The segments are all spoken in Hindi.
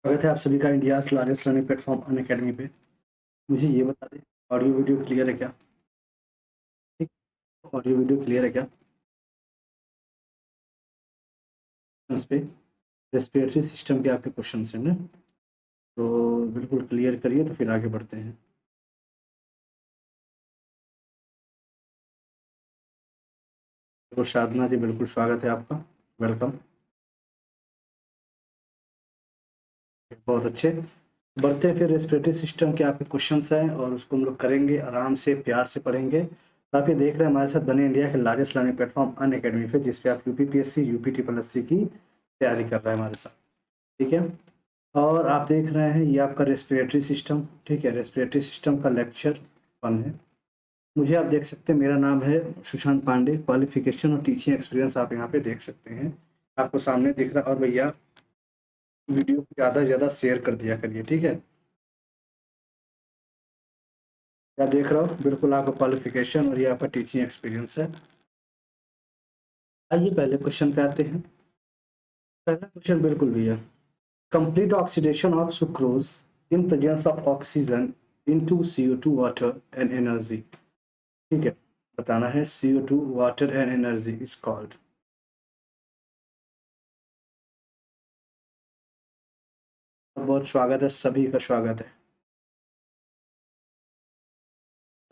स्वागत है आप सभी का India largest learning platform Unacademy पे। मुझे ये बता दें, ऑडियो वीडियो क्लियर है क्या? ठीक, ऑडियो वीडियो क्लियर है क्या? इस पे रेस्पिरेटरी सिस्टम के आपके क्वेश्चन हैं ना, तो बिल्कुल क्लियर करिए तो फिर आगे बढ़ते हैं। तो साधना जी, बिल्कुल स्वागत है आपका, वेलकम। बहुत अच्छे, बढ़ते हैं फिर। रेस्पिरेटरी सिस्टम के आपके क्वेश्चंस हैं और उसको हम लोग करेंगे आराम से, प्यार से पढ़ेंगे। तो आप ये देख रहे हैं हमारे साथ बने इंडिया के लार्जेस्ट लर्निंग प्लेटफॉर्म अनअकैडमी पे, जिसपे आप यूपीपीएससी यूपी ट्रिपल एससी की तैयारी कर रहे हैं हमारे साथ। ठीक है, और आप देख रहे हैं ये आपका रेस्पिरेटरी सिस्टम। ठीक है, रेस्पिरेटरी सिस्टम का लेक्चर 1 है। मुझे आप देख सकते हैं, मेरा नाम है सुशांत पांडे। क्वालिफिकेशन और टीचिंग एक्सपीरियंस आप यहाँ पे देख सकते हैं, आपको सामने दिख रहा है। और भैया वीडियो को ज़्यादा से ज़्यादा शेयर कर दिया करिए, ठीक है। क्या देख रहा हो, बिल्कुल आपका क्वालिफिकेशन और ये आपका टीचिंग एक्सपीरियंस है। आइए पहले क्वेश्चन पे आते हैं। पहला क्वेश्चन बिल्कुल भैया, complete oxidation of sucrose in presence of oxygen into CO2 water and energy. ठीक है, बताना है CO2 water and energy is called. बहुत स्वागत है, सभी का स्वागत है।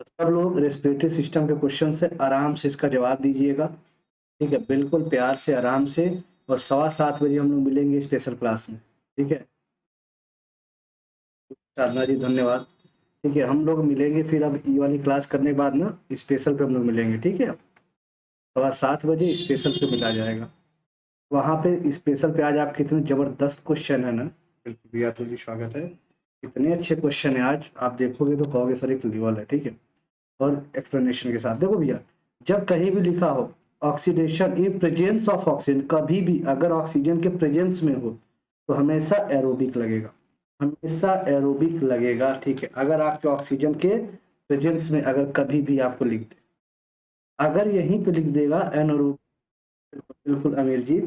सब लोग रेस्पिरेटरी सिस्टम के क्वेश्चन से आराम से इसका जवाब दीजिएगा। ठीक है, बिल्कुल प्यार से, आराम से। और 7:15 बजे हम लोग मिलेंगे स्पेशल क्लास में। ठीक है, साधना जी धन्यवाद। ठीक है, हम लोग मिलेंगे फिर अब ये वाली क्लास करने के बाद ना, स्पेशल पे हम लोग मिलेंगे। ठीक है, 7:15 बजे स्पेशल पे मिला जाएगा। वहाँ पे स्पेशल पे आज आपके इतने जबरदस्त क्वेश्चन है ना, बिल्कुल भैया तो जी स्वागत है। इतने अच्छे क्वेश्चन है आज, आप देखोगे तो कहोगे सर एक लेवल है। ठीक है, और एक्सप्लेनेशन के साथ। देखो भैया, जब कहीं भी लिखा हो oxidation in presence of oxygen, कभी भी अगर ऑक्सीजन के प्रेजेंस में हो तो हमेशा एरोबिक लगेगा, हमेशा एरोबिक लगेगा। ठीक है, अगर आपके ऑक्सीजन के प्रेजेंस में अगर कभी भी आपको लिख दे, अगर यहीं पे लिख देगा एनोरोबिक, बिल्कुल अमीर जी।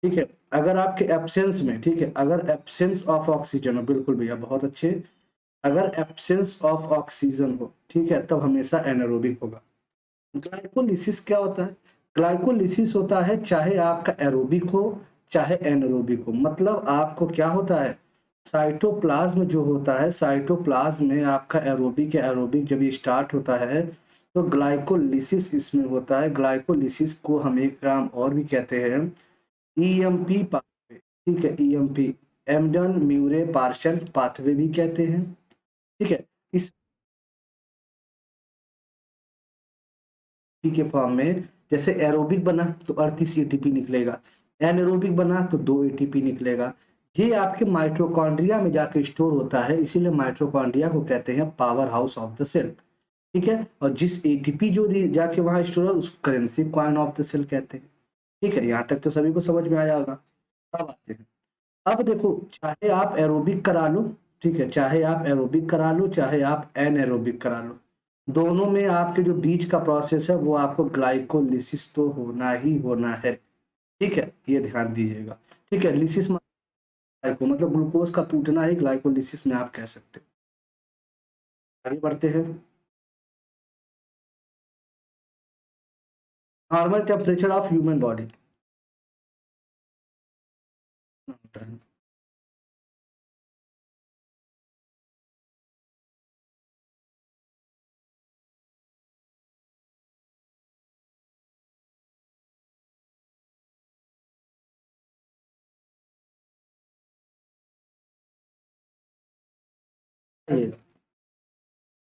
ठीक है, अगर आपके एब्सेंस में, ठीक है, अगर एब्सेंस ऑफ ऑक्सीजन हो, बिल्कुल भैया बहुत अच्छे, अगर एब्सेंस ऑफ ऑक्सीजन हो, ठीक है, तब हमेशा एनारोबिक होगा। ग्लाइकोलिसिस क्या होता है? ग्लाइकोलिसिस होता है चाहे आपका एरोबिक हो चाहे एनारोबिक हो, मतलब आपको क्या होता है, साइटोप्लाज्म जो होता है, साइटोप्लाज्म में आपका एरोबिक या एरोबिक जब ये स्टार्ट होता है तो ग्लाइकोलिसिस इसमें होता है। ग्लाइकोलिसिस को हम एक काम और भी कहते हैं, ईएमपी पाथवे। ठीक है, ईएमपी, एमडन म्यूरे पार्शल पाथवे भी कहते हैं। ठीक है, इस के फॉर्म में, जैसे एरोबिक बना तो 38 एटीपी निकलेगा, एनएरोबिक बना तो 2 एटीपी निकलेगा। ये आपके माइटोकॉन्ड्रिया में जाके स्टोर होता है, इसीलिए माइटोकॉन्ड्रिया को कहते हैं power house of the cell. ठीक है, और जिस एटीपी जो जाके वहां स्टोर है उसको currency coin of the cell कहते हैं। ठीक है, यहाँ तक तो सभी को समझ में आया होगा। अब आते हैं, अब देखो, चाहे आप एरोबिक करा लो, ठीक है, चाहे आप एरोबिक करा लो चाहे आप एनएरोबिक करा लो, दोनों में आपके जो बीच का प्रोसेस है वो आपको ग्लाइकोलिसिस तो होना ही होना है। ठीक है, ये ध्यान दीजिएगा। ठीक है, लिसिस ग्लाइको मतलब ग्लूकोज का टूटना ही ग्लाइकोलिसिस में आप कह सकते हैं। आगे बढ़ते हैं। Normal temperature of human body होता है।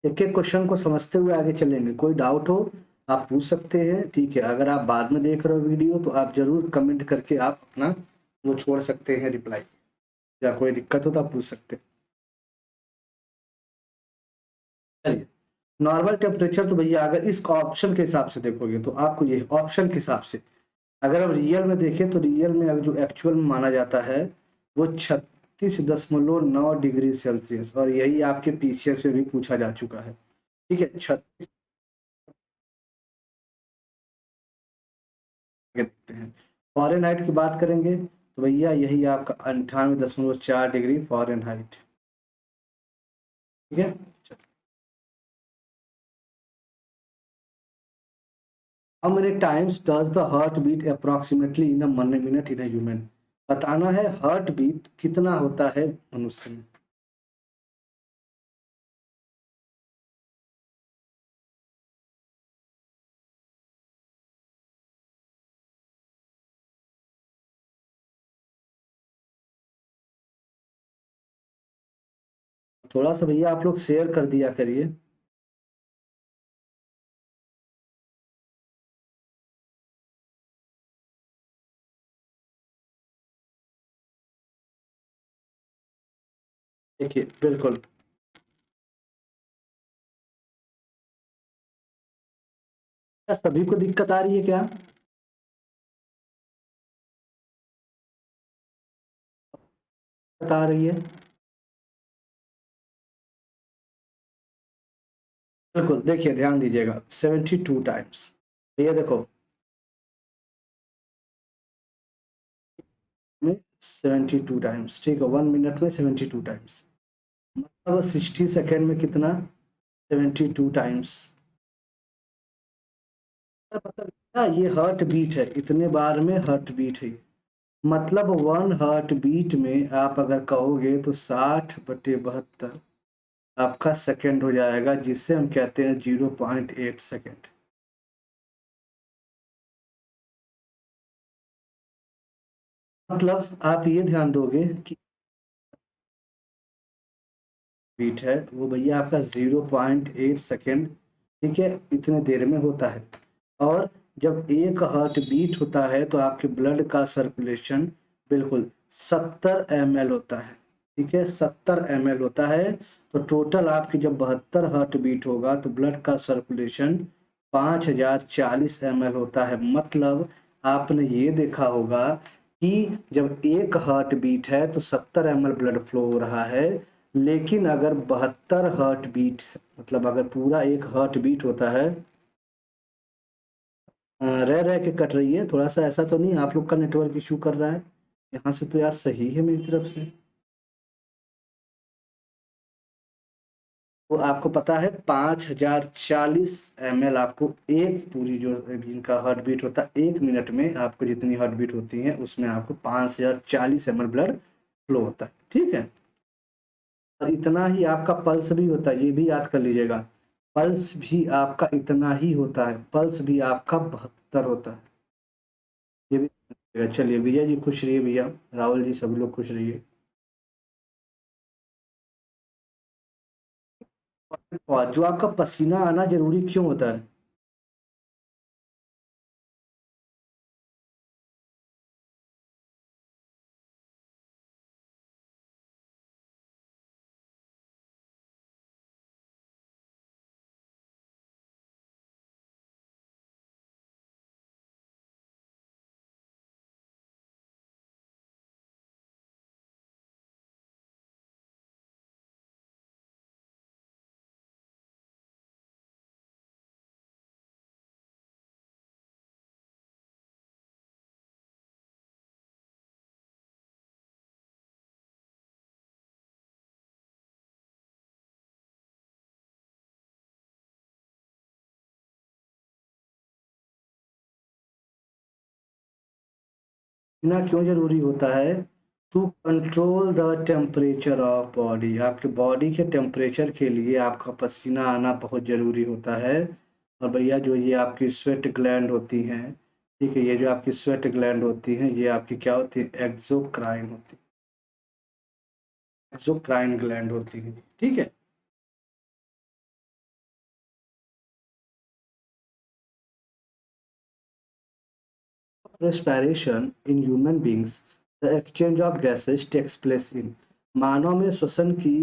एक एक क्वेश्चन को समझते हुए आगे चलेंगे, कोई डाउट हो आप पूछ सकते हैं। ठीक है, अगर आप बाद में देख रहे हो वीडियो तो आप जरूर कमेंट करके आप अपना वो छोड़ सकते हैं रिप्लाई, या कोई दिक्कत हो तो आप पूछ सकते हैं। चलिए, नॉर्मल टेम्परेचर तो भैया अगर इस ऑप्शन के हिसाब से देखोगे तो आपको ये ऑप्शन के हिसाब से, अगर हम रियल में देखें तो रियल में अगर जो एक्चुअल में माना जाता है वो 36.9 डिग्री सेल्सियस, और यही आपके पीसीएस में भी पूछा जा चुका है। ठीक है, 36 देखते हैं। फॉरेनहाइट की बात करेंगे तो भैया यही आपका 98.4 डिग्री फ़ारेनहाइट। ठीक है। How many times does the heart beat approximately in a minute in a human? बताना है हार्ट बीट कितना होता है मनुष्य में। थोड़ा सा भैया आप लोग शेयर कर दिया करिए। देखिए बिल्कुल। क्या सभी को दिक्कत आ रही है क्या? बता रही है। बिल्कुल, देखिए ध्यान दीजिएगा 72 टाइम्स। ये देखो में 72 टाइम्स, ठीक है, 1 मिनट में 72 टाइम्स, मतलब 60 सेकेंड में कितना? 72 टाइम्स। मतलब क्या ये हार्ट बीट है, इतने बार में हार्ट बीट है। मतलब 1 हार्ट बीट में आप अगर कहोगे तो 60/72 आपका सेकंड हो जाएगा, जिससे हम कहते हैं 0.8 सेकंड। मतलब आप ये ध्यान दोगे कि बीट है वो भैया आपका 0.8 सेकेंड, ठीक है, इतने देर में होता है। और जब एक हार्ट बीट होता है तो आपके ब्लड का सर्कुलेशन बिल्कुल 70 ml होता है। ठीक है, 70 ml होता है। तो टोटल आपकी जब 72 हार्ट बीट होगा तो ब्लड का सर्कुलेशन 5040 ml होता है। मतलब आपने ये देखा होगा कि जब एक हार्ट बीट है तो 70 ml ब्लड फ्लो हो रहा है, लेकिन अगर 72 हार्ट बीट, मतलब अगर पूरा एक हार्ट बीट होता है, रह रह के कट रही है थोड़ा सा, ऐसा तो नहीं आप लोग का नेटवर्क इशू कर रहा है? यहाँ से तो यार सही है मेरी तरफ से। तो आपको पता है 5040 ml आपको एक पूरी जो जिनका हार्ट बीट होता है 1 मिनट में आपको जितनी हार्ट बीट होती है उसमें आपको 5040 ml ब्लड फ्लो होता है। ठीक है, और इतना ही आपका पल्स भी होता है, ये भी याद कर लीजिएगा। पल्स भी आपका इतना ही होता है, पल्स भी आपका 72 होता है। ये भी चलिए, विजय जी खुश रहिए, भैया राहुल जी सभी लोग खुश रहिए। और जो आपका पसीना आना जरूरी क्यों होता है? पसीना क्यों जरूरी होता है? To control the temperature of body, आपके बॉडी के टेम्परेचर के लिए आपका पसीना आना बहुत ज़रूरी होता है। और भैया जो ये आपकी स्वेट ग्लैंड होती हैं, ठीक है, ये जो आपकी स्वेट ग्लैंड होती हैं ये आपकी क्या होती है? एक्सोक्राइन होती है, एक्सोक्राइन ग्लैंड होती है। ठीक है। Respiration in human beings, the exchange of gases takes place in, मानव में श्वसन की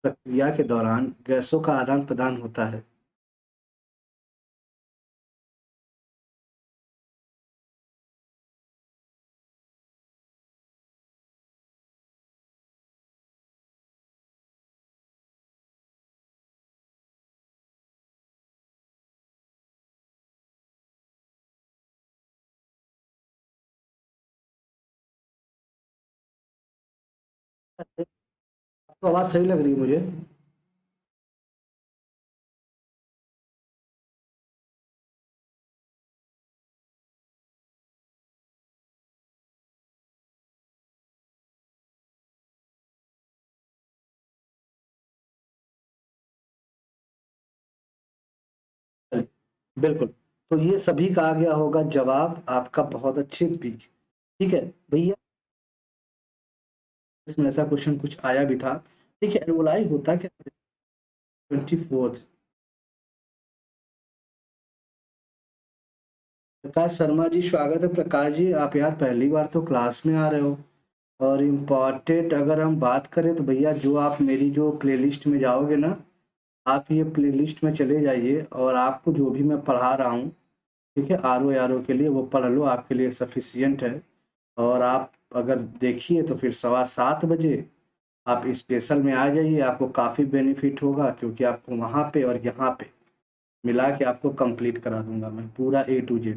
प्रक्रिया के दौरान गैसों का आदान प्रदान होता है। आपको आवाज़ सही लग रही है मुझे। बिल्कुल। तो ये सभी का आ गया होगा जवाब आपका, बहुत अच्छे बी। ठीक है भैया, इसमें ऐसा क्वेश्चन कुछ आया भी था। ठीक है, एनुअलाई होता क्या? 24th। प्रकाश शर्मा जी स्वागत है। प्रकाश जी आप यार पहली बार तो क्लास में आ रहे हो। और इम्पॉर्टेंट अगर हम बात करें तो भैया, जो आप मेरी जो प्लेलिस्ट में जाओगे ना, आप ये प्लेलिस्ट में चले जाइए और आपको जो भी मैं पढ़ा रहा हूँ, ठीक है, आर ओ के लिए वो पढ़ लो, आपके लिए सफिशियंट है। और आप अगर देखिए तो फिर 7:15 बजे आप स्पेशल में आ जाइए, आपको काफ़ी बेनिफिट होगा, क्योंकि आपको वहाँ पे और यहाँ पे मिला के आपको कंप्लीट करा दूंगा मैं पूरा A to Z।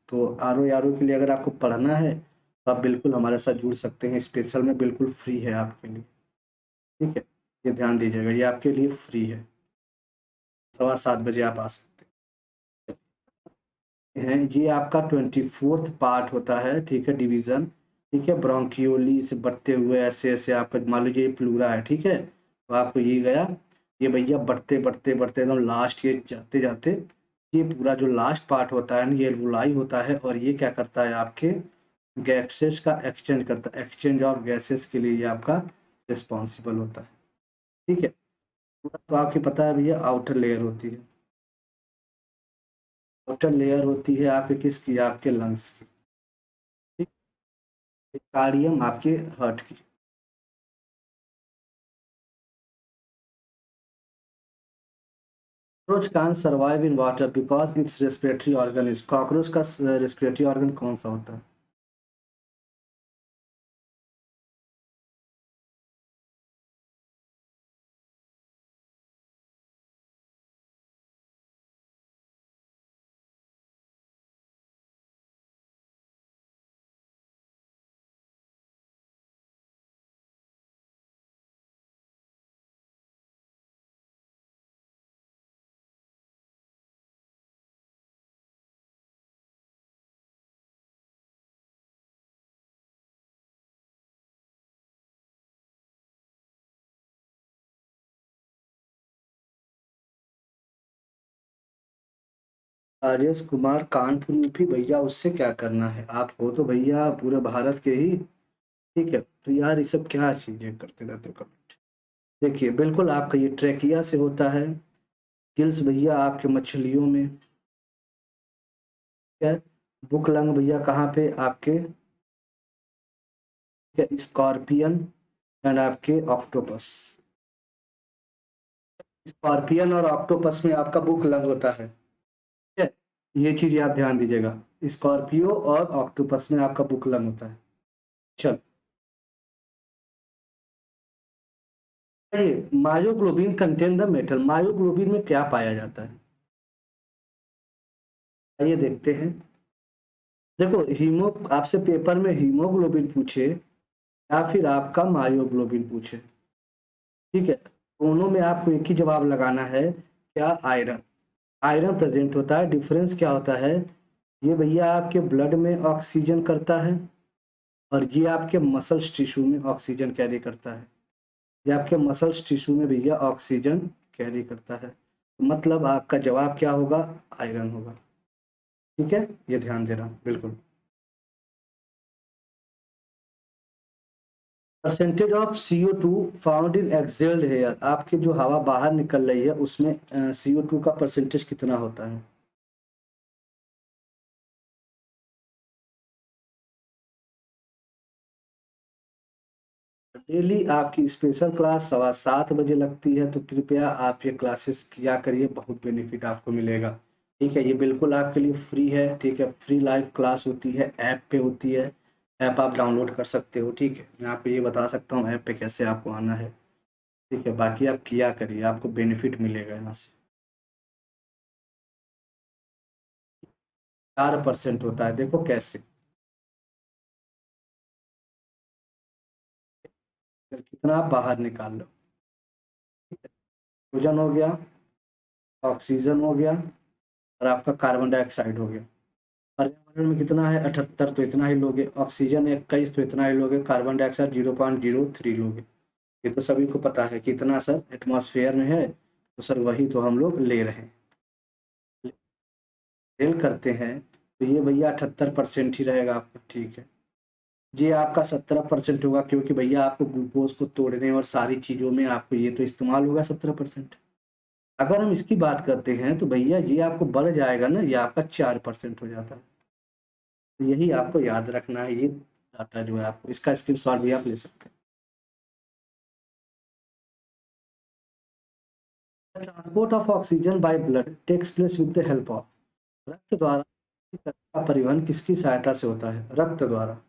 तो आर ओ के लिए अगर आपको पढ़ना है तो आप बिल्कुल हमारे साथ जुड़ सकते हैं, स्पेशल में बिल्कुल फ्री है आपके लिए। ठीक है, ये ध्यान दीजिएगा, ये आपके लिए फ्री है। 7:15 बजे आप आ सकते हैं। ये आपका 24th पार्ट होता है, ठीक है, डिवीजन। ठीक है, ब्रोंकियोली से बढ़ते हुए ऐसे ऐसे आपका मान लीजिए ये प्लूरा है, ठीक है, तो आपको ये गया। ये भैया बढ़ते बढ़ते बढ़ते एकदम लास्ट, ये जाते जाते ये पूरा जो लास्ट पार्ट होता है ना, ये एल्वुलाई होता है, और ये क्या करता है आपके गैसेस का एक्सचेंज करता है, एक्सचेंज ऑफ गैसेस के लिए ये आपका रिस्पॉन्सिबल होता है। ठीक है, पूरा तो आपको पता है भैया, आउटर लेयर होती है। आउटर लेयर होती है आपके किसकी? आपके लंग्स की। ठीक, कार्डियम आपके हार्ट की। Cockroach can survive in water because its respiratory organ is, cockroach का रेस्पिरेटरी ऑर्गन कौन सा होता है? आर्यस कुमार कानपुर यूपी। भैया उससे क्या करना है, आप हो तो भैया पूरे भारत के ही। ठीक है, तो यार ये सब क्या चीजें करते रहते हो कमेंट। देखिए बिल्कुल आपका ये ट्रैकिया से होता है। गिल्स भैया आपके मछलियों में। क्या? बुक लंग भैया कहाँ पे आपके? क्या? स्कॉर्पियन एंड आपके ऑक्टोपस। स्कॉर्पियन और ऑक्टोपस में आपका बुक लंग होता है। ठीक है, ये चीज आप ध्यान दीजिएगा। स्कॉर्पियो और ऑक्टोपस में आपका बुक लंग होता है। चल, ये myoglobin contain the metal, myoglobin में क्या पाया जाता है? आइए देखते हैं। देखो हीमो, आपसे पेपर में हीमोग्लोबिन पूछे या फिर आपका मायोग्लोबिन पूछे, ठीक है, दोनों में आपको एक ही जवाब लगाना है। क्या? आयरन। आयरन प्रेजेंट होता है। डिफरेंस क्या होता है? ये भैया आपके ब्लड में ऑक्सीजन करता है, और ये आपके मसल्स टिश्यू में ऑक्सीजन कैरी करता है। ये आपके मसल्स टिश्यू में भैया ऑक्सीजन कैरी करता है। मतलब आपका जवाब क्या होगा? आयरन होगा। ठीक है, ये ध्यान देना बिल्कुल। Percentage of CO2 found in exhaled air, आपकी जो हवा बाहर निकल रही है उसमें CO2 का परसेंटेज कितना होता है? डेली आपकी स्पेशल क्लास 7:15 बजे लगती है, तो कृपया आप ये क्लासेस किया करिए, बहुत बेनिफिट आपको मिलेगा। ठीक है, ये बिल्कुल आपके लिए फ्री है। ठीक है, फ्री लाइव क्लास होती है, ऐप पे होती है। ऐप आप डाउनलोड कर सकते हो। ठीक है, मैं आपको ये बता सकता हूँ ऐप पे कैसे आपको आना है। ठीक है, बाकी आप किया करिए, आपको बेनिफिट मिलेगा यहाँ से। 4% होता है, देखो कैसे। फिर कितना आप बाहर निकाल लो। हाइड्रोजन हो गया, ऑक्सीजन हो गया, और आपका कार्बन डाइऑक्साइड हो गया। पर्यावरण में कितना है 78, तो इतना ही लोगे। ऑक्सीजन 21, तो इतना ही लोगे। कार्बन डाइऑक्साइड 0.03 लोगे। ये तो सभी को पता है कि इतना सर एटमॉस्फेयर में है, तो सर वही तो हम लोग ले रहे हैं। सेल करते हैं तो ये भैया 78% ही रहेगा आपका, ठीक है। ये आपका 17% होगा, क्योंकि भैया आपको ग्लूकोज को तोड़ने और सारी चीज़ों में आपको ये तो इस्तेमाल होगा 17%। अगर हम इसकी बात करते हैं तो भैया ये आपको बढ़ जाएगा ना, ये आपका 4% हो जाता है। तो यही आपको याद रखना है, ये डाटा जो है आपको इसका स्क्रीनशॉट भी आप ले सकते हैं। Transport of oxygen by blood takes place with the help of. रक्त द्वारा किसी तरह का परिवहन किसकी सहायता से होता है? रक्त द्वारा।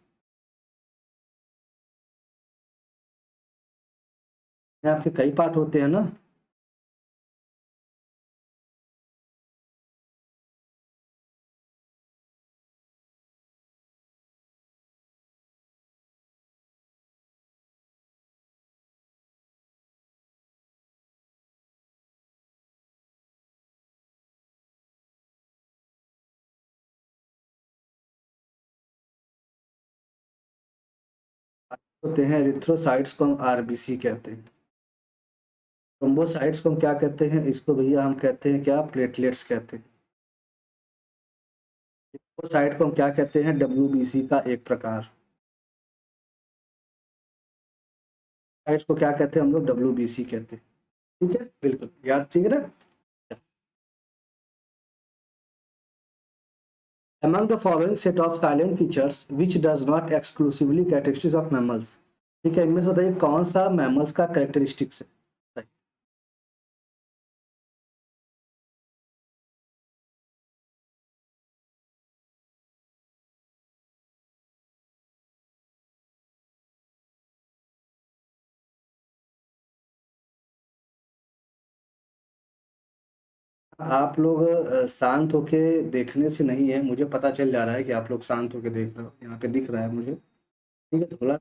ये आपके कई पार्ट होते हैं ना। होते हैं एरिथ्रोसाइट्स को हम आरबीसी कहते हैं। थ्रोम्बोसाइट्स को हम क्या कहते हैं? इसको भैया हम कहते हैं क्या? प्लेटलेट्स कहते हैं। लिम्फोसाइट को हम क्या कहते हैं? डब्ल्यूबीसी का एक प्रकार। साइट्स को क्या कहते हैं हम लोग? डब्ल्यूबीसी कहते हैं। ठीक है, बिल्कुल याद, ठीक है ना। Among the following set of silent features which does not exclusively characteristics of mammals। ठीक है, इनमें से बताइए कौन सा मैमल्स का कैरेक्टरिस्टिक्स है। आप लोग शांत होके देखने से नहीं है, मुझे पता चल जा रहा है कि आप लोग शांत होके देख रहे हो, यहाँ पे दिख रहा है मुझे। ठीक है, थोड़ा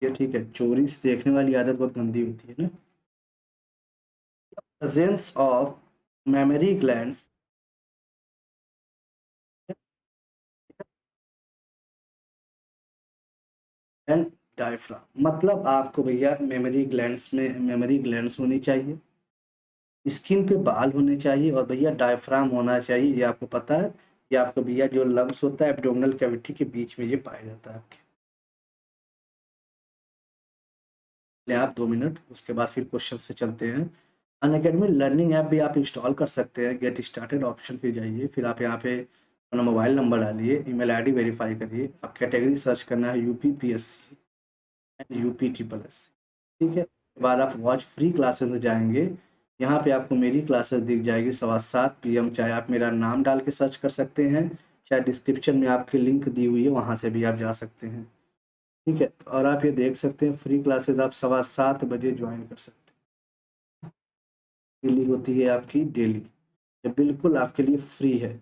ये ठीक है, चोरी से देखने वाली आदत बहुत गंदी होती है ना। Presence of mammary glands and diaphragm. मतलब आपको भैया मेमोरी ग्लैंड्स में मेमोरी ग्लैंड्स होनी चाहिए, स्किन पे बाल होने चाहिए, और भैया डायफ्राम होना चाहिए। ये आपको पता है, ये आपको भैया जो लंग्स होता है एब्डोमिनल कैविटी के बीच में ये पाया जाता है आपके। ले आप 2 मिनट, उसके बाद फिर क्वेश्चन पे चलते हैं। अनअकैडमी लर्निंग ऐप भी आप इंस्टॉल कर सकते हैं। गेट स्टार्टेड ऑप्शन पे जाइए, फिर आप यहाँ पे अपना मोबाइल नंबर डालिए, ईमेल आईडी वेरीफाई करिए, आप कैटेगरी सर्च करना है UP PSC and UP triple S. ठीक है, उसके बाद आप वॉच फ्री क्लासेस में जाएंगे। यहाँ पे आपको मेरी क्लासेस दिख जाएगी 7:15 PM। चाहे आप मेरा नाम डाल के सर्च कर सकते हैं, चाहे डिस्क्रिप्शन में आपकी लिंक दी हुई है वहाँ से भी आप जा सकते हैं। ठीक है, और आप ये देख सकते हैं फ्री क्लासेस आप 7:15 बजे ज्वाइन कर सकते हैं। डेली होती है आपकी, डेली। ये बिल्कुल आपके लिए फ्री है।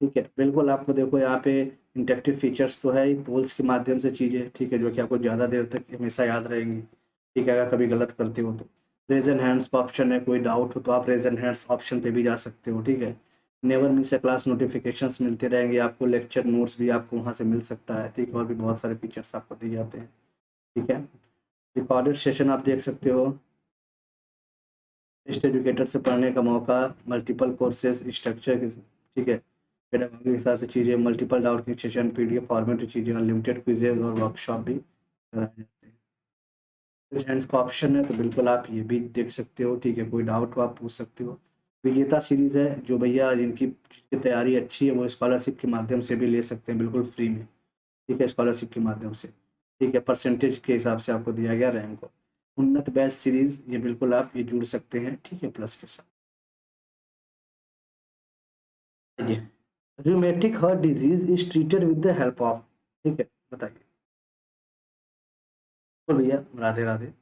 ठीक है, बिल्कुल आपको देखो यहाँ पे इंटरेक्टिव फीचर्स तो है ही, पोल्स के माध्यम से चीज़ें, ठीक है, जो कि आपको ज़्यादा देर तक हमेशा याद रहेंगी। ठीक है, अगर कभी गलत करते हो तो रेज एंड हैंड्स का ऑप्शन है, कोई डाउट हो तो आप रेज एंड हैंड्स ऑप्शन पे भी जा सकते हो। ठीक है, नेवर मिस ए क्लास नोटिफिकेशंस मिलते रहेंगे आपको, लेक्चर नोट्स भी आपको वहाँ से मिल सकता है। ठीक है, और भी बहुत सारे फीचर्स आपको दिए जाते हैं। ठीक है, रिकॉर्डेड सेशन आप देख सकते हो, बेस्ट एजुकेटर से पढ़ने का मौका, मल्टीपल कोर्सेज स्ट्रक्चर के, ठीक है, पेडागोजी के हिसाब से चीज़ें, मल्टीपल डाउट की सेशन, पीडीएफ फॉर्मेट की चीज़ें, अनलिमिटेड क्विजेज और वर्कशॉप भी कराए जाते हैं। इस हैंड्स का ऑप्शन है तो बिल्कुल आप ये भी देख सकते हो। ठीक है, कोई डाउट हो आप पूछ सकते हो। विजेता सीरीज़ है, जो भैया जिनकी तैयारी अच्छी है वो स्कॉलरशिप के माध्यम से भी ले सकते हैं, बिल्कुल फ्री में। ठीक है, स्कॉलरशिप के माध्यम से। ठीक है, परसेंटेज के हिसाब से आपको दिया गया रैंक को। उन्नत बैच सीरीज, ये बिल्कुल आप ये जुड़ सकते हैं। ठीक है, प्लस के साथ। Rheumatic heart disease is treated with the help of. ठीक है, बताइए। तो भैया Radhe Radhe.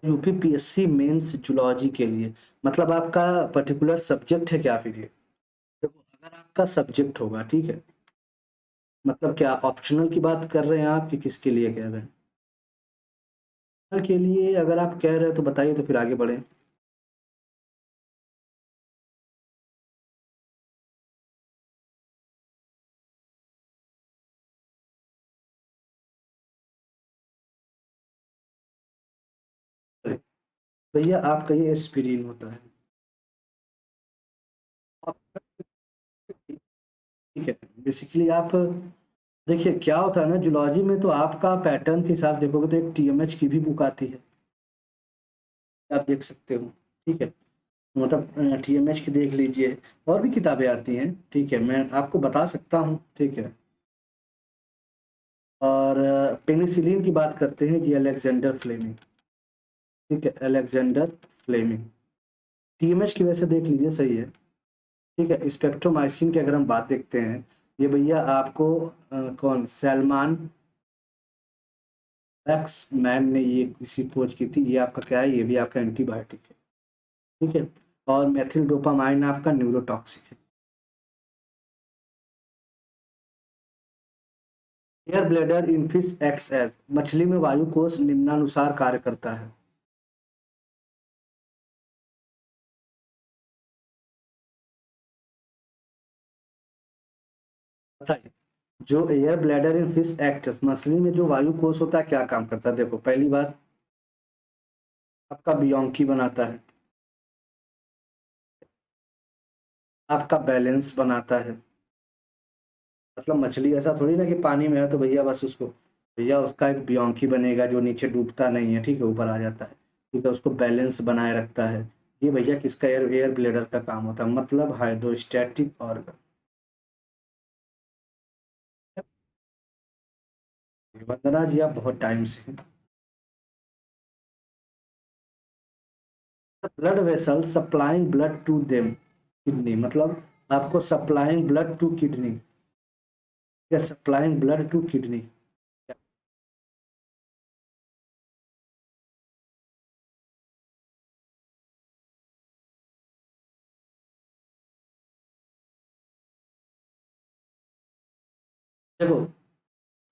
UPPSC mains zoology के लिए, मतलब आपका पर्टिकुलर सब्जेक्ट है क्या फिर ये? देखो अगर आपका सब्जेक्ट होगा, ठीक है, मतलब क्या ऑप्शनल की बात कर रहे हैं आप कि किसके लिए कह रहे हैं? के लिए अगर आप कह रहे हैं तो बताइए, तो फिर आगे बढ़े। भैया आपका ये एस्पिरिन होता है। आप- ठीक है, बेसिकली आप देखिए क्या होता है ना, जूलॉजी में तो आपका पैटर्न के हिसाब देखोगे तो एक टीएमएच की भी बुक आती है, आप देख सकते हो, ठीक है, मतलब टीएमएच की देख लीजिए, और भी किताबें आती हैं, ठीक है, मैं आपको बता सकता हूँ, ठीक है। और पेनिसिलिन की बात करते हैं, जी अलेक्जेंडर फ्लेमिंग, ठीक है, अलेक्जेंडर फ्लेमिंग, टीएमएच की वजह से देख लीजिए, सही है, ठीक है। स्पेक्ट्रोमाइसिन की अगर हम बात देखते हैं, ये भैया आपको कौन सैलमान एक्स मैन ने ये इसी खोज की थी, ये आपका क्या है, ये भी आपका एंटीबायोटिक है, ठीक है। और मेथिल डोपामाइन आपका न्यूरोटॉक्सिक है। Air bladder in fish acts as, मछली में वायु कोष निम्नानुसार कार्य करता है। बताइए। जो air bladder in fish acts, मछली में जो वायु कोष होता है क्या काम करता है? देखो पहली बात, आपका बियोंकी बनाता है, आपका बैलेंस बनाता है, मतलब मछली ऐसा थोड़ी ना कि पानी में है तो भैया बस उसको, भैया उसका एक बियोंकी बनेगा जो नीचे डूबता नहीं है, ठीक है, ऊपर आ जाता है, ठीक है, उसको बैलेंस बनाए रखता है। ये भैया किसका, एयर एयर ब्लेडर का काम होता है, मतलब हाइड्रोस्टैटिक ऑर्गन। वंदना जी आप बहुत टाइम से हैं। Blood vessel supplying blood to them, kidney, मतलब आपको सप्लाइंग ब्लड टू किडनी, या सप्लाइंग ब्लड टू किडनी। देखो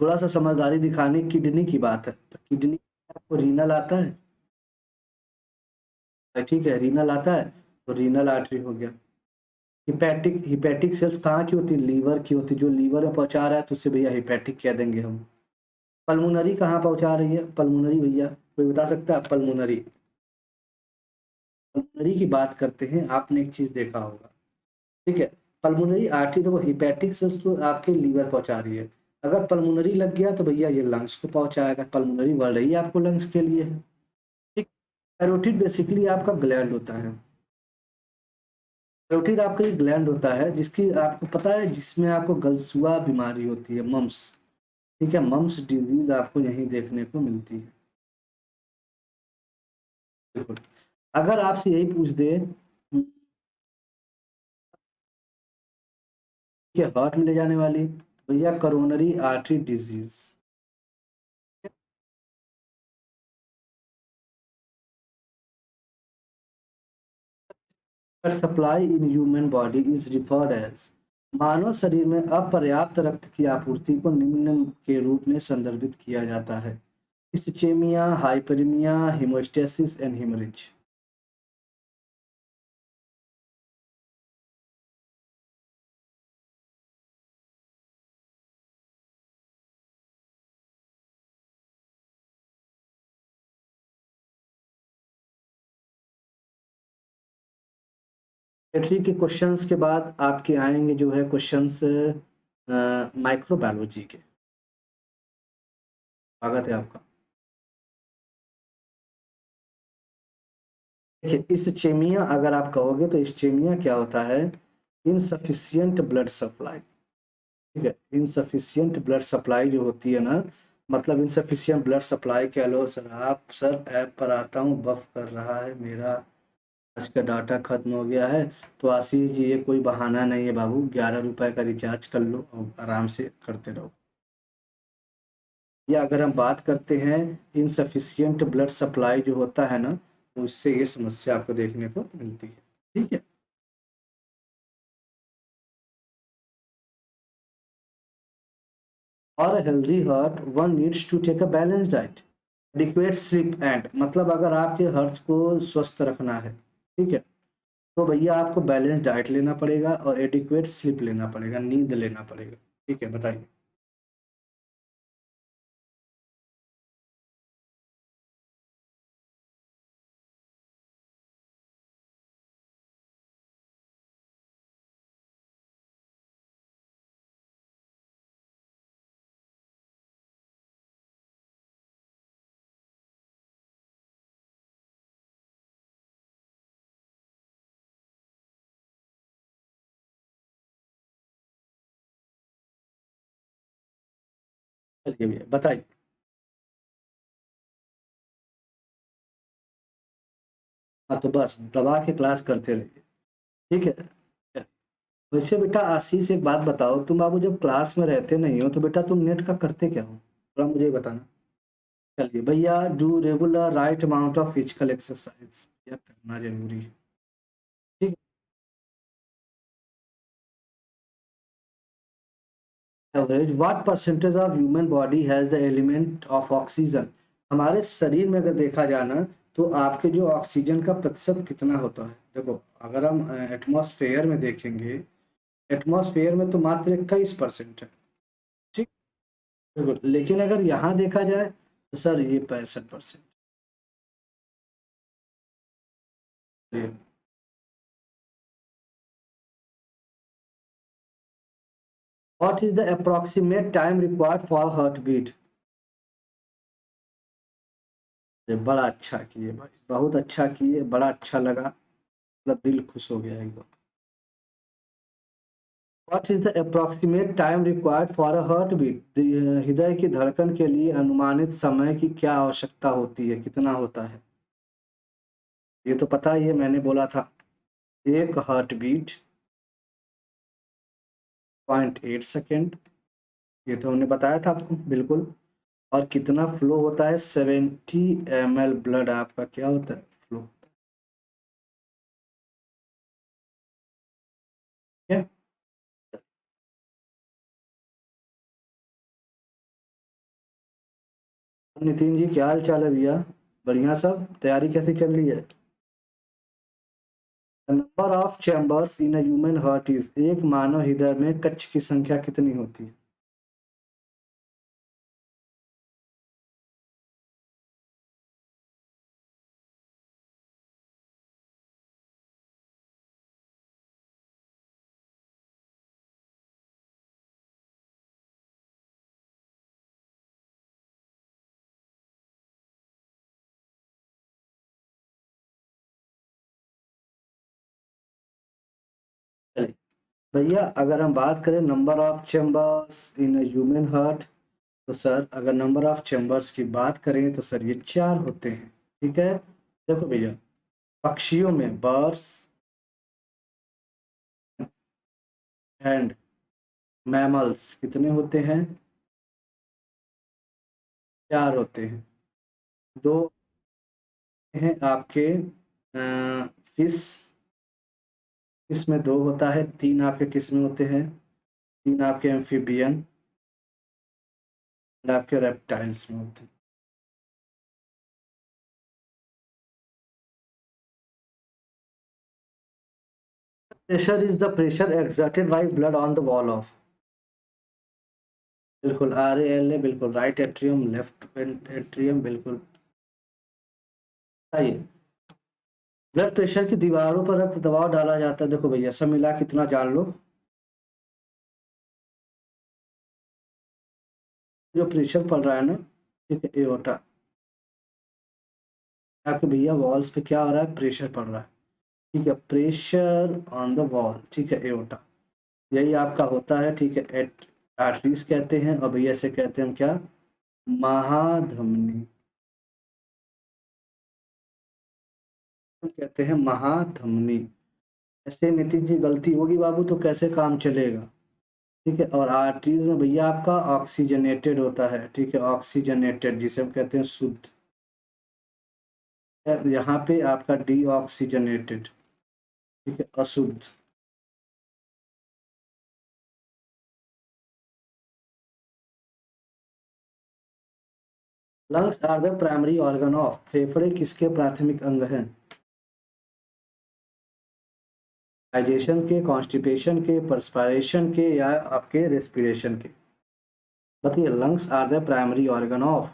थोड़ा सा समझदारी दिखाने, किडनी की बात है तो किडनी आपको रीनल आता है, ठीक है, रीनल आता है, तो रीनल आर्टरी हो गया। हिपैटिक, हिपैटिक सेल्स कहाँ की होती है, लीवर की होती है, जो लीवर में पहुंचा रहा है तो उसे भैया हिपैटिक कह देंगे हम। पल्मोनरी कहाँ पहुंचा रही है, पल्मोनरी भैया कोई बता सकता है? पल्मोनरी, पल्मोनरी की बात करते हैं, आपने एक चीज देखा होगा, ठीक है, पल्मोनरी आर्टरी तो वो हिपैटिक सेल्स तो आपके लीवर पहुंचा रही है, अगर पल्मोनरी लग गया तो भैया ये लंग्स को पहुंचाएगा, पल्मोनरी बढ़ रही है आपको लंग्स के लिए है, ठीक। कैरोटिड बेसिकली आपका ग्लैंड होता है, कैरोटिड आपका ये ग्लैंड होता है जिसकी आपको पता है, जिसमें आपको गलसुआ बीमारी होती है, मम्स, ठीक है, मम्स डिजीज आपको यहीं देखने को मिलती है, बिल्कुल। अगर आपसे यही पूछ दे कि हार्ट में ले जाने वाली, भैया coronary artery disease, supply in human body is referred as, मानव शरीर में अपर्याप्त रक्त की आपूर्ति को निम्न के रूप में संदर्भित किया जाता है, ischemia, hyperemia, hemostasis and hemorrhage. Theory के क्वेश्चंस के बाद आपके आएंगे जो है क्वेश्चंस माइक्रोबायोलॉजी के, स्वागत है आपका। देखिए इस्चेमिया अगर आप कहोगे तो इस्चेमिया क्या होता है, इनसफिशियंट ब्लड सप्लाई, ठीक है, इनसफिशियंट ब्लड सप्लाई जो होती है ना, मतलब इनसफिशियंट ब्लड सप्लाई कह लो सर, आप सर ऐप पर आता हूँ, बफ कर रहा है मेरा, आज का डाटा खत्म हो गया है, तो आशीष जी ये कोई बहाना नहीं है बाबू, 11 रुपए का रिचार्ज कर लो और आराम से करते रहो। या अगर हम बात करते हैं इनसफिशियंट ब्लड सप्लाई जो होता है ना, तो उससे ये समस्या आपको देखने को मिलती है। ठीक है। और healthy heart one needs to take a balance diet, adequate sleep and, मतलब अगर आपके हार्ट को स्वस्थ रखना है, ठीक है, तो भैया आपको बैलेंस डाइट लेना पड़ेगा और एडिक्वेट स्लीप लेना पड़ेगा, नींद लेना पड़ेगा। ठीक है, बताइए। चलिए भैया बताइए। हाँ तो बस दबा के क्लास करते रहिए। ठीक है। वैसे बेटा आशीष एक बात बताओ, तुम बाबू जब क्लास में रहते नहीं हो तो बेटा तुम नेट का करते क्या हो, थोड़ा मुझे बताना। चलिए भैया, do regular right amount of physical exercise, यह करना जरूरी है। ठीक है। Average what percentage of human body has the element of oxygen, हमारे शरीर में अगर देखा जाए ना, तो आपके जो ऑक्सीजन का प्रतिशत कितना होता है, देखो अगर हम एटमॉस्फेयर में देखेंगे, एटमॉस्फेयर में तो मात्र 21% है। ठीक। बिल्कुल, लेकिन अगर यहाँ देखा जाए तो सर ये 65%। What is the approximate time required for heart beat, बड़ा अच्छा किए भाई, बहुत अच्छा किए, बड़ा अच्छा लगा, मतलब दिल खुश हो गया एकदम। What is the approximate time required for a heart beat, हृदय की धड़कन के लिए अनुमानित समय की क्या आवश्यकता होती है, कितना होता है। ये तो पता ही है, मैंने बोला था, एक हार्ट बीट 0.8 सेकेंड, ये तो हमने बताया था आपको बिल्कुल। और कितना फ्लो होता है, 70 ml ब्लड आपका क्या होता है, फ्लो। ठीक है। नितिन जी क्या हाल चाल है भैया, बढ़िया, सब तैयारी कैसी चल रही है। Number of chambers in a human heart is, एक मानव हृदय में कक्ष की संख्या कितनी होती है। चलिए भैया, अगर हम बात करें number of chambers in a human heart, तो सर अगर नंबर ऑफ चैम्बर्स की बात करें तो सर ये 4 होते हैं। ठीक है। देखो भैया, पक्षियों में बर्ड्स एंड मैमल्स कितने होते हैं, 4 होते हैं। दो हैं आपके फिश, इसमें 2 होता है, 3 आपके किस में होते हैं, 3 आपके एम्फीबियन और आपके रेप्टाइल्स में होते हैं। Pressure is the pressure exerted by blood on the wall of, बिल्कुल आर ए एल ए, बिल्कुल राइट एट्रियम लेफ्ट एट्रियम, बिल्कुल। आइए, ब्लड प्रेशर की दीवारों पर रक्त दबाव डाला जाता है, देखो भैया सब मिला कितना जान लो, जो प्रेशर पड़ रहा है ना, ठीक है, एओर्टा, आपके भैया वॉल्स पे क्या हो रहा है, प्रेशर पड़ रहा है। ठीक है, प्रेशर ऑन द वॉल, ठीक है, एओर्टा, यही आपका होता है। ठीक है, आर्टरीज कहते हैं, और भैया से कहते हैं हम क्या, महाधमनी, हम कहते हैं महाधमनी। ऐसे नितिन जी गलती होगी बाबू तो कैसे काम चलेगा। ठीक है। और आर्टरीज में भैया आपका ऑक्सीजनेटेड होता है, ठीक है, ऑक्सीजनेटेड जिसे हम कहते हैं शुद्ध। यहाँ पे आपका डीऑक्सीजनेटेड, ठीक है, अशुद्ध। Lungs are the primary organ of, फेफड़े किसके प्राथमिक अंग हैं? डाइजेशन के, कॉन्स्टिपेशन के, पर्सपायरेशन के, या आपके रेस्पिरेशन के? बताइए, lungs are the primary organ of.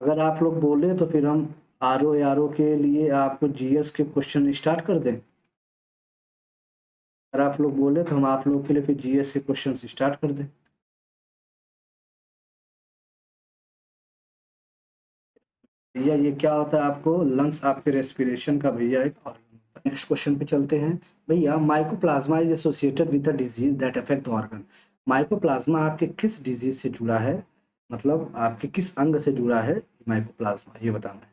अगर आप लोग बोले तो फिर हम आर ओ के लिए आपको जीएस के क्वेश्चन स्टार्ट कर दें। अगर आप लोग बोले तो हम आप लोग के लिए फिर जीएस के क्वेश्चन स्टार्ट कर दें। भैया ये क्या होता है, आपको लंग्स आपके रेस्पिरेशन का भैया एक ऑर्गन। नेक्स्ट क्वेश्चन पे चलते हैं। भैया mycoplasma is associated with the disease that affect the organ. Mycoplasma आपके किस डिजीज से जुड़ा है, मतलब आपके किस अंग से जुड़ा है माइकोप्लाज्मा, ये बताना है।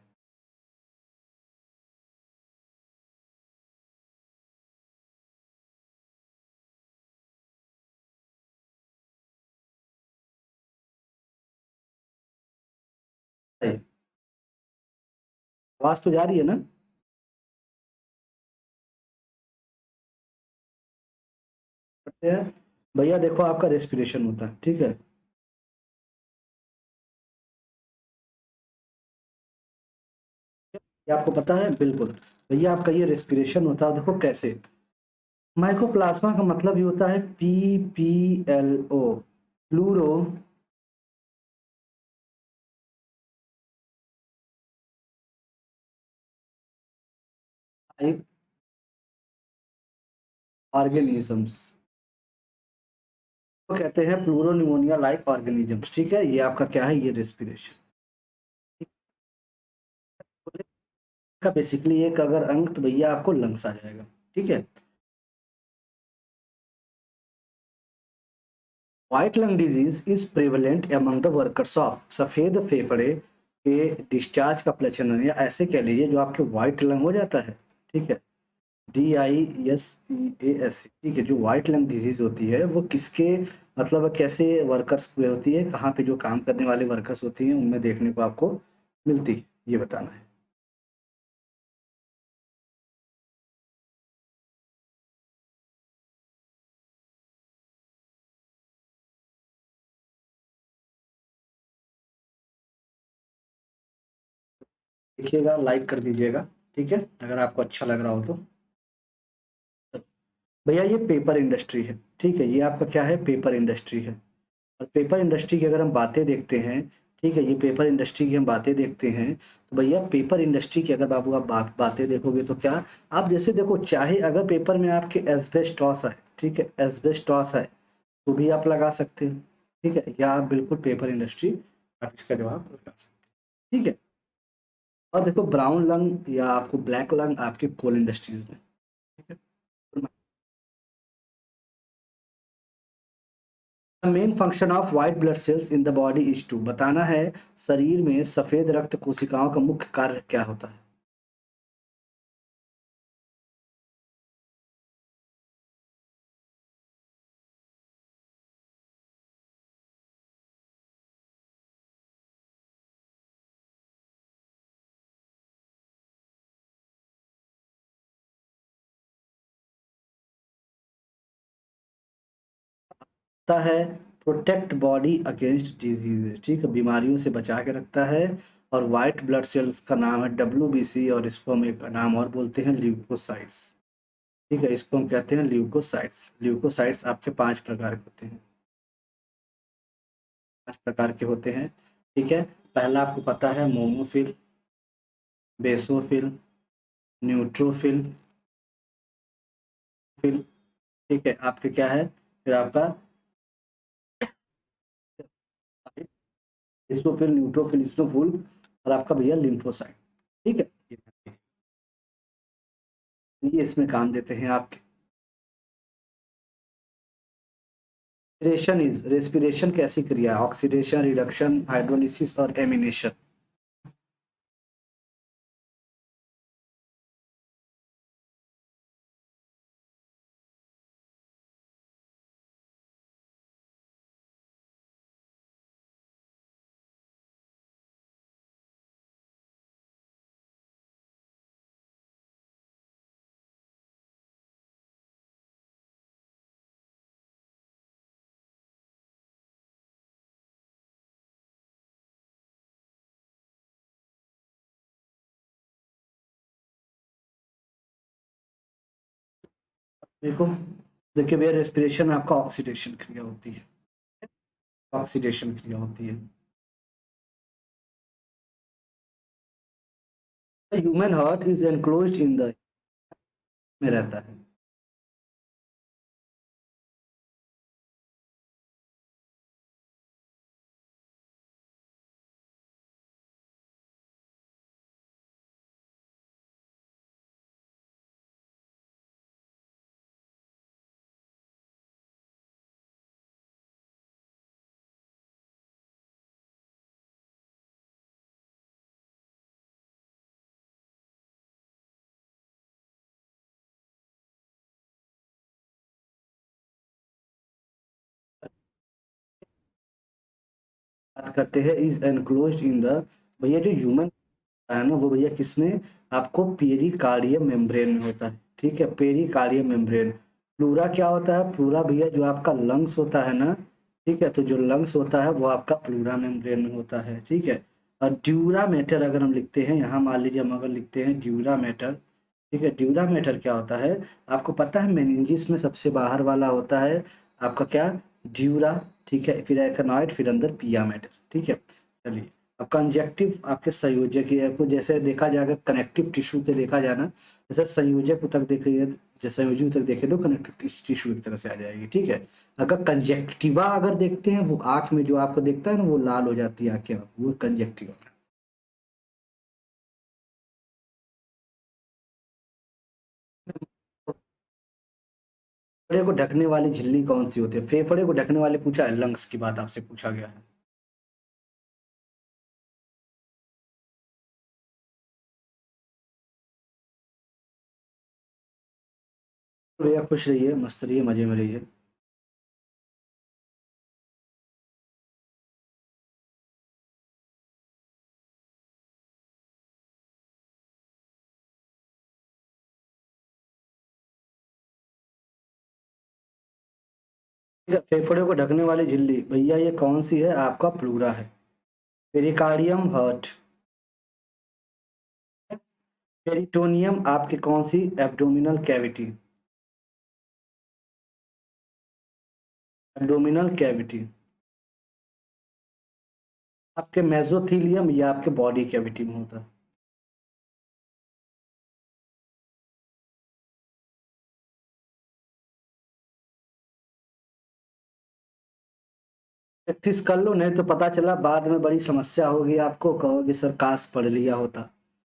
सही। आवाज तो जा रही है ना? करते हैं। भैया देखो, आपका रेस्पिरेशन होता है, ठीक है। ये आपको पता है बिल्कुल। भैया आपका ये रेस्पिरेशन होता है, देखो कैसे। माइकोप्लाज्मा का मतलब ये होता है PPLO, प्लूरो ऑर्गेनिजम्स, तो कहते हैं प्लूरो निमोनिया लाइक ऑर्गेनिजम्स, ठीक है। ये आपका क्या है, ये रेस्पिरेशन का बेसिकली एक अगर अंग, तो भैया आपको लंग्स आ जाएगा, ठीक है। White lung disease is prevalent among the workers of, सफेद फेफड़े के डिस्चार्ज का प्रचलन, या ऐसे कह लीजिए जो आपके व्हाइट लंग हो जाता है, ठीक है, DISEAS, ठीक है। जो व्हाइट लंग डिजीज होती है वो किसके, मतलब कैसे वर्कर्स में होती है, कहाँ पे जो काम करने वाले वर्कर्स होती हैं उनमें देखने को आपको मिलती है, ये बताना है। देखिएगा, लाइक कर दीजिएगा, ठीक है, अगर आपको अच्छा लग रहा हो तो। भैया ये पेपर इंडस्ट्री है, ठीक है, ये आपका क्या है, पेपर इंडस्ट्री है। और पेपर इंडस्ट्री की अगर हम बातें देखते हैं, ठीक है, ये पेपर इंडस्ट्री की हम बातें देखते हैं, तो भैया पेपर इंडस्ट्री की अगर बाबू आप बातें देखोगे तो क्या, आप जैसे देखो, चाहे अगर पेपर में आपके एस्बेस्टॉस है, ठीक है, एस्बेस्टॉस है, तो भी आप लगा सकते हो, ठीक है, या आप बिल्कुल पेपर इंडस्ट्री, आप इसका जवाब लगा सकते हैं, ठीक है। और देखो, ब्राउन लंग या आपको ब्लैक लंग आपके कोल इंडस्ट्रीज में, ठीक है। Main function of white blood cells in the body is to, बताना है शरीर में सफेद रक्त कोशिकाओं का मुख्य कार्य क्या होता है। होता है प्रोटेक्ट बॉडी अगेंस्ट डिजीज, ठीक है, बीमारियों से बचा के रखता है। और व्हाइट ब्लड सेल्स का नाम है WBC, और इसको हम एक नाम और बोलते हैं ल्यूकोसाइट्स, ठीक है, इसको हम कहते हैं ल्यूकोसाइट्स। ल्यूकोसाइट्स आपके 5 प्रकार के होते हैं, 5 प्रकार के होते हैं, ठीक है। पहला आपको पता है मोनोफिल, बेसोफिल, न्यूट्रोफिल, फिल, ठीक है, आपके क्या है, फिर आपका बेसोफिल, न्यूट्रोफिल, स्नोफुल, और आपका भैया लिम्फोसाइट, ठीक है। ये इसमें काम देते हैं आपके। रेस्पिरेशन कैसी क्रिया है? ऑक्सीडेशन, रिडक्शन, हाइड्रोलिसिस और एमिनेशन। देखो, देखिए भैया, रेस्पिरेशन में आपका ऑक्सीडेशन क्रिया होती है, ऑक्सीडेशन क्रिया होती है। Human heart is enclosed in the में रहता है। बात करते हैं इज एनक्लोज्ड इन द, भैया जो ह्यूमन है ना वो भैया किसमें, आपको पेरिकार्डियम मेम्ब्रेन में होता है, ठीक है, पेरिकार्डियम मेम्ब्रेन। प्लूरा क्या होता है? प्लूरा भैया जो आपका लंग्स होता है ना, ठीक है, तो जो लंग्स होता है वो आपका प्लूरा मेम्ब्रेन में होता है, ठीक है। और ड्यूरा मैटर अगर हम लिखते हैं यहाँ, मान लीजिए हम अगर लिखते हैं ड्यूरा मैटर, ठीक है, ड्यूरा मैटर क्या होता है? आपको पता है मेनिंजिस में सबसे बाहर वाला होता है आपका क्या, ड्यूरा, ठीक है, फिर एक्टिनॉइड, फिर अंदर पिया मैटर, ठीक है। चलिए, अब कंजक्टिव आपके संयोजक ये आपको जैसे देखा जाएगा कनेक्टिव टिश्यू के देखा जाना, जैसे संयोजक तक देखिए, जैसे संयोजक तक देखे तो कनेक्टिव टिश्यू एक तरह से आ जाएगी, ठीक है। अगर कंजक्टिवा अगर देखते हैं, वो आंख में जो आपको देखता है ना वो लाल हो जाती है आंखें, वो कंजक्टिवा। फेफड़े को ढकने वाली झिल्ली कौन सी होती है? फेफड़े को ढकने वाले पूछा है, लंग्स की बात आपसे पूछा गया है। भैया खुश रहिए, मस्त रहिए, मजे में रहिए। ठीक है, फेफड़े को ढकने वाली झिल्ली भैया ये कौन सी है? आपका प्लूरा है। पेरिकार्डियम हर्ट, पेरिटोनियम आपकी कौन सी? Abdominal cavity, abdominal cavity. आपके मेसोथीलियम या आपके बॉडी कैविटी में होता है। प्रैक्टिस कर लो, नहीं तो पता चला बाद में बड़ी समस्या होगी, आपको कहोगे सर काश पढ़ लिया होता।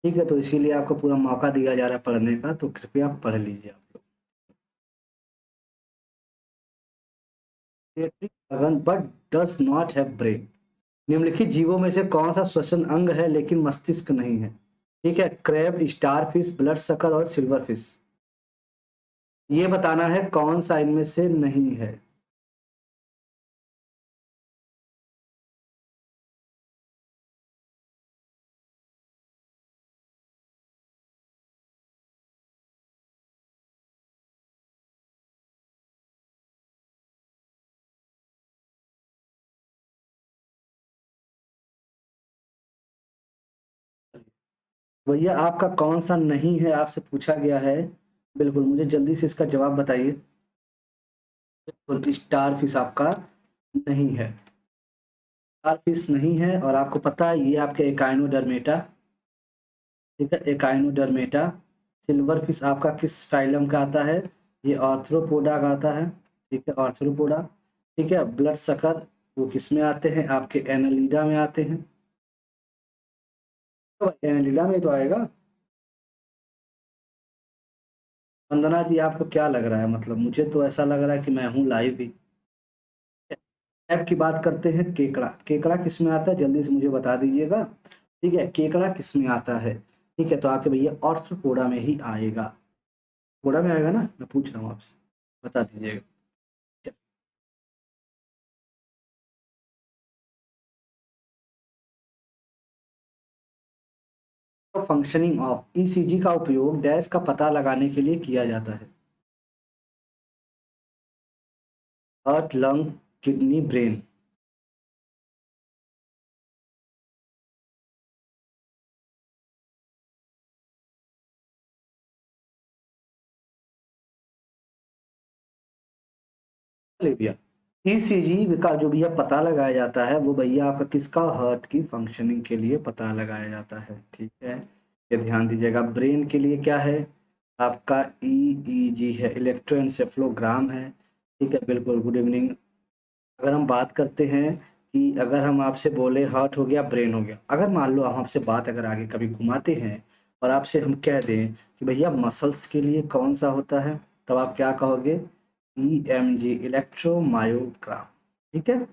ठीक है, तो इसीलिए आपको पूरा मौका दिया जा रहा है पढ़ने का, तो कृपया पढ़ लीजिए आप लोग। But does not have brain. निम्नलिखित जीवों में से कौन सा श्वसन अंग है लेकिन मस्तिष्क नहीं है? ठीक है, क्रैब, स्टारफिश, ब्लड सकर और सिल्वरफिश। ये बताना है कौन सा इनमें से नहीं है। भैया आपका कौन सा नहीं है आपसे पूछा गया है, बिल्कुल मुझे जल्दी से इसका जवाब बताइए। बिल्कुल, स्टारफिश आपका नहीं है, स्टारफिश नहीं है। और आपको पता है ये आपके एकाइनोडर्मेटा, ठीक है, एकाइनोडर्मेटा। सिल्वर फिश आपका किस फाइलम का आता है? ये आर्थ्रोपोडा का आता है, ठीक है, आर्थ्रोपोडा। ठीक है, ब्लड सकर वो किस में आते हैं? आपके एनालिडा में आते हैं, तो एनालिडा में तो आएगा। वंदना जी आपको क्या लग रहा है? मतलब मुझे तो ऐसा लग रहा है कि मैं हूँ लाइव भी। ऐप की बात करते हैं, केकड़ा। केकड़ा किस में आता है जल्दी से मुझे बता दीजिएगा। ठीक है, केकड़ा किस में आता है? ठीक है, तो आपके भैया ऑर्थ्रोपोडा में ही आएगा। पोडा में आएगा ना, मैं पूछ रहा हूँ आपसे, बता दीजिएगा। फंक्शनिंग ऑफ ईसीजी का उपयोग डैश का पता लगाने के लिए किया जाता है। Heart, lung, kidney, brain. चलिए भैया, ईसीजी का जो भैया पता लगाया जाता है वो भैया आपका किसका, हार्ट की फंक्शनिंग के लिए पता लगाया जाता है। ठीक है, ये ध्यान दीजिएगा। ब्रेन के लिए क्या है आपका, ईईजी है, इलेक्ट्रोएन्सेफलोग्राम है। ठीक है, बिल्कुल, गुड इवनिंग। अगर हम बात करते हैं कि अगर हम आपसे बोले हार्ट हो गया, ब्रेन हो गया, अगर मान लो हम आपसे बात अगर आगे कभी घुमाते हैं और आपसे हम कह दें कि भैया मसल्स के लिए कौन सा होता है, तब आप क्या कहोगे, ईएमजी, इलेक्ट्रोमायोग्राम। ठीक है।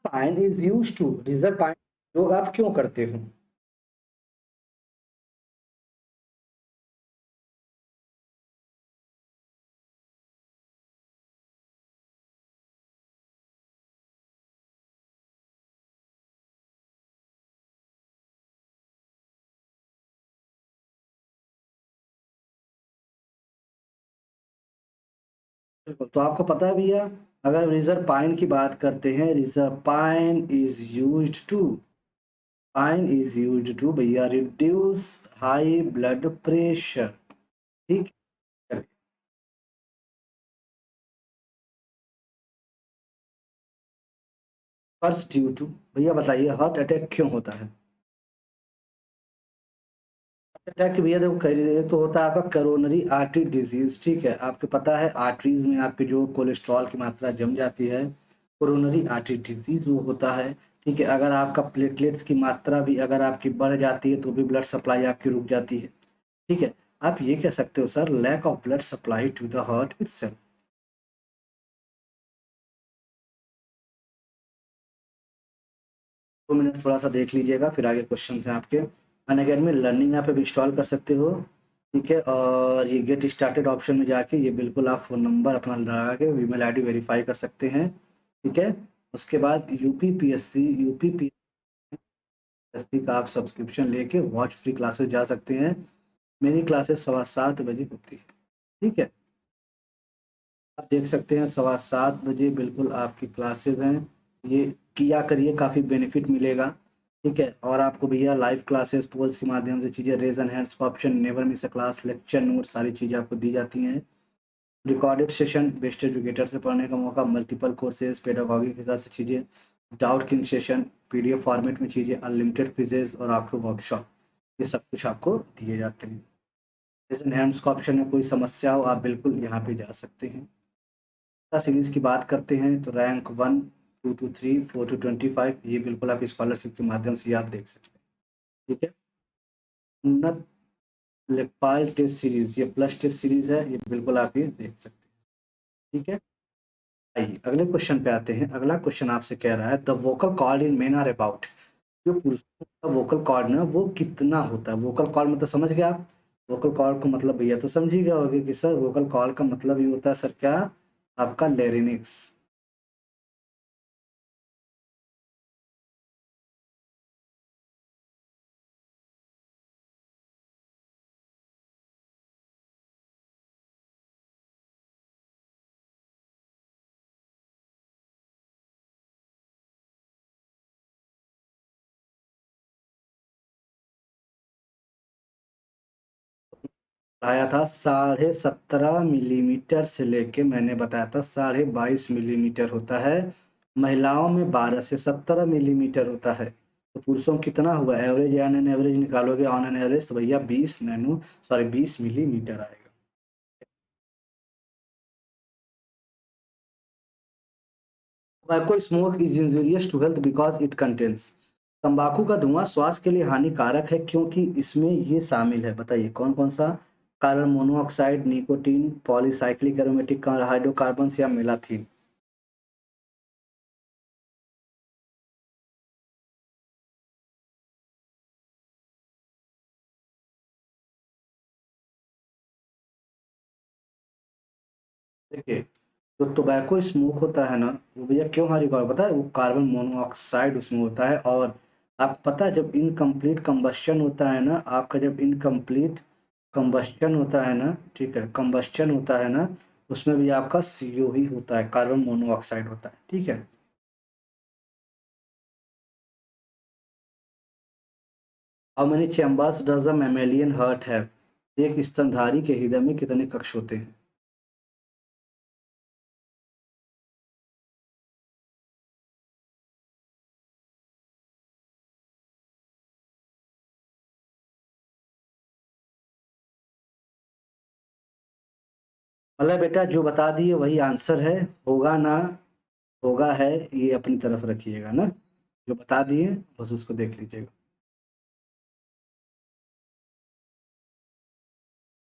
Pine is use to reserve pine, योग आप क्यों करते हो? बिल्कुल, तो आपको पता है भैया, अगर रिजर्व पाइन की बात करते हैं, reserve pine is used to, pine is used to भैया रिड्यूस हाई ब्लड प्रेशर। ठीक है। फर्स्ट ड्यू टू, भैया बताइए हार्ट अटैक क्यों होता है? अटैक भैया देखो, कई एक तो होता है आपका करोनरी आर्टरी डिजीज। ठीक है, आपको पता है आर्टरीज में आपके जो कोलेस्ट्रॉल की मात्रा जम जाती है, कोरोनरी आर्टरी डिजीज वो होता है। ठीक है, अगर आपका प्लेटलेट्स की मात्रा भी अगर आपकी बढ़ जाती है तो भी ब्लड सप्लाई आपकी रुक जाती है। ठीक है, आप ये कह सकते हो sir, lack of blood supply to the heart itself. 2 minute थोड़ा सा देख लीजिएगा, फिर आगे क्वेश्चन है आपके। अनअकैडमी लर्निंग ऐप पे इंस्टॉल कर सकते हो। ठीक है, और ये गेट स्टार्टेड ऑप्शन में जाके ये बिल्कुल आप फ़ोन नंबर अपना लगा के ईमेल आईडी वेरीफाई कर सकते हैं। ठीक है, उसके बाद यूपीपीएससी का आप सब्सक्रिप्शन लेके वॉच फ्री क्लासेस जा सकते हैं। मेरी क्लासेस 7:15 बजे होती है। ठीक है, आप देख सकते हैं 7:15 बजे बिल्कुल आपकी क्लासेस हैं। ये किया करिए, काफ़ी बेनिफिट मिलेगा। ठीक है, और आपको भैया लाइव क्लासेस पोल्स के माध्यम से चीज़ें, रेज एंड हैंड्स का ऑप्शन, नेवर मिस अ क्लास, लेक्चर नोट, सारी चीज़ें आपको दी जाती हैं। रिकॉर्डेड सेशन, बेस्ट एजुकेटर से पढ़ने का मौका, मल्टीपल कोर्सेज, पेडागॉजी के हिसाब से चीज़ें, doubt king session, PDF format में चीज़ें, अनलिमिटेड क्विजेज और आपको वर्कशॉप, ये सब कुछ आपको दिए जाते हैं। रेज एंड हैंड्स का ऑप्शन है, कोई समस्या हो आप बिल्कुल यहाँ पे जा सकते हैं। सीरीज की बात करते हैं तो रैंक 1, 2 to 3, 4 to 25, ये बिल्कुल आप स्कॉलरशिप के माध्यम से आप देख सकते हैं। ठीक है, उन्नत लेखपाल टेस्ट सीरीज, ये प्लस टेस्ट सीरीज है, ये बिल्कुल आप ये देख सकते हैं। ठीक है, आइए अगले क्वेश्चन पे आते हैं। अगला क्वेश्चन आपसे कह रहा है the vocal cord in men are about, जो पुरुषों का वोकल कॉर्ड ना वो कितना होता है? वोकल कॉर्ड मतलब समझ गए आप? वोकल कॉर्ड का मतलब भैया तो समझ ही गए होगे कि सर वोकल कॉर्ड का मतलब ही होता है सर क्या, आपका लेरिनिक्स। आया था 17.5 मिलीमीटर से लेके, मैंने बताया था 22.5 मिलीमीटर होता है। महिलाओं में 12 से 17 मिलीमीटर होता है। तो पुरुषों में कितना हुआ, एवरेज एन एन एवरेज निकालोगे ऑन एन एवरेज, तो भैया 20 मिलीमीटर आएगा। Tobacco smoke is injurious to health because it contains, तंबाकू का धुआं स्वास्थ्य के लिए हानिकारक है क्योंकि इसमें ये शामिल है। बताइए कौन कौन सा? Carbon monoxide, nicotine, polycyclic aromatic hydrocarbons या मेलाथीन? देखिए, जो टोबैको स्मोक होता है ना, वो भैया क्यों हानिकारक पता है? वो कार्बन मोनोऑक्साइड उसमें होता है, और आपको पता है जब इनकम्प्लीट कंबस्शन होता है ना, आपका जब इनकम्प्लीट कंबस्शन होता है ना, ठीक है, कंबस्शन होता है ना, उसमें भी आपका CO ही होता है, कार्बन मोनोऑक्साइड होता है, ठीक है। How many chambers does a mammalian heart have? एक स्तनधारी के हृदय में कितने कक्ष होते हैं? मतलब बेटा जो बता दिए वही आंसर है, होगा ना होगा है, ये अपनी तरफ रखिएगा ना, जो बता दिए बस उसको देख लीजिएगा,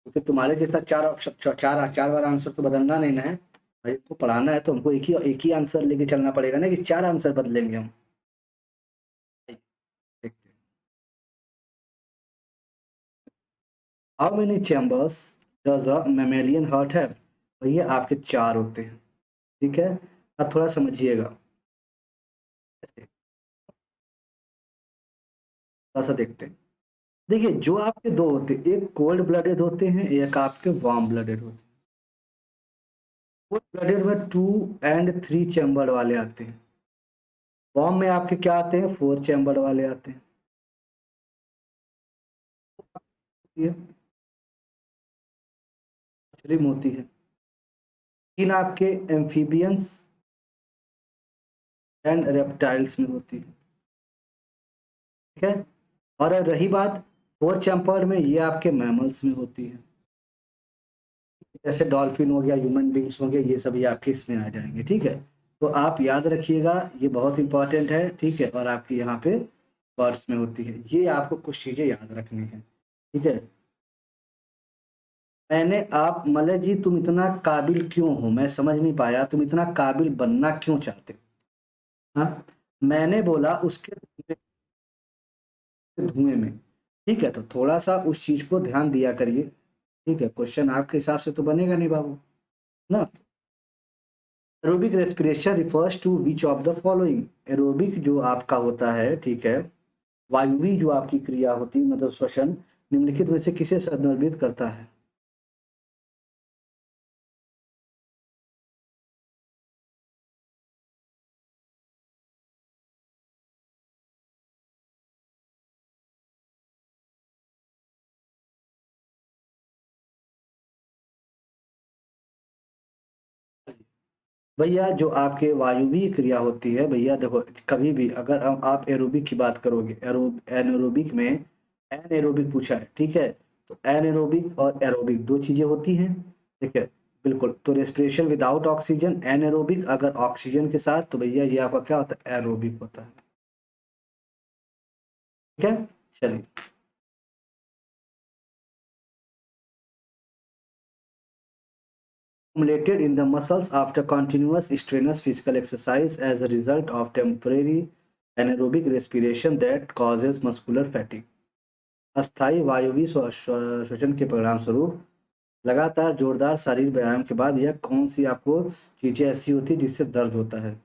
क्योंकि तुम्हारे जैसा चार ऑप्शन, चार चार बार आंसर तो बदलना नहीं ना है भाई, को पढ़ाना है तो हमको एक ही आंसर लेके चलना पड़ेगा ना, कि चार आंसर बदलेंगे हम। देखते हैं। How many chambers does a mammalian heart have? भैया आपके चार होते हैं, ठीक है। अब थोड़ा समझिएगा, ऐसे थोड़ा सा देखते हैं। देखिए, जो आपके दो होते हैं, एक कोल्ड ब्लडेड होते हैं, एक आपके वार्म ब्लडेड होते हैं। कोल्ड ब्लडेड में 2 और 3 चैम्बर वाले आते हैं, वार्म में आपके क्या आते हैं, 4 चैम्बर वाले आते हैं। ये मछली मोती है। तीन आपके एम्फीबियंस एंड रेप्टाइल्स में होती है, ठीक है। और अब रही बात 4 चैम्बर में, ये आपके मैमल्स में होती है, जैसे डॉल्फिन हो गया, ह्यूमन बींग्स हो गए, ये सभी आपके इसमें आ जाएंगे, ठीक है। तो आप याद रखिएगा, ये बहुत इंपॉर्टेंट है, ठीक है, और आपकी यहाँ पे बर्ड्स में होती है, ये आपको कुछ चीजें याद रखनी है, ठीक है। मैंने आप मलय जी, तुम इतना काबिल क्यों हो, मैं समझ नहीं पाया, तुम इतना काबिल बनना क्यों चाहते हो? हाँ, मैंने बोला उसके धुएं में, ठीक है, तो थोड़ा सा उस चीज को ध्यान दिया करिए, ठीक है। क्वेश्चन आपके हिसाब से तो बनेगा नहीं बाबू, ना। Aerobic respiration refers to which of the following? Aerobic जो आपका होता है, ठीक है, वायुवी जो आपकी क्रिया होती है, मतलब श्वसन, निम्नलिखित में से किसे संदर्भित करता है? भैया जो आपके वायुवीय क्रिया होती है, भैया देखो, कभी भी अगर आप एरोबिक की बात करोगे, एनारोबिक में एनएरोबिक पूछा है, ठीक है, तो एनएरोबिक और एरोबिक दो चीजें होती हैं, ठीक है, बिल्कुल। तो रेस्पिरेशन विदाउट ऑक्सीजन एनएरोबिक, अगर ऑक्सीजन के साथ तो भैया ये आपका क्या होता है, एरोबिक होता है, ठीक है। चलिए, accumulated in the muscles after continuous strenuous physical exercise as a result of temporary anaerobic respiration that causes muscular fatigue. अस्थायी वायवीय श्वसन के परिणाम स्वरूप लगातार जोरदार शारीरिक व्यायाम के बाद यह कौन सी आपको चीजें ऐसी होती है जिससे दर्द होता है?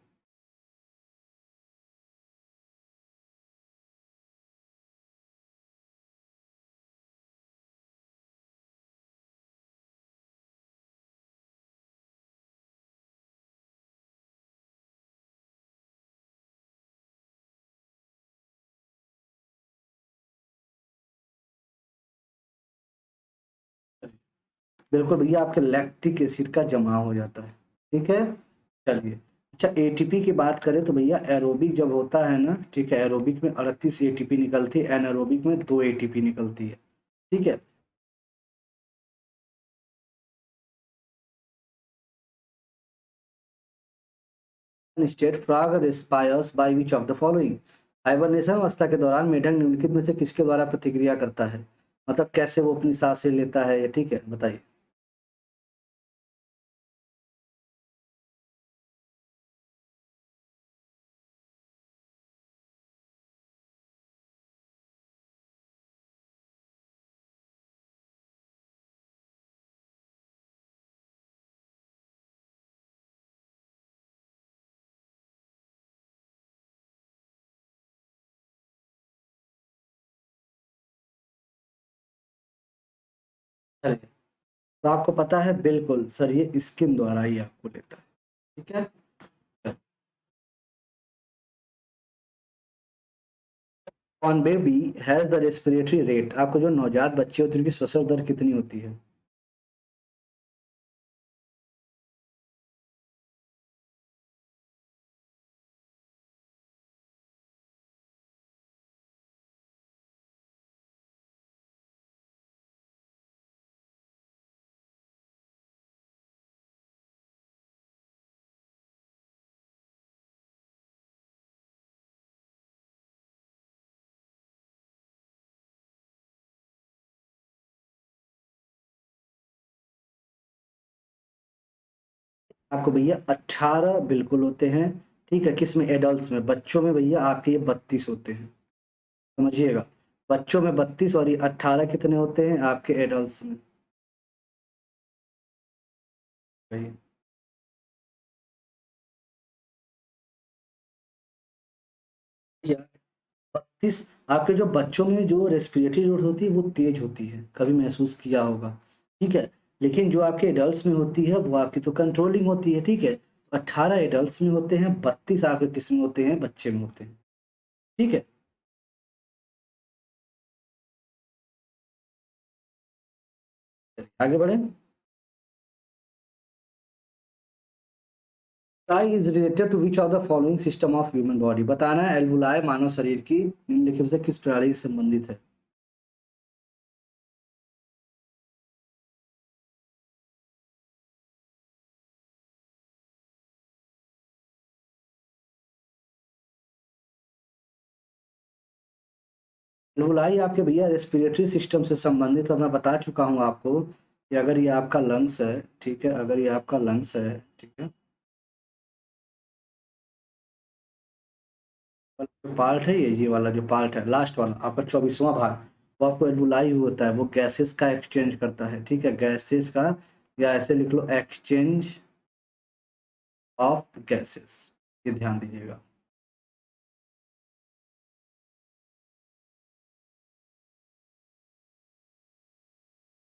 बिल्कुल भैया, आपके लैक्टिक एसिड का जमाव हो जाता है, ठीक है। चलिए, अच्छा, एटीपी की बात करें तो भैया एरोबिक जब होता है ना, ठीक है, एरोबिक में 38 एटीपी निकलती है, एनारोबिक में 2 एटीपी निकलती है, ठीक है। State frog respires by which of the following? Hibernation अवस्था के दौरान मेढक निम्नलिखित में से किसके द्वारा प्रतिक्रिया करता है? मतलब कैसे वो अपनी सांसें लेता है ये, ठीक है, बताइए। अरे, तो आपको पता है, बिल्कुल सर, ये स्किन द्वारा ही आपको लेता है, ठीक है। On baby has the respiratory rate, आपको जो नवजात बच्चे होते हैं उनकी श्वसन दर कितनी होती है? आपको भैया 18 बिल्कुल होते हैं, ठीक है, किस में, एडल्ट्स में। बच्चों में भैया आपके ये 32 होते हैं, समझिएगा। बच्चों में 32 और ये 18 कितने होते हैं आपके एडल्ट्स में? भैया भैया 32, आपके जो बच्चों में जो रेस्पिरेटरी रेट होती है वो तेज होती है, कभी महसूस किया होगा, ठीक है। लेकिन जो आपके एडल्ट्स में होती है वो आपकी तो कंट्रोलिंग होती है, ठीक है। 18 एडल्ट्स में होते हैं, 32 आपके किस में होते हैं, बच्चे में होते हैं, ठीक है। आगे बढ़े। Tie is related to which of the following system of human body, बताना है एल्वुलाय मानव शरीर की निम्नलिखित से किस प्रणाली से संबंधित है? एल्वुलाई आपके भैया रेस्पिरेटरी सिस्टम से संबंधित, और मैं बता चुका हूँ आपको कि अगर ये आपका लंग्स है, ठीक है, अगर ये आपका लंग्स है, ठीक है, पार्ट है ये वाला जो पार्ट है लास्ट वाला आपका 24वां भाग, वो आपको एल्वुलाई होता है, वो गैसेस का एक्सचेंज करता है, ठीक है, गैसेस का, या ऐसे लिख लो एक्सचेंज ऑफ गैसेस, ये ध्यान दीजिएगा।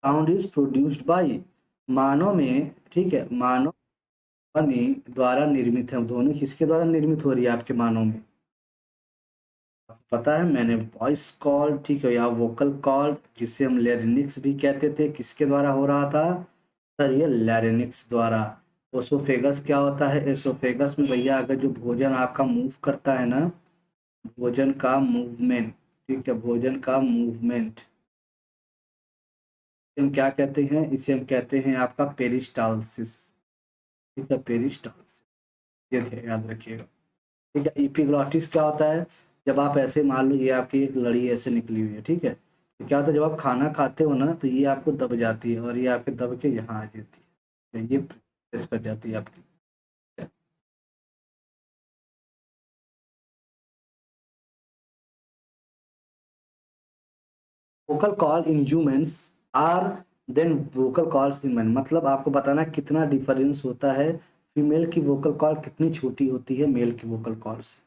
साउंड इज प्रोड्यूस्ड बाई, मानव में, ठीक है, मानव ध्वनि द्वारा निर्मित है, ध्वनि किसके द्वारा निर्मित हो रही है आपके मानव में? आपको पता है, मैंने वॉइस कॉल, ठीक है, या वोकल कॉल, जिसे हम लैरिंक्स भी कहते थे, किसके द्वारा हो रहा था? सर ये लैरिंक्स द्वारा। ओसोफेगस क्या होता है? एसोफेगस में भैया अगर जो भोजन आपका मूव करता है ना, भोजन का मूवमेंट, ठीक है, भोजन का मूवमेंट, हम क्या कहते हैं, इसे हम कहते हैं आपका पेरिस्टालसिस, ठीक है, पेरिस्टालसिस, ये याद रखिएगा, ठीक है। इपिग्लॉटिस क्या होता है? जब आप ऐसे मान लो, ये आपकी एक लड़ी ऐसे निकली हुई है, ठीक है, तो क्या होता है, जब आप खाना खाते हो ना तो ये आपको दब जाती है और ये आपके दब के यहाँ आ जाती है, तो ये प्रेस कर जाती है आपकी। Vocal call in humans are than vocal calls in man, मतलब आपको बताना है कितना डिफरेंस होता है, फीमेल की वोकल कॉल कितनी छोटी होती है मेल की वोकल कॉल से।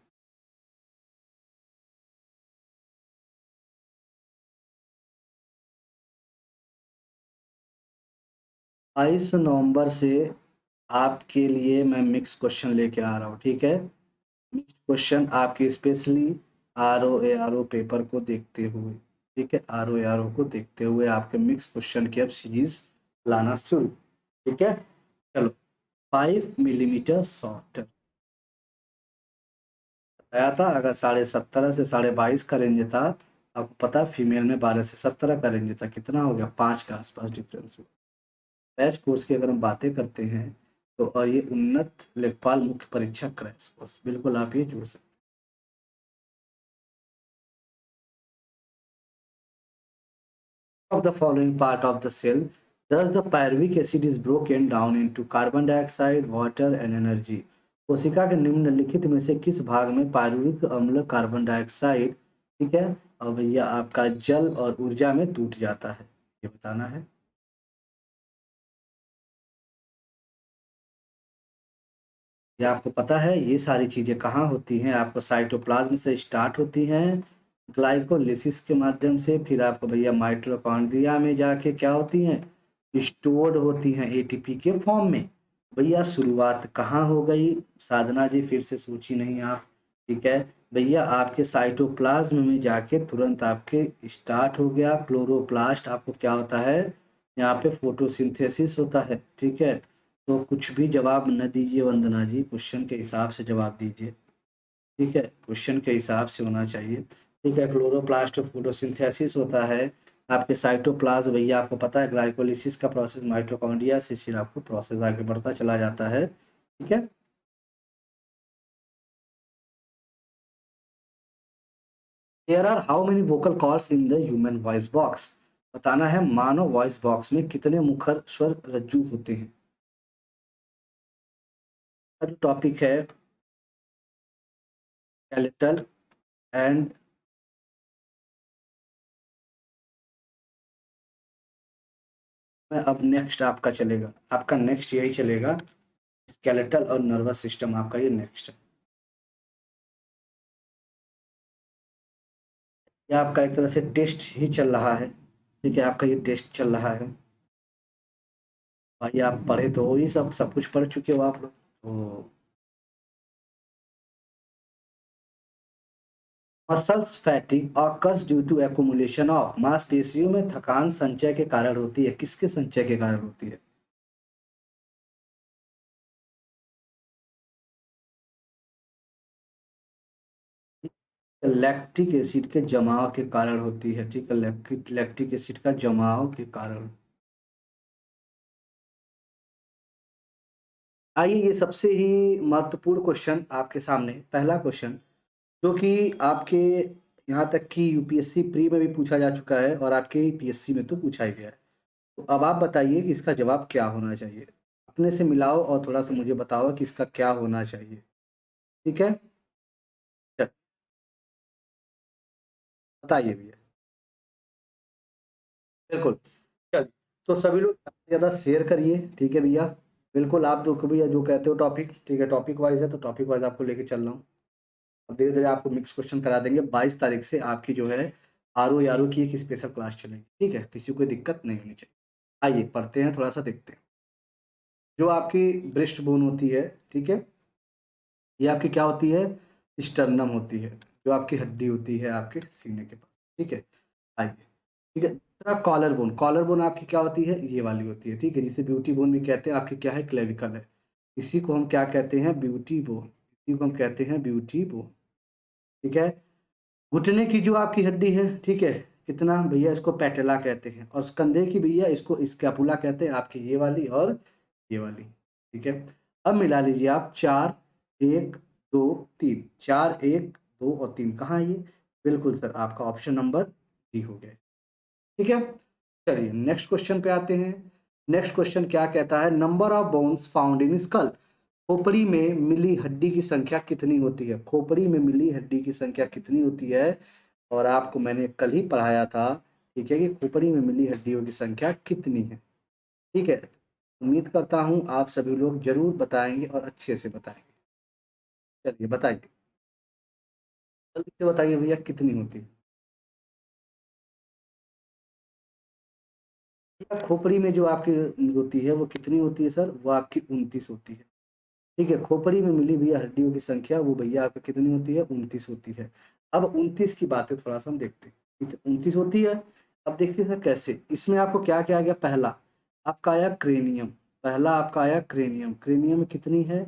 22 नवंबर से आपके लिए मैं मिक्स क्वेश्चन लेके आ रहा हूँ, ठीक है। मिक्स क्वेश्चन आपके स्पेशली ROARO पेपर को देखते हुए, ठीक है, ROARO को देखते हुए आपके मिक्स क्वेश्चन की अब सीरीज लाना शुरू, ठीक है। चलो, 5 मिलीमीटर शॉर्ट आया था, अगर 17.5 से 22.5 का रेंज था, आपको पता है फीमेल में 12 से 17 का रेंज था, कितना हो गया, 5 के आसपास डिफरेंस हुआ। क्रैश कोर्स की अगर हम बातें करते हैं, तो और ये उन्नत लेखपाल मुख्य परीक्षा क्रैश कोर्स, बिल्कुल आप ये जोड़ सकते of the following part of the cell thus the pyruvic acid is broken down into carbon dioxide, water and energy. कोशिका के निम्नलिखित में से किस भाग में पायरुविक अम्ल, कार्बन डाइऑक्साइड, ठीक है, और भैया आपका जल और ऊर्जा में टूट जाता है, ये बताना है। ये आपको पता है ये सारी चीजें कहाँ होती हैं, आपको साइटोप्लाज्म से स्टार्ट होती हैं ग्लाइकोलिसिस के माध्यम से, फिर आपको भैया माइटोकॉन्ड्रिया में जाके क्या होती हैं, स्टोर्ड होती हैं एटीपी के फॉर्म में। भैया शुरुआत कहाँ हो गई साधना जी, फिर से सोची नहीं आप, ठीक है भैया, आपके साइटोप्लाज्म में जाके तुरंत आपके स्टार्ट हो गया क्लोरोप्लास्ट, आपको क्या होता है यहाँ पे फोटोसिंथेसिस होता है, ठीक है। तो कुछ भी जवाब न दीजिए वंदना जी, क्वेश्चन के हिसाब से जवाब दीजिए, ठीक है, क्वेश्चन के हिसाब से होना चाहिए, ठीक है। क्लोरोप्लास्ट फोटोसिंथेसिस होता है, आपके साइटोप्लाज्म भैया आपको पता है ग्लाइकोलिसिस का प्रोसेस माइटोकॉन्ड्रिया से फिर आपको प्रोसेस आगे बढ़ता चला जाता है, ठीक है। There are how many vocal cords in the human voice box, बताना है मानव वॉइस बॉक्स में कितने मुखर स्वर रज्जु होते हैं। जो टॉपिक है स्केलेटल एंड अब नेक्स्ट आपका चलेगा, आपका नेक्स्ट यही चलेगा, स्केलेटल और नर्वस सिस्टम आपका ये नेक्स्ट है। ये आपका एक तरह से टेस्ट ही चल रहा है, ठीक है, आपका ये टेस्ट चल रहा है। भाई आप पढ़े तो हो ही, सब कुछ पढ़ चुके हो आप लोग तो। Muscles fatigue occurs due to accumulation of, मांसपेशियों में थकान संचय के कारण होती है, किसके संचय के कारण होती है। लैक्टिक एसिड के जमाव के कारण होती है, ठीक है, लैक्टिक एसिड का जमाव के कारण। आइए ये सबसे ही महत्वपूर्ण क्वेश्चन आपके सामने, पहला क्वेश्चन जो कि आपके यहाँ तक कि यूपीएससी प्री में भी पूछा जा चुका है और आपके पीएससी में तो पूछा ही गया है। तो अब आप बताइए कि इसका जवाब क्या होना चाहिए, अपने से मिलाओ और थोड़ा सा मुझे बताओ कि इसका क्या होना चाहिए, ठीक है। चल बताइए भैया। बिल्कुल। चल तो सभी लोग ज़्यादा शेयर करिए, ठीक है भैया। बिल्कुल आप जो भैया जो कहते हो टॉपिक, ठीक है, टॉपिक वाइज है तो टॉपिक वाइज आपको लेके चल रहा हूँ। अब धीरे धीरे आपको मिक्स क्वेश्चन करा देंगे, 22 तारीख से आपकी जो है आर ओ यारो की एक स्पेशल क्लास चलेगी, ठीक है, किसी को दिक्कत नहीं होनी चाहिए। आइए पढ़ते हैं, थोड़ा सा देखते हैं। जो आपकी ब्रेस्ट बोन होती है, ठीक है, ये आपकी क्या होती है, स्टर्नम होती है, जो आपकी हड्डी होती है आपके सीने के पास, ठीक है। आइए, ठीक है, दूसरा कॉलर बोन, कॉलर बोन आपकी क्या होती है, ये वाली होती है, ठीक है, जिसे ब्यूटी बोन भी कहते हैं, आपकी क्या है, क्लेविकल है। इसी को हम क्या कहते हैं, ब्यूटी बोन, इसी को हम कहते हैं ब्यूटी बोन, ठीक है। घुटने की जो आपकी हड्डी है, ठीक है, कितना भैया, इसको पैटेला कहते हैं, और कंधे की भैया इसको स्कैपुला कहते हैं, आपकी ये वाली और ये वाली, ठीक है। अब मिला लीजिए आप, 4 1 2 3, 4 1 2 और 3, कहाँ है ये, बिल्कुल सर आपका ऑप्शन नंबर डी हो गया, ठीक है। चलिए नेक्स्ट क्वेश्चन पे आते हैं। नेक्स्ट क्वेश्चन क्या कहता है, number of bones found in school, खोपड़ी में मिली हड्डी की संख्या कितनी होती है, खोपड़ी में मिली हड्डी की संख्या कितनी होती है, और आपको मैंने कल ही पढ़ाया था, ठीक है, कि खोपड़ी में मिली हड्डियों की संख्या कितनी है, ठीक है। उम्मीद करता हूँ आप सभी लोग जरूर बताएंगे और अच्छे से बताएंगे। चलिए बताइए, जल्दी से बताइए भैया कितनी होती है। या खोपड़ी में जो आपकी होती है वो कितनी होती है सर, वो आपकी 29 होती है, ठीक है। खोपड़ी में मिली भैया हड्डियों की संख्या वो भैया आपकी कितनी होती है, 29 होती है। अब 29 की बातें थोड़ा सा हम देखते हैं, ठीक है, 29 होती है। अब देखते हैं सर कैसे, इसमें आपको क्या क्या आ गया, पहला आपका आया क्रेनियम, पहला आपका आया क्रेनियम, क्रेनियम में कितनी है,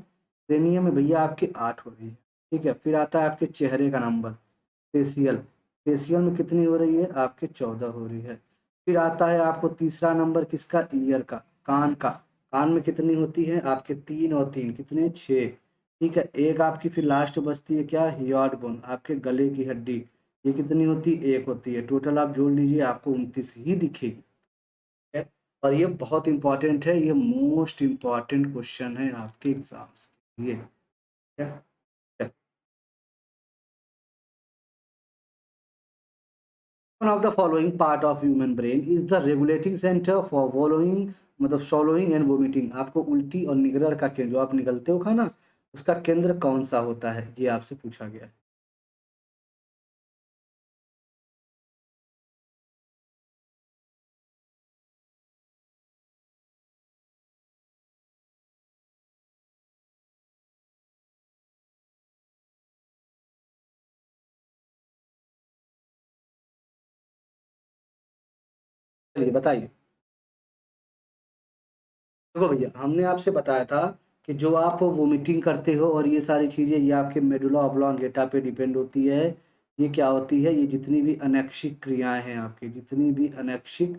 क्रेनियम में भैया आपकी 8 हो रही है, ठीक है। फिर आता है आपके चेहरे का नंबर, फेशियल, फेशियल में कितनी हो रही है, आपके 14 हो रही है। फिर आता है आपको तीसरा नंबर किसका, ईयर का, कान का, कान में कितनी होती है आपके 3 और 3 कितने, 6, ठीक है। एक आपकी फिर लास्ट बचती है क्या, हियोट बोन, आपके गले की हड्डी, ये कितनी होती है, 1 होती है। टोटल आप जोड़ लीजिए, आपको 29 ही दिखेगी। है। और ये बहुत इंपॉर्टेंट है, ये मोस्ट इंपॉर्टेंट क्वेश्चन है आपके एग्जाम्स के लिए। क्या? One of the following part of human brain is the regulating center for following, मतलब swallowing and vomiting। आपको उल्टी और निगरर का केंद्र, जो आप निगलते हो खाना, उसका केंद्र कौन सा होता है, ये आपसे पूछा गया है। चलिए बताइए। देखो भैया, हमने आपसे बताया था कि जो आप वोमिटिंग करते हो और ये सारी चीज़ें, ये आपके मेडुला ऑब्लोंगेटा पे डिपेंड होती है। ये क्या होती है, ये जितनी भी अनैच्छिक क्रियाएं हैं आपकी, जितनी भी अनैच्छिक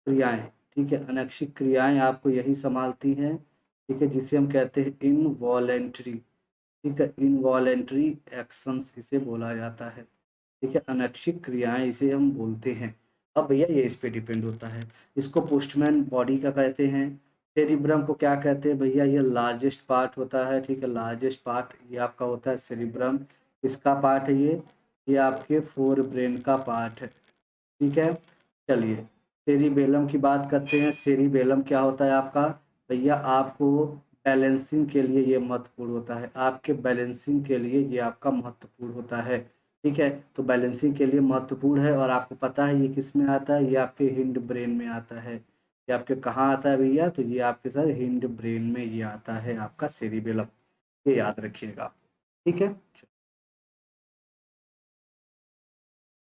क्रियाएं, ठीक है, अनैच्छिक क्रियाएं आपको यही संभालती हैं। ठीक है, जिसे हम कहते हैं इनवॉलेंट्री। ठीक है, इनवॉलेंट्री एक्शंस इसे बोला जाता है। ठीक है, अनैच्छिक क्रियाएं इसे हम बोलते हैं। अब भैया ये इस पे डिपेंड होता है। इसको पोस्टमैन बॉडी का कहते हैं। सेरिब्रम को क्या कहते हैं भैया, ये लार्जेस्ट पार्ट होता है। ठीक है, लार्जेस्ट पार्ट ये आपका होता है सेरिब्रम। इसका पार्ट है ये आपके फोर ब्रेन का पार्ट है। ठीक है, चलिए सेरिबेलम की बात करते हैं। सेरिबेलम क्या होता है आपका भैया, आपको बैलेंसिंग के लिए ये महत्वपूर्ण होता है। आपके बैलेंसिंग के लिए ये आपका महत्वपूर्ण होता है। ठीक है, तो बैलेंसिंग के लिए महत्वपूर्ण है। और आपको पता है ये किस में आता है, ये आपके हिंड ब्रेन में आता है। ये आपके कहाँ आता है भैया, तो ये आपके सर हिंड ब्रेन में ये आता है आपका सेरिबेलम। ये याद रखिएगा। ठीक है,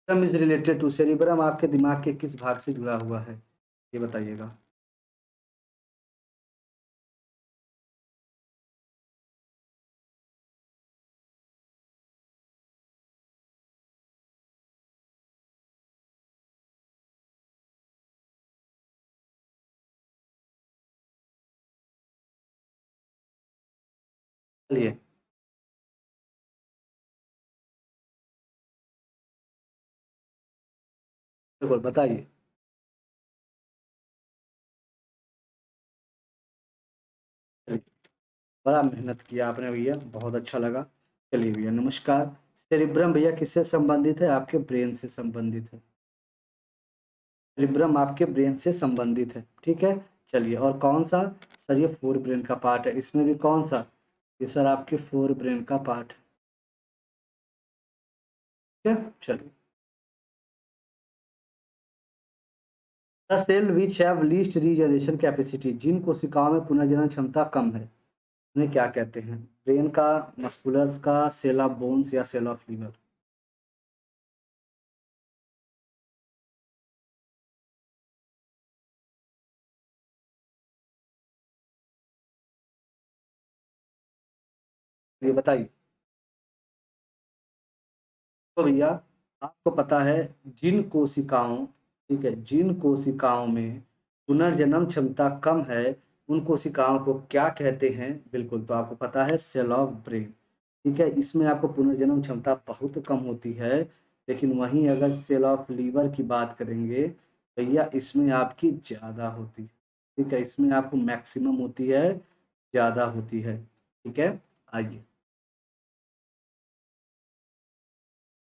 cerebrum is related to, cerebrum आपके दिमाग के किस भाग से जुड़ा हुआ है, ये बताइएगा। चलिए, बिल्कुल बताइए। चलिए, बड़ा मेहनत किया आपने भैया, बहुत अच्छा लगा। चलिए भैया नमस्कार। सेरिब्रम भैया किससे संबंधित है, आपके ब्रेन से संबंधित है। सेरिब्रम आपके ब्रेन से संबंधित है। ठीक है, चलिए, और कौन सा, सर ये फोर ब्रेन का पार्ट है। इसमें भी कौन सा, ये सर आपके फोर ब्रेन का पार्ट है। ठीक है, चलिए। The cell which have least regeneration capacity, जिन कोशिकाओं में पुनर्जनन क्षमता कम है, उन्हें क्या कहते हैं। ब्रेन का, मस्कुलर्स का, सेल ऑफ बोन्स या सेल ऑफ लीवर। ये बताइए। तो भैया आपको पता है, जिन कोशिकाओं, ठीक है, जिन कोशिकाओं में पुनर्जन्म क्षमता कम है, उन कोशिकाओं को क्या कहते हैं, बिल्कुल, तो आपको पता है सेल ऑफ ब्रेन। ठीक है, इसमें आपको पुनर्जन्म क्षमता बहुत कम होती है। लेकिन वहीं अगर सेल ऑफ लीवर की बात करेंगे भैया, इसमें आपकी ज़्यादा होती है। ठीक है, इसमें आपको मैक्सिमम होती है, ज़्यादा होती है। ठीक है, आइए।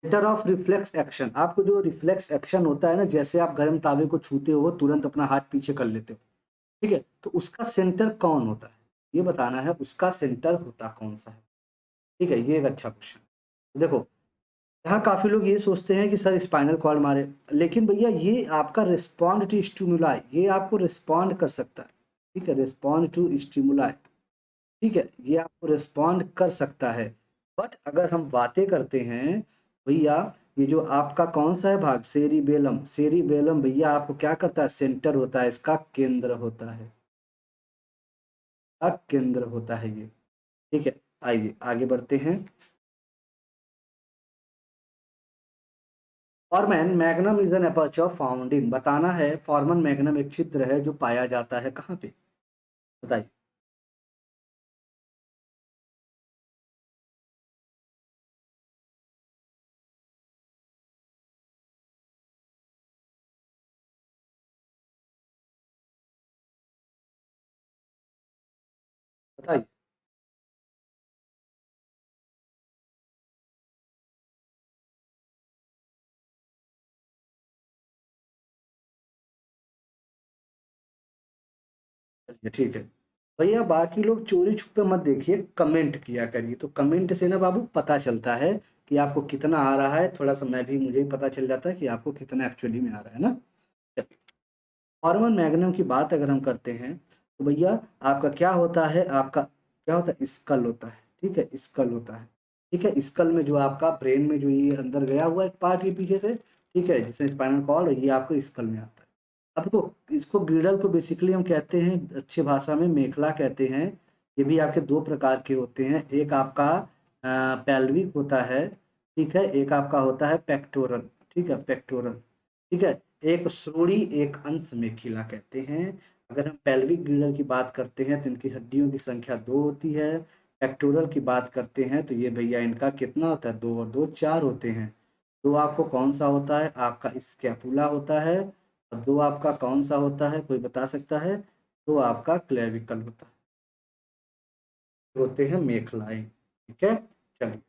सेंटर ऑफ रिफ्लेक्स एक्शन, आपको जो रिफ्लेक्स एक्शन होता है ना, जैसे आप गर्म तावे को छूते हो तुरंत अपना हाथ पीछे कर लेते हो। ठीक है, तो उसका सेंटर कौन होता है, ये बताना है, उसका सेंटर होता कौन सा है। ठीक है, ये एक अच्छा क्वेश्चन। देखो, यहाँ काफी लोग ये सोचते हैं कि सर स्पाइनल कॉर्ड मारे, लेकिन भैया ये आपका रिस्पॉन्ड टू स्टिमुलाई, ये आपको रिस्पॉन्ड कर सकता है। ठीक है, रिस्पॉन्ड टू स्टिमुलाई। ठीक है, ये आपको रिस्पॉन्ड कर सकता है। बट अगर हम बातें करते हैं भैया, ये जो आपका कौन सा है भाग, सेरिबेलम, सेरिबेलम भैया आपको क्या करता है, सेंटर होता है, इसका केंद्र होता है, का केंद्र होता है ये। ठीक है, आइए आगे बढ़ते हैं। Forman magnum is an aperture found in, बताना है, फॉर्मन मैग्नम एक छिद्र है जो पाया जाता है कहाँ पे, बताइए। बताइए। चलिए ठीक है भैया, बाकी लोग चोरी छुपे मत देखिए, कमेंट किया करिए, तो कमेंट से ना बाबू पता चलता है कि आपको कितना आ रहा है, थोड़ा सा मैं भी, मुझे भी पता चल जाता है कि आपको कितना एक्चुअली में आ रहा है ना। हॉर्मोन मैग्नम की बात अगर हम करते हैं तो भैया आपका क्या होता है, आपका क्या होता है, स्कल होता है, ठीक है, स्कल होता है। ठीक है, स्कल में जो आपका ब्रेन में जो ये अंदर गया हुआ एक पार्ट ये पीछे से, ठीक है, जिससे स्पाइनल कॉर्ड, ये आपको स्कल में आता है। अब देखो, इसको ग्रिडल को बेसिकली हम कहते हैं अच्छी भाषा में मेखला कहते हैं। ये भी आपके दो प्रकार के होते हैं, एक आपका पेल्विक होता है, ठीक है, एक आपका होता है पेक्टोरल, ठीक है, पेक्टोरल, ठीक है। एक श्रोणि एक अंश मेखिला कहते हैं। अगर हम पेल्विक ग्रिडल की बात करते हैं तो इनकी हड्डियों की संख्या दो होती है। पेक्टोरल की बात करते हैं तो ये भैया इनका कितना होता है, दो और दो चार होते हैं। दो आपको कौन सा होता है, आपका स्कैपुला होता है, और दो आपका कौन सा होता है, कोई बता सकता है? दो आपका क्लेविकल होता है, होते हैं मेखलाएं, ठीक है। चलिए,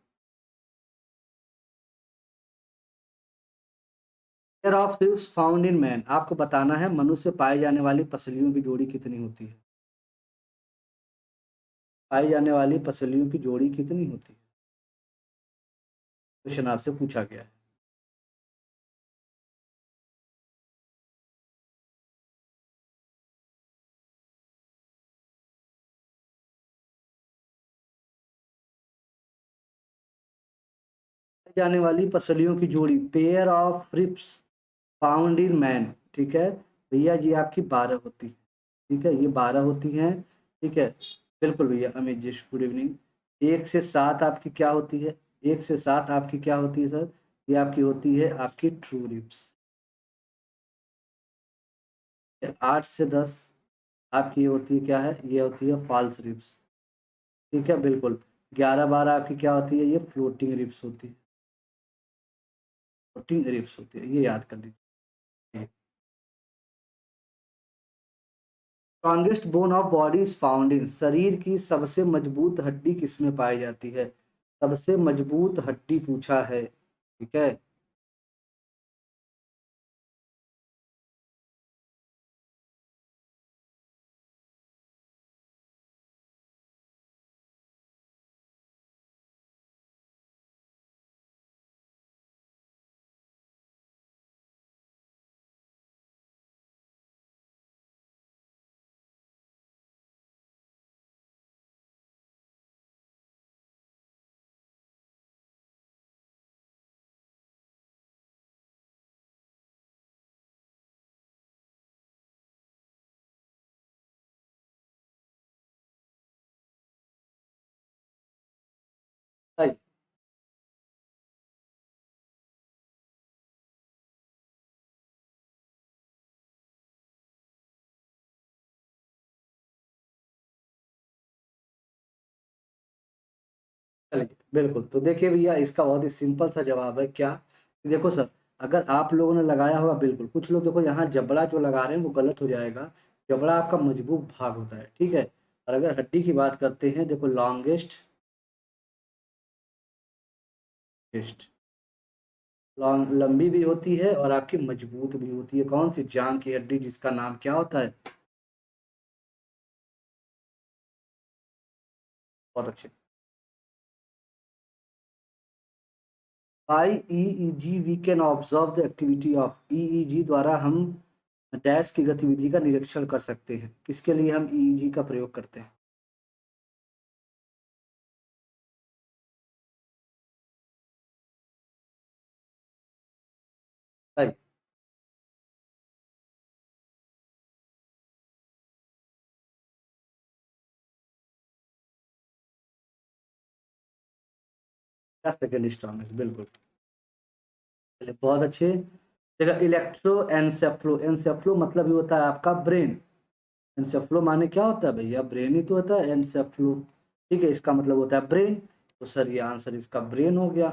pair of ribs found in man, आपको बताना है मनुष्य पाए जाने वाली पसलियों की जोड़ी कितनी होती है, पाई जाने वाली पसलियों की जोड़ी कितनी होती है, क्वेश्चन आपसे पूछा गया है। पाई जाने वाली पसलियों की जोड़ी, pair of ribs found in man, ठीक है भैया, ये आपकी 12 होती है, ठीक है, ये 12 होती हैं, ठीक है। बिल्कुल भैया, अमित जी गुड इवनिंग। एक से सात आपकी क्या होती है, एक से सात आपकी क्या होती है सर, ये आपकी होती है आपकी ट्रू रिब्स। आठ से दस आपकी ये होती है क्या है, ये होती है फॉल्स रिब्स, ठीक है, बिल्कुल। 11 12 आपकी क्या होती है, ये फ्लोटिंग रिब्स होती है, फ्लोटिंग रिब्स होती है, ये याद कर लीजिए। Strongest bone of body is found in, शरीर की सबसे मजबूत हड्डी किसमें पाई जाती है, सबसे मजबूत हड्डी पूछा है, ठीक है। सही। चलिए बिल्कुल, तो देखिए भैया, इसका बहुत ही सिंपल सा जवाब है क्या, कि देखो सर, अगर आप लोगों ने लगाया होगा, बिल्कुल कुछ लोग देखो यहाँ जबड़ा जो लगा रहे हैं वो गलत हो जाएगा। जबड़ा आपका मजबूत भाग होता है, ठीक है। और अगर हड्डी की बात करते हैं, देखो लॉन्गेस्ट, वेस्ट, लॉन्ग लंबी भी होती है और आपकी मजबूत भी होती है, कौन सी, जांग की हड्डी, जिसका नाम क्या होता है, बहुत अच्छे। By EEG we can observe the activity of, EEG द्वारा हम डैश की गतिविधि का निरीक्षण कर सकते हैं, किसके लिए हम ईईजी का प्रयोग करते हैं? सही। क्या सेकेंड स्ट्रॉन्गेस्ट, बिल्कुल। चलिए बहुत अच्छे। देखा, इलेक्ट्रो एनसेफ्लो, एनसेफ्लो मतलब ये होता है आपका ब्रेन, एनसेफ्लो माने क्या होता है भैया, ब्रेन ही तो होता है एनसेफ्लो, ठीक है, इसका मतलब होता है ब्रेन। तो सर ये आंसर इसका ब्रेन हो गया।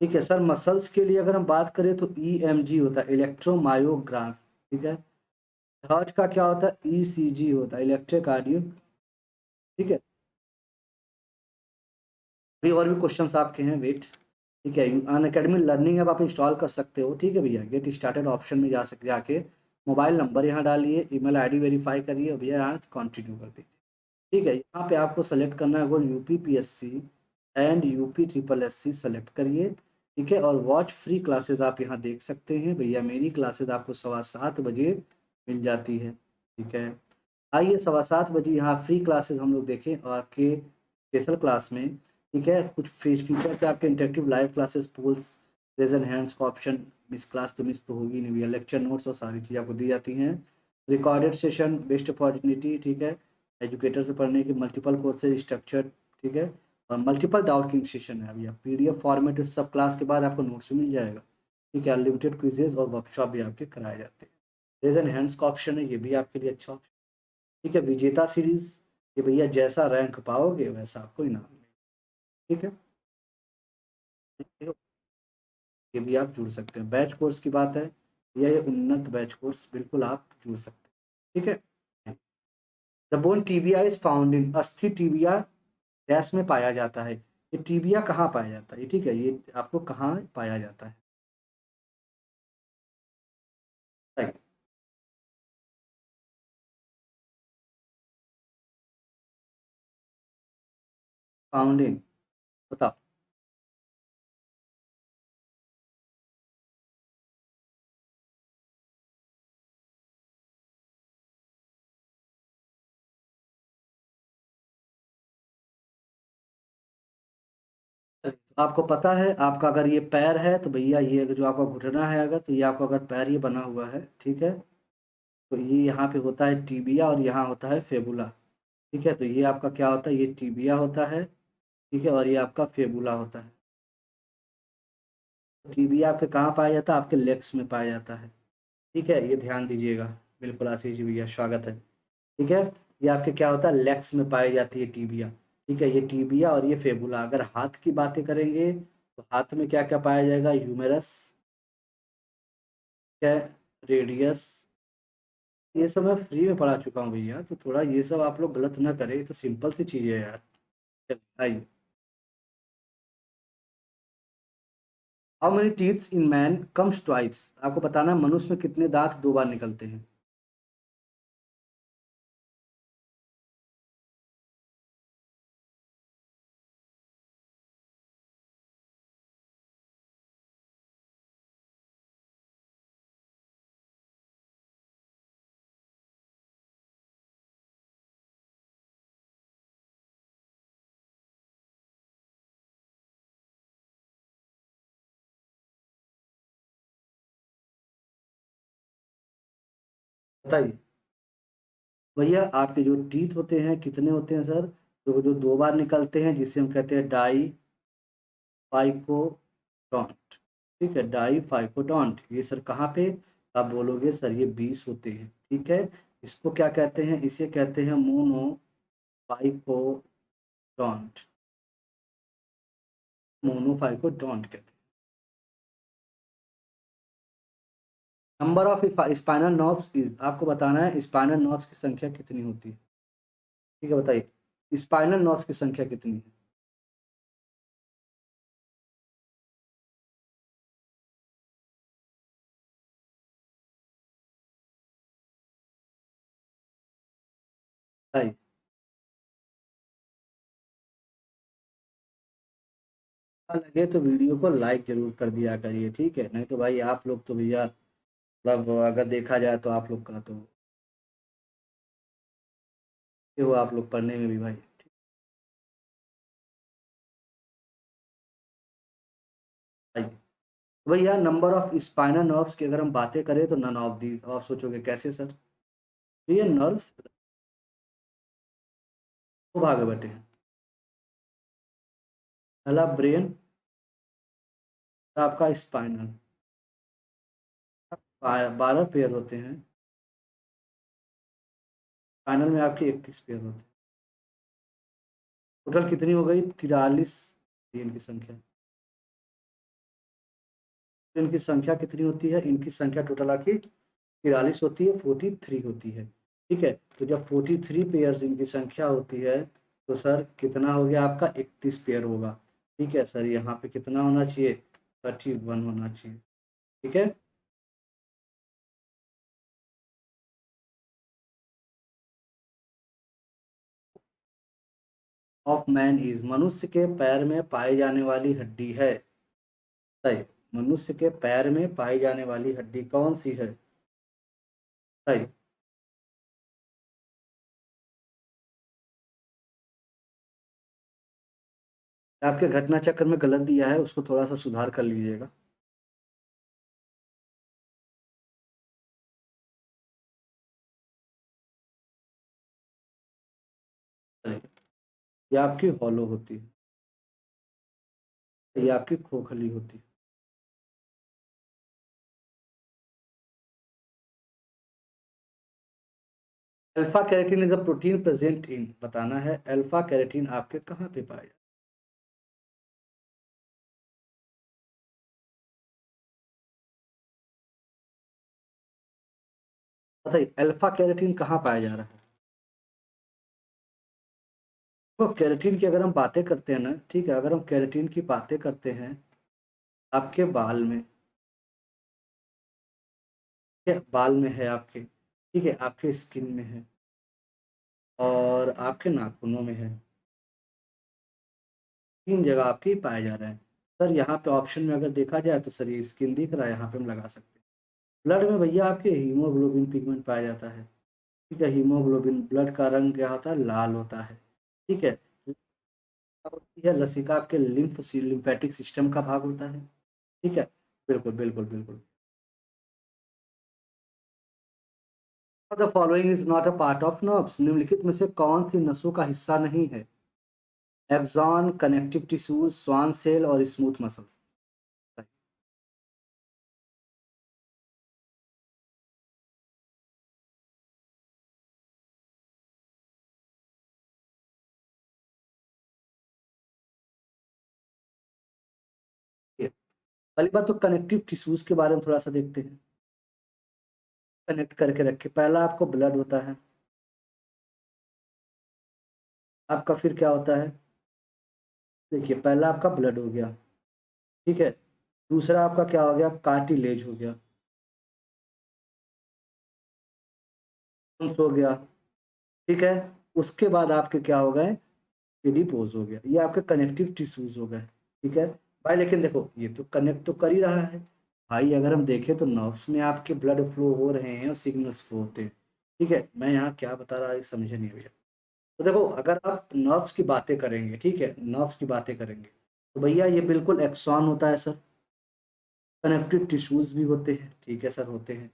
ठीक है सर, मसल्स के लिए अगर हम बात करें तो ईएमजी होता है, इलेक्ट्रोमायोग्राफ, ठीक है। हार्ट का क्या होता है, ईसीजी होता है, इलेक्ट्रोकार्डियो, ठीक है। भी और भी क्वेश्चंस आपके हैं, वेट। ठीक है, अनअकैडमी लर्निंग ऐप आप इंस्टॉल कर सकते हो। ठीक है भैया, गेट स्टार्टेड ऑप्शन में जाके मोबाइल नंबर यहाँ डालिए, ईमेल आईडी वेरीफाई करिए और भैया यहाँ कंटिन्यू कर दीजिए। ठीक है, यहाँ पे आपको सेलेक्ट करना है वो UPPSC एंड UPSSC सेलेक्ट करिए। ठीक है, और वॉच फ्री क्लासेस आप यहाँ देख सकते हैं भैया, मेरी क्लासेस आपको 7:15 बजे मिल जाती है। ठीक है, आइए 7:15 बजे यहाँ फ्री क्लासेस हम लोग देखें और आपके स्पेशल क्लास में। ठीक है, कुछ फीचर्स है आपके, interactive live classes, polls, raise and hands का ऑप्शन। मिस क्लास तो मिस तो होगी नहीं भैया, लेक्चर नोट्स और सारी चीज़ आपको दी जाती हैं। Recorded session, best opportunity. ठीक है, एजुकेटर से पढ़ने की मल्टीपल कोर्सेज स्ट्रक्चर। ठीक है, और मल्टीपल डाउट किंग सेशन है भैया, PDF फॉर्मेट सब क्लास के बाद आपको नोट्स मिल जाएगा। ठीक है, अनलिमिटेड क्विजेज और वर्कशॉप भी आपके कराए जाते हैं। रेज एंड हैंड्स का ऑप्शन है, ये भी आपके लिए अच्छा ऑप्शन। ठीक है, विजेता सीरीज, ये भैया जैसा रैंक पाओगे वैसा आपको इनाम मिलेगा। ठीक है, ये भी आप जुड़ सकते हैं। बैच कोर्स की बात है, ये उन्नत बैच कोर्स बिल्कुल आप जुड़ सकते हैं। ठीक है, the bone tibia is found in, अस्थि टीबिया डैश में पाया जाता है। ये टीबिया कहाँ पाया जाता है, ठीक है, ये आपको कहाँ पाया जाता है? फाउंड इन, बताओ। आपको पता है, आपका अगर ये पैर है तो भैया ये जो आपका घुटना है अगर, तो ये आपका अगर पैर ये बना हुआ है, ठीक है, तो ये यहाँ पे होता है टीबिया और यहाँ होता है फेबुला। ठीक है, तो ये आपका क्या होता है, ये टीबिया होता है। ठीक है, और ये आपका फेबुला होता है। टीबिया आपके कहाँ पाया जाता है, आपके लेग्स में पाया जाता है। ठीक है, ये ध्यान दीजिएगा। बिल्कुल आशीष जी भैया, स्वागत है। ठीक है, ये आपके क्या होता है, लेग्स में पाई जाती है टीबिया। ठीक है, ये टीबिया और ये फेबुला। अगर हाथ की बातें करेंगे तो हाथ में क्या क्या पाया जाएगा, ह्यूमेरस, क्या, रेडियस। ये सब मैं फ्री में पढ़ा चुका हूँ भैया, तो थोड़ा ये सब आप लोग गलत ना करें, तो सिंपल सी चीज़ है यार। चलिए, आइए। How many teeths in man comes twice, आपको बताना है मनुष्य में कितने दांत 2 बार निकलते हैं। बताइए भैया, आपके जो टीथ होते हैं कितने होते हैं सर, तो जो 2 बार निकलते हैं जिसे हम कहते हैं डाई फाइकोडोंट। ठीक है, डाई फाइकोडोंट, ये सर कहाँ पे, आप बोलोगे सर ये 20 होते हैं। ठीक है, इसको क्या कहते हैं, इसे कहते हैं मोनोफाइकोडोंट। मोनोफाइकोडोंट कहते हैं। Number of spinal nerves is, आपको बताना है स्पाइनल नर्व्स की संख्या कितनी होती है। ठीक है, बताइए स्पाइनल नर्व्स की संख्या कितनी है। बताइए। अच्छा लगे तो वीडियो को लाइक जरूर कर दिया करिए, ठीक है, नहीं तो भाई आप लोग तो भैया, मतलब अगर देखा जाए तो आप लोग का तो ये हो, आप लोग पढ़ने में भी भाई। आइए। तो भैया नंबर ऑफ स्पाइनल नर्व्स की अगर हम बातें करें तो नन ऑफ दी, आप सोचोगे कैसे सर, तो ये नर्व्स दो भाग में बटे हैं। पहला ब्रेन, आपका स्पाइनल, 12 पेयर होते हैं। फाइनल में आपके 31 पेयर होते हैं। टोटल कितनी हो गई, 43 इनकी संख्या। तो इनकी संख्या कितनी होती है, इनकी संख्या टोटल आपकी 43 होती है, 43 होती है। ठीक है, तो जब 43 पेयर्स इनकी संख्या होती है तो सर कितना हो गया आपका, 31 पेयर होगा। ठीक है सर, यहाँ पे कितना होना चाहिए, 31 होना चाहिए। ठीक है, ऑफ मैन इज, मनुष्य के पैर में पाई जाने वाली हड्डी है। सही, मनुष्य के पैर में पाई जाने वाली हड्डी कौन सी है? सही। आपके घटना चक्र में गलत दिया है, उसको थोड़ा सा सुधार कर लीजिएगा। सही। ये आपकी हॉलो होती है, ये आपकी खोखली होती है। Alpha keratin is a protein present in, बताना है अल्फा कैरेटीन आपके कहाँ पे पाया जाता है? बताइए अल्फा कैरेटीन कहाँ पाया जा रहा है? तो कैरेटीन की अगर हम बातें करते हैं ना, ठीक है, अगर हम कैरेटीन की बातें करते हैं, आपके बाल में, ठीक है, बाल में है आपके, ठीक है, आपके स्किन में है, और आपके नाखूनों में है। 3 जगह आपके पाए जा रहे हैं। सर यहाँ पे ऑप्शन में अगर देखा जाए तो सर ये स्किन दिख रहा है, यहाँ पे हम लगा सकते हैं। ब्लड में भैया आपके हीमोग्लोबिन पिगमेंट पाया जाता है। ठीक है, हीमोग्लोबिन, ब्लड का रंग क्या होता है, लाल होता है। ठीक है, होती है लसिका आपके लिम्फेटिक सिस्टम का भाग होता है। ठीक है, बिल्कुल बिल्कुल बिल्कुल। The following is not a part of nerves, निम्नलिखित में से कौन सी नसों का हिस्सा नहीं है? Axon, connective tissues, Schwann cell और स्मूथ मसल्स। पहली बात तो कनेक्टिव टिश्यूज के बारे में थोड़ा सा देखते हैं। कनेक्ट करके रखे, पहला आपको ब्लड होता है, आपका फिर क्या होता है, देखिए पहला आपका ब्लड हो गया, ठीक है, दूसरा आपका क्या हो गया, कार्टिलेज हो गया, bones हो गया, ठीक है, उसके बाद आपके क्या हो गए, एडिपोज हो गया, ये आपके कनेक्टिव टिश्यूज हो गए। ठीक है भाई, लेकिन देखो ये तो कनेक्ट तो कर ही रहा है भाई, अगर हम देखें तो नर्व्स में आपके ब्लड फ्लो हो रहे हैं और सिग्नल्स फ्लो होते हैं। ठीक है, मैं यहाँ क्या बता रहा है समझे नहीं भैया। तो देखो अगर आप नर्व्स की बातें करेंगे, ठीक है, नर्व्स की बातें करेंगे तो भैया ये बिल्कुल एक्सॉन होता है सर, कनेक्टिव टिश्यूज भी होते हैं, ठीक है सर, होते हैं,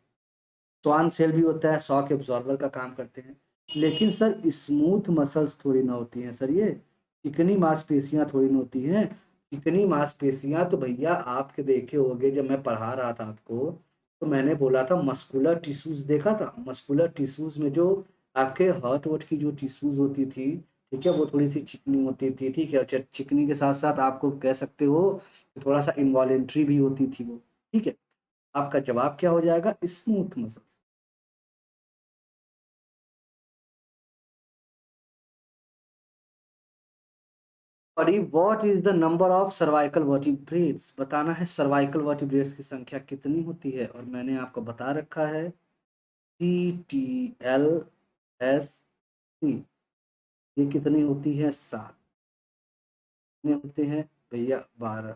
स्वान सेल भी होता है, शॉक एब्जॉर्बर का काम करते हैं। लेकिन सर स्मूथ मसल्स थोड़ी ना होती हैं सर, ये चिकनी मांसपेशियां थोड़ी ना होती हैं। चिकनी मांसपेशियां तो भैया आपके देखे होंगे, जब मैं पढ़ा रहा था आपको तो मैंने बोला था मस्कुलर टिश्यूज देखा था, मस्कुलर टिश्यूज में जो आपके हार्ट वट की जो टिश्यूज होती थी, ठीक है, वो थोड़ी सी चिकनी होती थी। ठीक है, और चिकनी के साथ साथ आपको कह सकते हो कि थोड़ा सा इनवॉलेंट्री भी होती थी वो। ठीक है, आपका जवाब क्या हो जाएगा, स्मूथ मसल्स। बड़ी what is the number of cervical vertebrates, बताना है सर्वाइकल वर्टिब्रेट्स की संख्या कितनी होती है, और मैंने आपको बता रखा है CTLSC, ये कितनी होती है, 7। कितने होते हैं भैया, 12।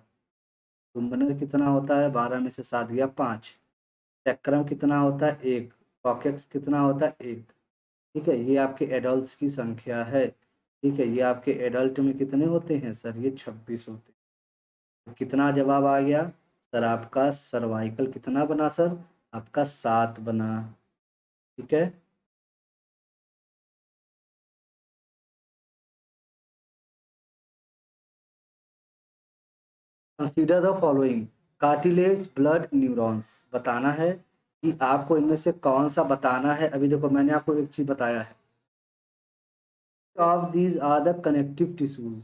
कुंभनर कितना होता है, 12 में से 7 गया 5। चक्रम कितना होता है, 1। कॉकेक्स कितना होता है, 1। ठीक है, ये आपके एडल्ट की संख्या है। ठीक है, ये आपके एडल्ट में कितने होते हैं सर, ये 26 होते हैं। कितना जवाब आ गया सर आपका, सर्वाइकल कितना बना सर आपका, 7 बना। ठीक है, consider the following, cartilage, blood, neurons, बताना है कि आपको इनमें से कौन सा बताना है। अभी देखो मैंने आपको एक चीज बताया है, of these are the connective tissues.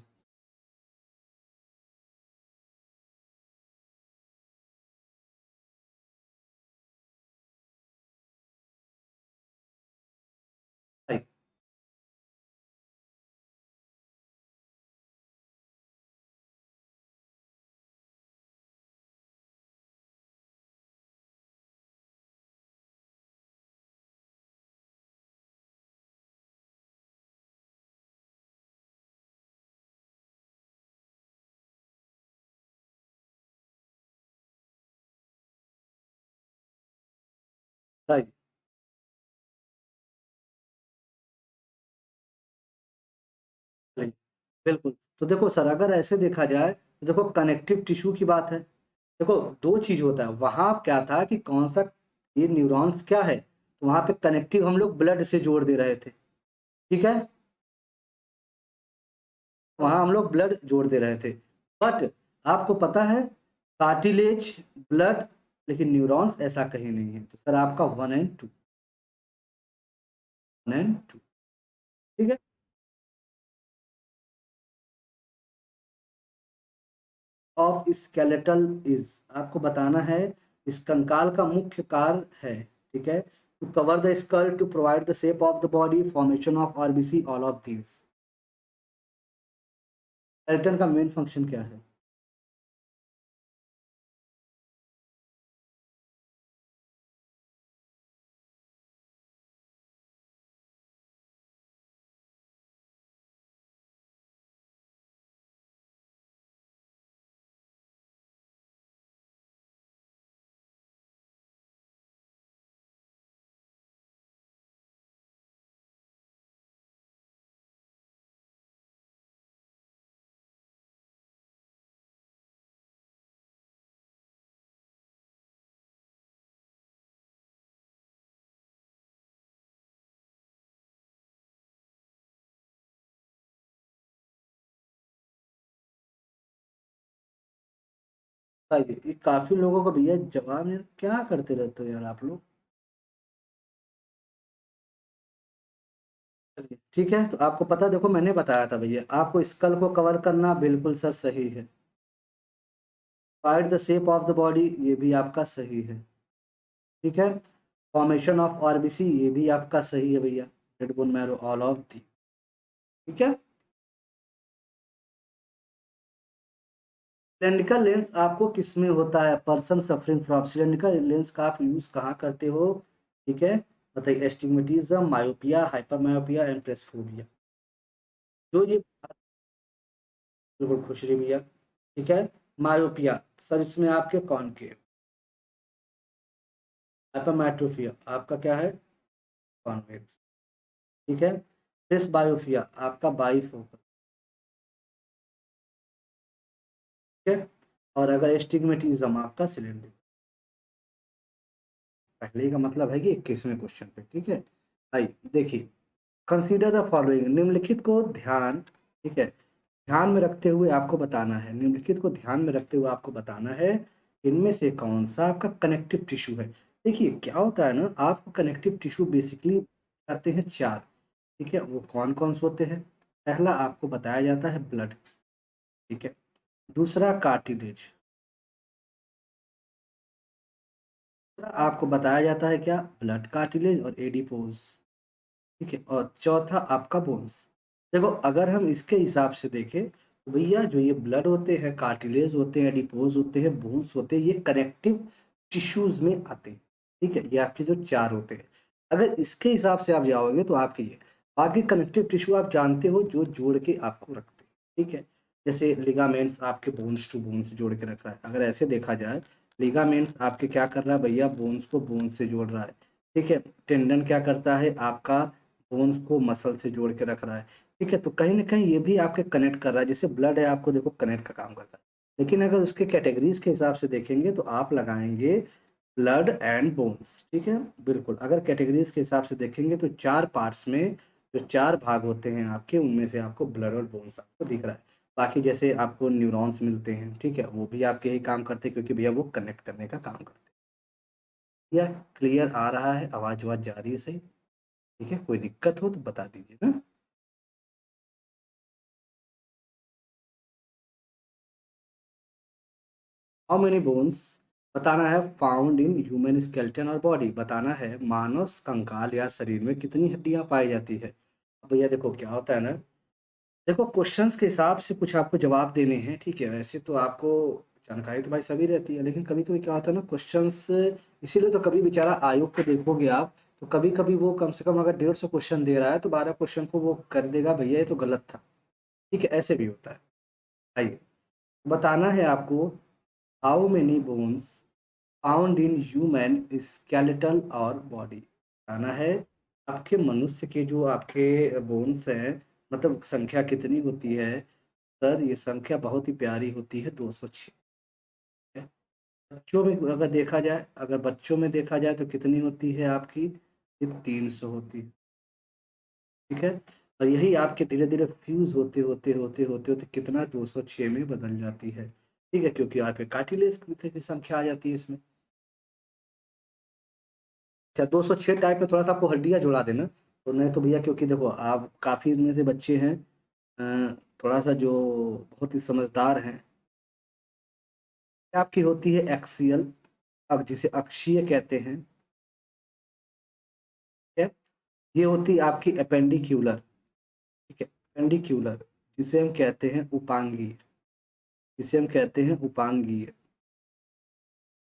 Right, बिल्कुल। तो देखो सर, अगर ऐसे देखा जाए तो देखो कनेक्टिव टिश्यू की बात है। देखो 2 चीज़ होता है, वहाँ क्या था कि कौन-सा ये न्यूरॉन्स क्या है, तो वहाँ पे कनेक्टिव हम लोग ब्लड से जोड़ दे रहे थे, ठीक है? वहाँ हम लोग ब्लड जोड़ दे रहे थे। बट आपको पता है कार्टिलेज, ब्लड, लेकिन न्यूरॉन्स ऐसा कहीं नहीं है। तो सर आपका 1 एंड 2, 1 एंड 2, ठीक है? ऑफ स्केलेटल इज़, आपको बताना है इस कंकाल का मुख्य कार्य है, ठीक है? To cover the skull, to provide the shape of the body, formation of RBC, all of these. Skeleton का मेन फंक्शन क्या है? बताइए, ये काफ़ी लोगों को भैया जवाब नहीं, क्या करते रहते हो यार आप लोग? चलिए, ठीक है, तो आपको पता, देखो मैंने बताया था भैया, आपको स्कल को कवर करना बिल्कुल सर सही है। Find the shape of the body, ये भी आपका सही है, ठीक है। फॉर्मेशन ऑफ आरबीसी, ये भी आपका सही है भैया। Red bone marrow, all of the, ठीक है। सिलेंड्रिकल लेंस आपको किस में होता है? Person suffering from cylindrical lens का आप यूज कहाँ करते हो? ठीक है, बताइए। Astigmatism, myopia, hypermyopia and presbyopia. जो ये, बिल्कुल खुश रही भैया, ठीक है। मायोपिया सर, इसमें आपके कौन के? हाइपरमेट्रोपिया आपका क्या है? कॉन्वेक्स, ठीक है। प्रेसबायोपिया आपका बाइफोकल, ठीक है। और अगर एस्टिग्मेटिज्म आपका सिलेंडर, पहले का मतलब है कि 21वें क्वेश्चन पे, ठीक है। आइए देखिए, कंसीडर द फॉलोइंग, निम्नलिखित को ध्यान, ठीक है, ध्यान में रखते हुए आपको बताना है, निम्नलिखित को ध्यान में रखते हुए आपको बताना है इनमें से कौन सा आपका कनेक्टिव टिश्यू है। देखिए क्या होता है ना, आपको कनेक्टिव टिश्यू बेसिकली आते हैं 4, ठीक है। वो कौन कौन से होते हैं? पहला आपको बताया जाता है ब्लड, ठीक है। दूसरा कार्टिलेज, तीसरा आपको बताया जाता है क्या? ब्लड कार्टिलेज और एडिपोज, ठीक है। और चौथा आपका बोन्स। देखो अगर हम इसके हिसाब से देखें तो भैया जो ये ब्लड होते हैं, कार्टिलेज होते हैं, एडिपोज होते हैं, बोन्स होते हैं, ये कनेक्टिव टिश्यूज में आते हैं, ठीक है। ये आपके जो 4 होते हैं, अगर इसके हिसाब से आप जाओगे तो आपके ये बाकी कनेक्टिव टिश्यू आप जानते हो जो जोड़ के आपको रखते हैं, ठीक है। जैसे लिगामेंट्स आपके बोन्स टू बोन्स जोड़ के रख रहा है, अगर ऐसे देखा जाए लिगामेंट्स आपके क्या कर रहा है भैया? बोन्स को बोन्स से जोड़ रहा है, ठीक है। टेंडन क्या करता है? आपका बोन्स को मसल से जोड़ के रख रहा है, ठीक है। तो कहीं ना कहीं ये भी आपके कनेक्ट कर रहा है, जैसे ब्लड है आपको देखो कनेक्ट का काम करता है। लेकिन अगर उसके कैटेगरीज के हिसाब से देखेंगे तो आप लगाएंगे ब्लड एंड बोन्स, ठीक है। बिल्कुल, अगर कैटेगरीज के हिसाब से देखेंगे तो 4 पार्ट्स में जो 4 भाग होते हैं आपके, उनमें से आपको ब्लड और बोन्स आपको दिख रहा है। बाकी जैसे आपको न्यूरॉन्स मिलते हैं, ठीक है, वो भी आपके यही काम करते हैं, क्योंकि भैया वो कनेक्ट करने का काम करते हैं। यह क्लियर आ रहा है? आवाज आवाज जा रही है सही? ठीक है, कोई दिक्कत हो तो बता दीजिए ना। हाउ मेनी बोन्स बताना है फाउंड इन ह्यूमन स्केलेटन और बॉडी, बताना है मानव कंकाल या शरीर में कितनी हड्डियां पाई जाती है। अब भैया देखो क्या होता है ना, देखो क्वेश्चंस के हिसाब से कुछ आपको जवाब देने हैं, ठीक है। वैसे तो आपको जानकारी तो भाई सभी रहती है, लेकिन कभी कभी क्या होता है ना क्वेश्चंस, इसीलिए तो कभी बेचारा आयोग को देखोगे आप, तो कभी कभी वो कम से कम अगर 150 क्वेश्चन दे रहा है तो 12 क्वेश्चन को वो कर देगा भैया ये तो गलत था, ठीक है। ऐसे भी होता है। आइए, बताना है आपको how many bones found in human skeletal और बॉडी। बताना है आपके मनुष्य के जो आपके बोन्स हैं, मतलब संख्या कितनी होती है? सर ये संख्या बहुत ही प्यारी होती है, 206। बच्चों में अगर देखा जाए, अगर बच्चों में देखा जाए तो कितनी होती है आपकी? ये 300 होती है। ठीक है। और यही आपके धीरे धीरे फ्यूज होते होते होते होते होते कितना 206 में बदल जाती है। ठीक है, क्योंकि आपके कार्टिलेज की संख्या आ जाती है इसमें। अच्छा, 206 टाइप में थोड़ा सा आपको हड्डियां जुड़ा देना, तो नहीं तो भैया, क्योंकि देखो आप काफी इनमें से बच्चे हैं थोड़ा सा जो बहुत ही समझदार हैं। आपकी होती है एक्सियल, अब जिसे अक्षीय कहते हैं। ठीक है। ये होती है आपकी अपेंडिक्यूलर। ठीक है, अपेंडिक्यूलर, जिसे हम कहते हैं उपांगीय, जिसे हम कहते हैं उपांगीय। ठीक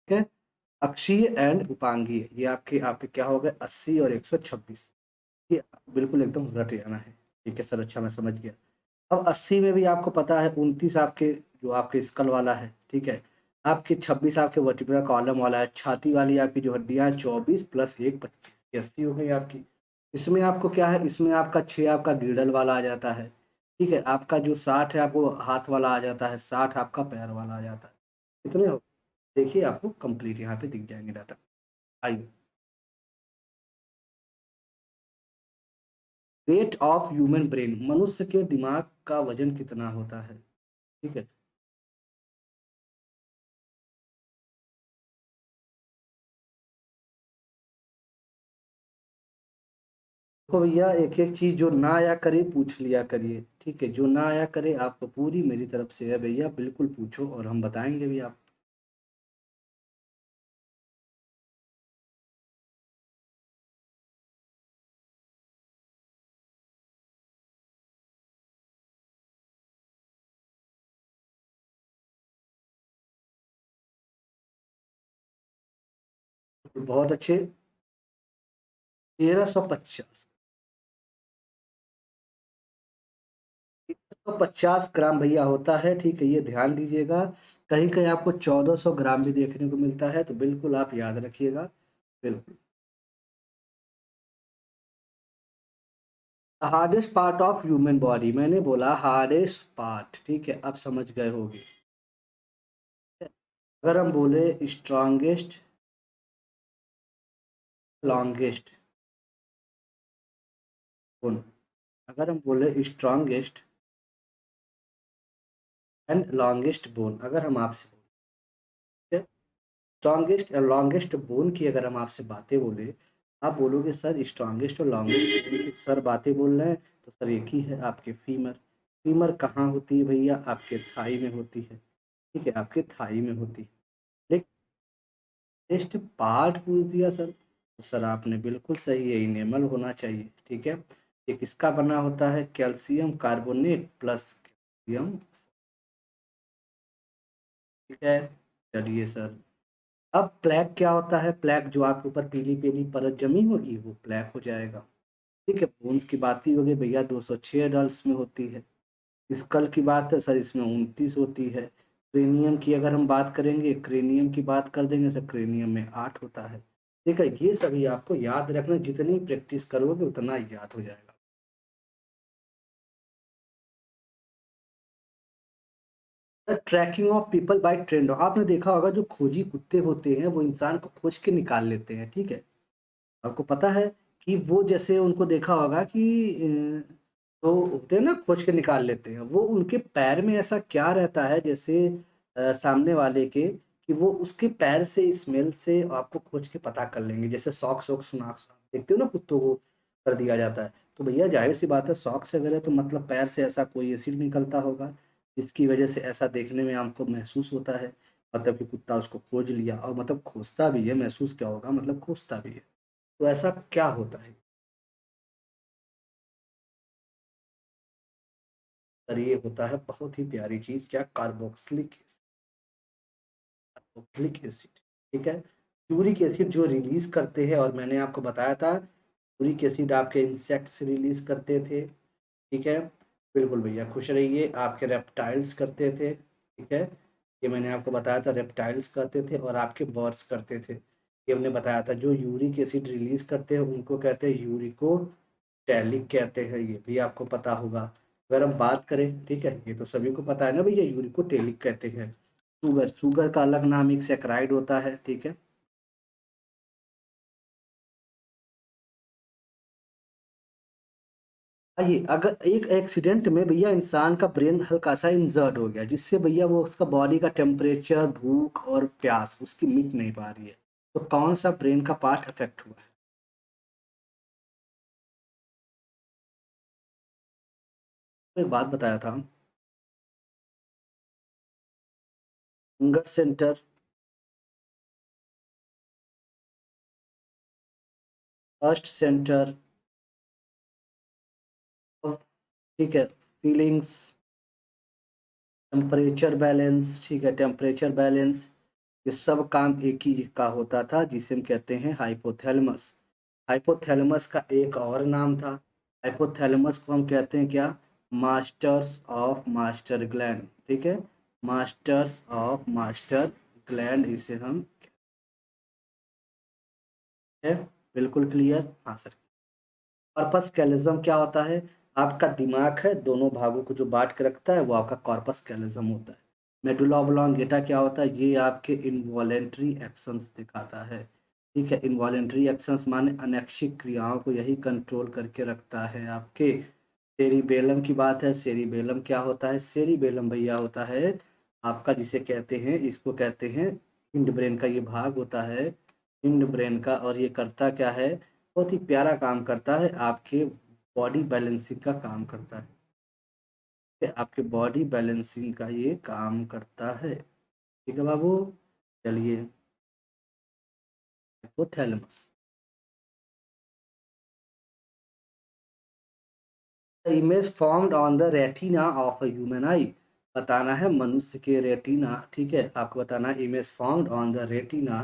है। अक्षीय एंड उपांगीय, ये आपके आपके क्या हो गए? 80 और 126। ये बिल्कुल एकदम रट जाना है। ठीक है सर, अच्छा मैं समझ गया। अब 80 में भी आपको पता है 29 आपके जो आपके स्कल वाला है। ठीक है। आपके 26 आपके वर्टिब्रल कॉलम वाला है। छाती वाली आपकी जो हड्डियां हैं 24 प्लस 1 25, ये 80 हो गई आपकी। इसमें आपको क्या है? इसमें आपका 6 आपका गिरडल वाला आ जाता है। ठीक है। आपका जो 60 है आपको हाथ वाला आ जाता है, 60 आपका पैर वाला आ जाता है। कितने हो? देखिए आपको कंप्लीट यहाँ पे दिख जाएंगे डाटा। आइए, वेट ऑफ ह्यूमन ब्रेन, मनुष्य के दिमाग का वजन कितना होता है? ठीक है। तो भैया एक एक चीज जो ना आया करे पूछ लिया करिए। ठीक है, जो ना आया करे आपको पूरी मेरी तरफ से है भैया, बिल्कुल पूछो और हम बताएंगे भी आप। बहुत अच्छे। 1350। 1350 ग्राम भैया होता है। ठीक है, ये ध्यान दीजिएगा। कहीं कहीं आपको 1400 ग्राम भी देखने को मिलता है, तो बिल्कुल आप याद रखिएगा। बिल्कुल। Hardest part of human body, मैंने बोला हार्डेस्ट पार्ट। ठीक है, अब समझ गए होगे। अगर हम बोले स्ट्रॉन्गेस्ट, लॉन्गेस्ट बोन, अगर हम बोले स्ट्रॉन्गेस्ट एंड लॉन्गेस्ट बोन, अगर हम आपसे बोले स्ट्रॉन्गेस्ट और लॉन्गेस्ट बोन की अगर हम आपसे बातें बोले, आप बोलोगे सर स्ट्रॉन्गेस्ट और लॉन्गेस्ट बोन की सर बातें बोल रहे हैं, तो सर एक ही है, आपके फीमर। फीमर कहाँ होती है भैया? आपके थाई में होती है। ठीक है, आपके थाई में होती है। टेस्ट पार्ट पूछ दिया सर, तो सर आपने बिल्कुल सही है, इनेमल होना चाहिए। ठीक है। ये किसका बना होता है? Calcium carbonate plus calcium. ठीक है। चलिए सर, अब प्लैक क्या होता है? प्लैक जो आपके ऊपर पीली पीली परत जमी होगी वो प्लैक हो जाएगा। ठीक है। बोन्स की बात ही हो गई भैया, 206 अडल्ट में होती है। स्कल की बात है सर, इसमें 29 होती है। क्रेनियम की अगर हम बात करेंगे, क्रेनियम की बात कर देंगे सर, क्रेनियम में 8 होता है। ठीक है, ये सभी आपको याद रखना, जितनी प्रैक्टिस करोगे उतना याद हो जाएगा। Tracking of people by trend, आपने देखा होगा जो खोजी कुत्ते होते हैं वो इंसान को खोज के निकाल लेते हैं। ठीक है। आपको पता है कि वो जैसे उनको देखा होगा कि तो होते हैं ना, खोज के निकाल लेते हैं, वो उनके पैर में ऐसा क्या रहता है जैसे सामने वाले के, कि वो उसके पैर से स्मेल से आपको खोज के पता कर लेंगे। जैसे सॉक्स वॉक्स नाक देखते हो ना कुत्तों को कर दिया जाता है, तो भैया जाहिर सी बात है सॉक्स अगर है तो मतलब पैर से ऐसा कोई एसिड निकलता होगा, जिसकी वजह से ऐसा देखने में आपको महसूस होता है। मतलब कि कुत्ता उसको खोज लिया, और मतलब खोजता भी है, महसूस क्या होगा, मतलब खोजता भी है। तो ऐसा क्या होता है सर? ये होता है बहुत ही प्यारी चीज, क्या? Carboxylic acid. Carboxylic acid. ठीक है। यूरिक एसिड जो रिलीज करते हैं, और मैंने आपको बताया था यूरिक एसिड आपके इंसेक्ट्स रिलीज करते थे। ठीक है। बिल्कुल भैया, खुश रहिए, आपके रेप्टाइल्स करते थे। ठीक है। ये मैंने आपको बताया था रेप्टाइल्स करते थे और आपके बर्ड्स करते थे। ये हमने बताया था जो यूरिक एसिड रिलीज करते हैं उनको कहते हैं यूरिकोटैलिक कहते हैं, ये भी आपको पता होगा। अगर हम बात करें, ठीक है, ये तो सभी को पता है ना भैया, यूरिकोटैलिक कहते हैं। शुगर का अलग नाम एक सैकराइड होता है, ठीक है। आइए, अगर एक एक्सीडेंट में भैया इंसान का ब्रेन हल्का सा इंजर्ड हो गया, जिससे भैया वो उसका बॉडी का टेम्परेचर, भूख और प्यास उसकी मिट नहीं पा रही है, तो कौन सा ब्रेन का पार्ट अफेक्ट हुआ है? तो एक बात बताया था, हंगर सेंटर, फर्स्ट सेंटर, ठीक है, फीलिंग्स, टेम्परेचर बैलेंस, ठीक है, टेम्परेचर बैलेंस, ये सब काम एक ही का होता था, जिसे हम कहते हैं हाइपोथैलेमस। हाइपोथैलेमस का एक और नाम था, हाइपोथैलेमस को हम कहते हैं क्या? मास्टर्स ऑफ मास्टर ग्लैंड, ठीक है, मास्टर्स ऑफ मास्टर ग्लैंड इसे हम, है, बिल्कुल क्लियर, हाँ सर। कॉर्पस कैलोजम क्या होता है? आपका दिमाग है, दोनों भागों को जो बांट के रखता है वो आपका कॉर्पस कैलोजम होता है। मेडुला ऑब्लोंगेटा क्या होता है? ये आपके इनवॉलेंट्री एक्शंस दिखाता है, ठीक है। इनवॉलेंट्री एक्शंस माने अनैच्छिक क्रियाओं को यही कंट्रोल करके रखता है आपके। सेरिबेलम की बात है, सेरिबेलम क्या होता है? सेरिबेलम भैया होता है आपका, जिसे कहते हैं, इसको कहते हैं हिंड ब्रेन का ये भाग होता है, हिंड ब्रेन का, और ये करता क्या है? बहुत ही प्यारा काम करता है, आपके बॉडी बैलेंसिंग का काम करता है, ठीक है? आपके बॉडी बैलेंसिंग का ये काम करता है, ठीक है बाबू। चलिए, hypothalamus, image formed on the retina of a human आई, बताना है मनुष्य के रेटिना, ठीक है, आपको बताना है image formed on the retina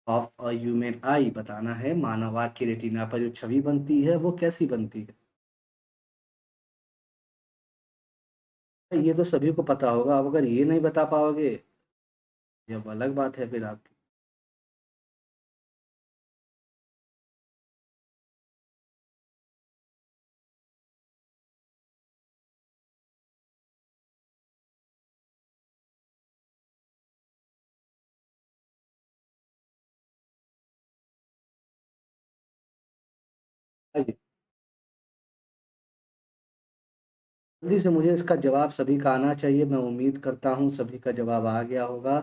of a human आई, बताना है मानव आँख की रेटिना पर जो छवि बनती है वो कैसी बनती है? ये तो सभी को पता होगा, अब अगर ये नहीं बता पाओगे, ये अब अलग बात है फिर आपकी। आइए, जल्दी से मुझे इसका जवाब सभी का आना चाहिए, मैं उम्मीद करता हूँ सभी का जवाब आ गया होगा।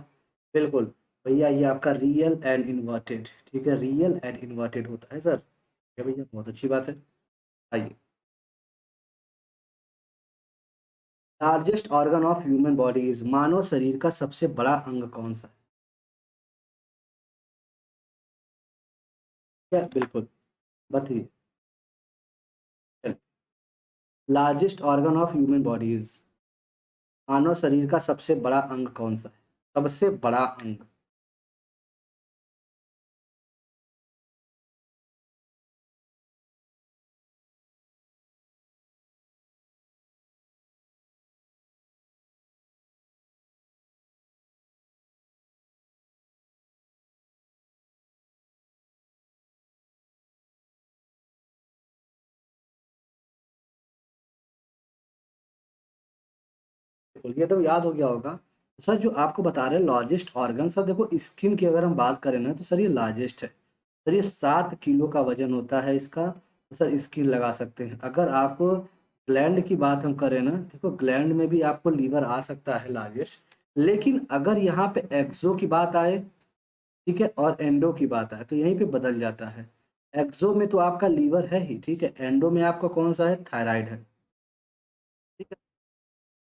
बिल्कुल भैया, ये आपका रियल एंड इन्वर्टेड, ठीक है, रियल एंड इन्वर्टेड होता है सर, ठीक है भैया, बहुत अच्छी बात है। आइए, largest organ of human body is, मानव शरीर का सबसे बड़ा अंग कौन सा है? क्या, बिल्कुल, बताइए। Largest organ of human body is, मानव शरीर का सबसे बड़ा अंग कौन सा है? सबसे बड़ा अंग। बिल्कुल, ये तो याद हो गया होगा। सर जो आपको बता रहे हैं लार्जेस्ट ऑर्गन, सर देखो स्किन की अगर हम बात करें ना, तो सर ये लार्जेस्ट है, सर ये 7 किलो का वजन होता है इसका, तो सर स्किन लगा सकते हैं। अगर आप ग्लैंड की बात हम करें ना, देखो ग्लैंड में भी आपको लीवर आ सकता है लार्जेस्ट, लेकिन अगर यहाँ पे एक्सो की बात आए, ठीक है, और एंडो की बात आए, तो यहीं पे बदल जाता है। एक्सो में तो आपका लीवर है ही, ठीक है, एंडो में आपका कौन सा है? थायराइड है, ठीक है।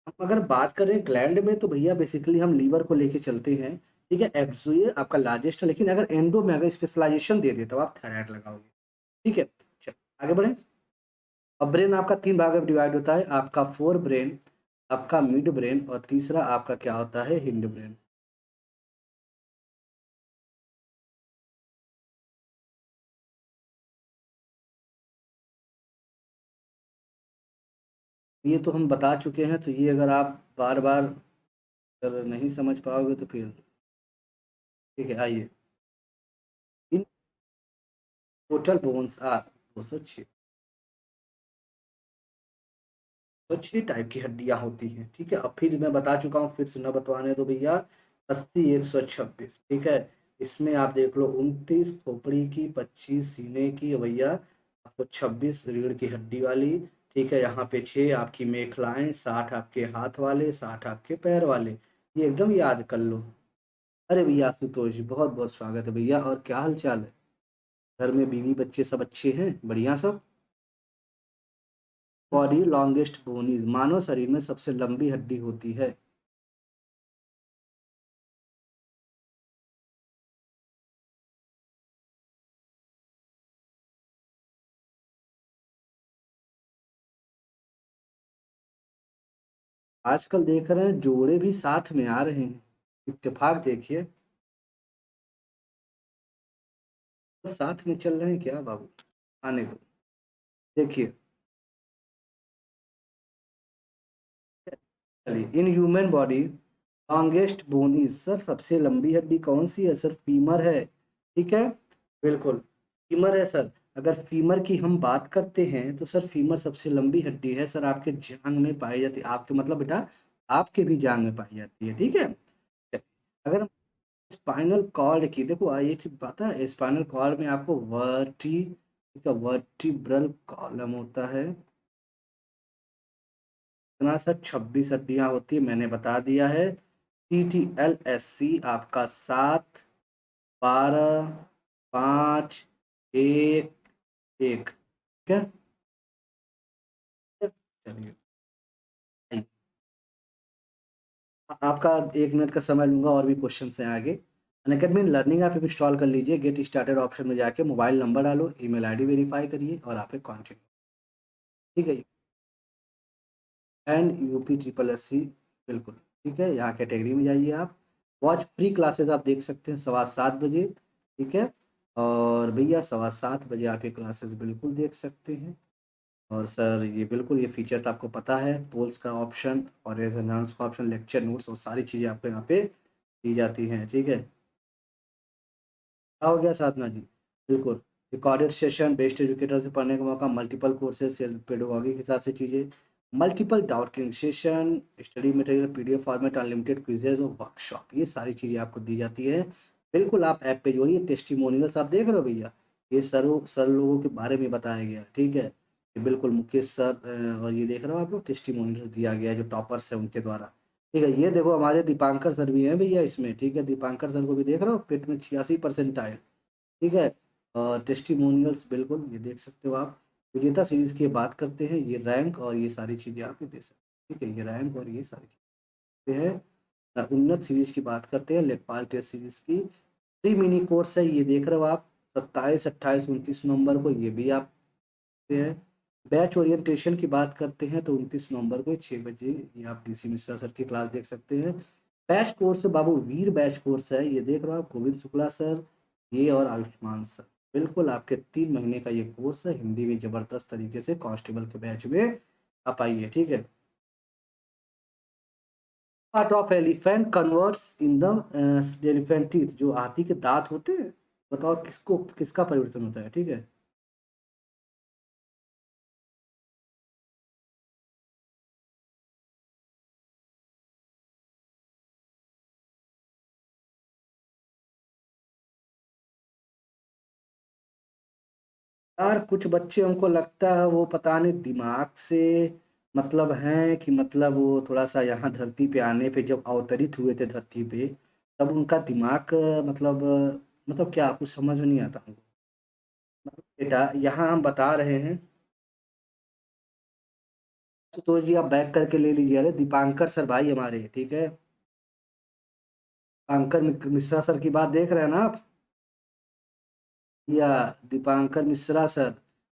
हम अगर बात करें ग्लैंड में, तो भैया बेसिकली हम लीवर को लेके चलते हैं, ठीक है, एक्सो ये आपका लार्जेस्ट है, लेकिन अगर एंडो में अगर स्पेशलाइजेशन दे दे तो आप थायराइड लगाओगे, ठीक है। चलो आगे बढ़े। अब ब्रेन आपका 3 भाग में डिवाइड होता है, आपका फोर ब्रेन, आपका मिड ब्रेन, और तीसरा आपका क्या होता है? Hind brain. ये तो हम बता चुके हैं, तो ये अगर आप बार बार अगर नहीं समझ पाओगे तो फिर ठीक है, आइए। इन टोटल बोन्स आर 206, तो 6 टाइप की हड्डियां होती हैं, ठीक है। अब फिर मैं बता चुका हूँ, फिर से न बतवाने तो भैया, 80, 126, ठीक है। इसमें आप देख लो 29 खोपड़ी की, 25 सीने की, और भैया आपको 26 रीढ़ की हड्डी वाली, ठीक है। यहाँ पे 6 आपकी मेखलाएं, 60 आपके हाथ वाले, 60 आपके पैर वाले, ये एकदम याद कर लो। अरे भैया आशुतोष जी, बहुत बहुत स्वागत है भैया, और क्या हाल चाल है? घर में बीवी बच्चे सब अच्छे हैं, बढ़िया सब? बॉडी लॉन्गेस्ट बोनीज, मानव शरीर में सबसे लंबी हड्डी होती है। आजकल देख रहे हैं जोड़े भी साथ में आ रहे हैं, इत्तेफाक देखिए, साथ में चल रहे हैं क्या बाबू? आने दो, देखिए। चलिए, इन human body longest bone is, sir सबसे लंबी हड्डी कौन सी है? सर फीमर है, ठीक है, बिल्कुल फीमर है सर। अगर फीमर की हम बात करते हैं तो सर फीमर सबसे लंबी हड्डी है सर, आपके जांग में पाई जाती है, आपके मतलब बेटा आपके भी जांग में पाई जाती है, ठीक है। अगर हम स्पाइनल कॉर्ड की देखो, ये चीज पता है, स्पाइनल कॉर्ड में आपको वर्टिब्रल कॉलम होता है, इतना सर 26 हड्डियां होती है, मैंने बता दिया है। CTLSC आपका 7, 12, 5, 1, 1, ठीक है। चलिए, आपका 1 मिनट का समय लूंगा, और भी क्वेश्चन हैं आगे। अनअकैडमी लर्निंग ऐप इंस्टॉल कर लीजिए, गेट स्टार्टेड ऑप्शन में जाके मोबाइल नंबर डालो, ईमेल आईडी वेरीफाई करिए, और आप कंटिन्यू, ठीक है। एंड UP SSC, बिल्कुल, ठीक है। यहाँ कैटेगरी में जाइए आप, वॉच फ्री क्लासेस आप देख सकते हैं 7:15 बजे, ठीक है। और भैया 7:15 बजे आप ये क्लासेस बिल्कुल देख सकते हैं। और सर ये बिल्कुल, ये फीचर्स आपको पता है, पोल्स का ऑप्शन और रेजोनेंस का ऑप्शन, लेक्चर नोट्स और सारी चीज़ें आपको यहाँ पे दी जाती हैं, ठीक है। क्या हो गया साधना जी? बिल्कुल, रिकॉर्डेड सेशन, बेस्ट एजुकेटर से पढ़ने का मौका, मल्टीपल कोर्सेज, सेल्फ पेडोलॉजी के हिसाब से चीज़ें, multiple doubting session, study material PDF format, unlimited quizzes और वर्कशॉप, ये सारी चीज़ें आपको दी जाती है। बिल्कुल, आप ऐप पे जोड़िए, टेस्टिमोनियल्स आप देख रहे हो भैया, ये सर लोगों के बारे में बताया गया है, ठीक है। ये बिल्कुल मुकेश सर, और ये देख रहे हो आप लोग, टेस्टिमोनियल्स दिया गया है जो टॉपर्स है उनके द्वारा, ठीक है। ये देखो हमारे दीपांकर सर भी हैं भैया इसमें, ठीक है, दीपांकर सर को भी देख रहे हो, पेट में 86% आए, ठीक है। और टेस्टिमोनियल्स बिल्कुल ये देख सकते हो आप। विजेता सीरीज की बात करते हैं, ये रैंक और ये सारी चीज़ें आप ये दे सकते हैं, ठीक है, ये रैंक और ये सारी चीज़ें हैं। उन्नत सीरीज की बात करते हैं, लेखपाल टेस्ट सीरीज की प्री मिनी कोर्स है, ये देख रहे हो आप, 27, 28, 29 नवंबर को, ये भी आप देखते हैं। बैच ओरिएंटेशन की बात करते हैं तो 29 नवंबर को 6 बजे ये आप DC मिश्रा सर की क्लास देख सकते हैं। बैच कोर्स बाबू वीर बैच कोर्स है, ये देख रहे हो आप, गोविंद शुक्ला सर, ये और आयुष्मान सर, बिल्कुल आपके 3 महीने का ये कोर्स है, हिंदी में जबरदस्त तरीके से कांस्टेबल के बैच में आप आइए, ठीक है। Part of elephant converts in the elephant teeth, जो हाथी के दांत होते हैं, बताओ किसको किसका परिवर्तन होता है, ठीक है। यार कुछ बच्चे हमको लगता है वो पता नहीं दिमाग से मतलब हैं कि मतलब वो थोड़ा सा यहाँ धरती पे आने पे जब अवतरित हुए थे धरती पे, तब उनका दिमाग मतलब क्या कुछ समझ में नहीं आता हमको। मतलब बेटा यहाँ हम बता रहे हैं, तो जी आप बैक करके ले लीजिए, अरे दीपांकर सर भाई हमारे, ठीक है। दीपांकर मिश्रा सर की बात देख रहे हैं ना आप? या दीपांकर मिश्रा सर,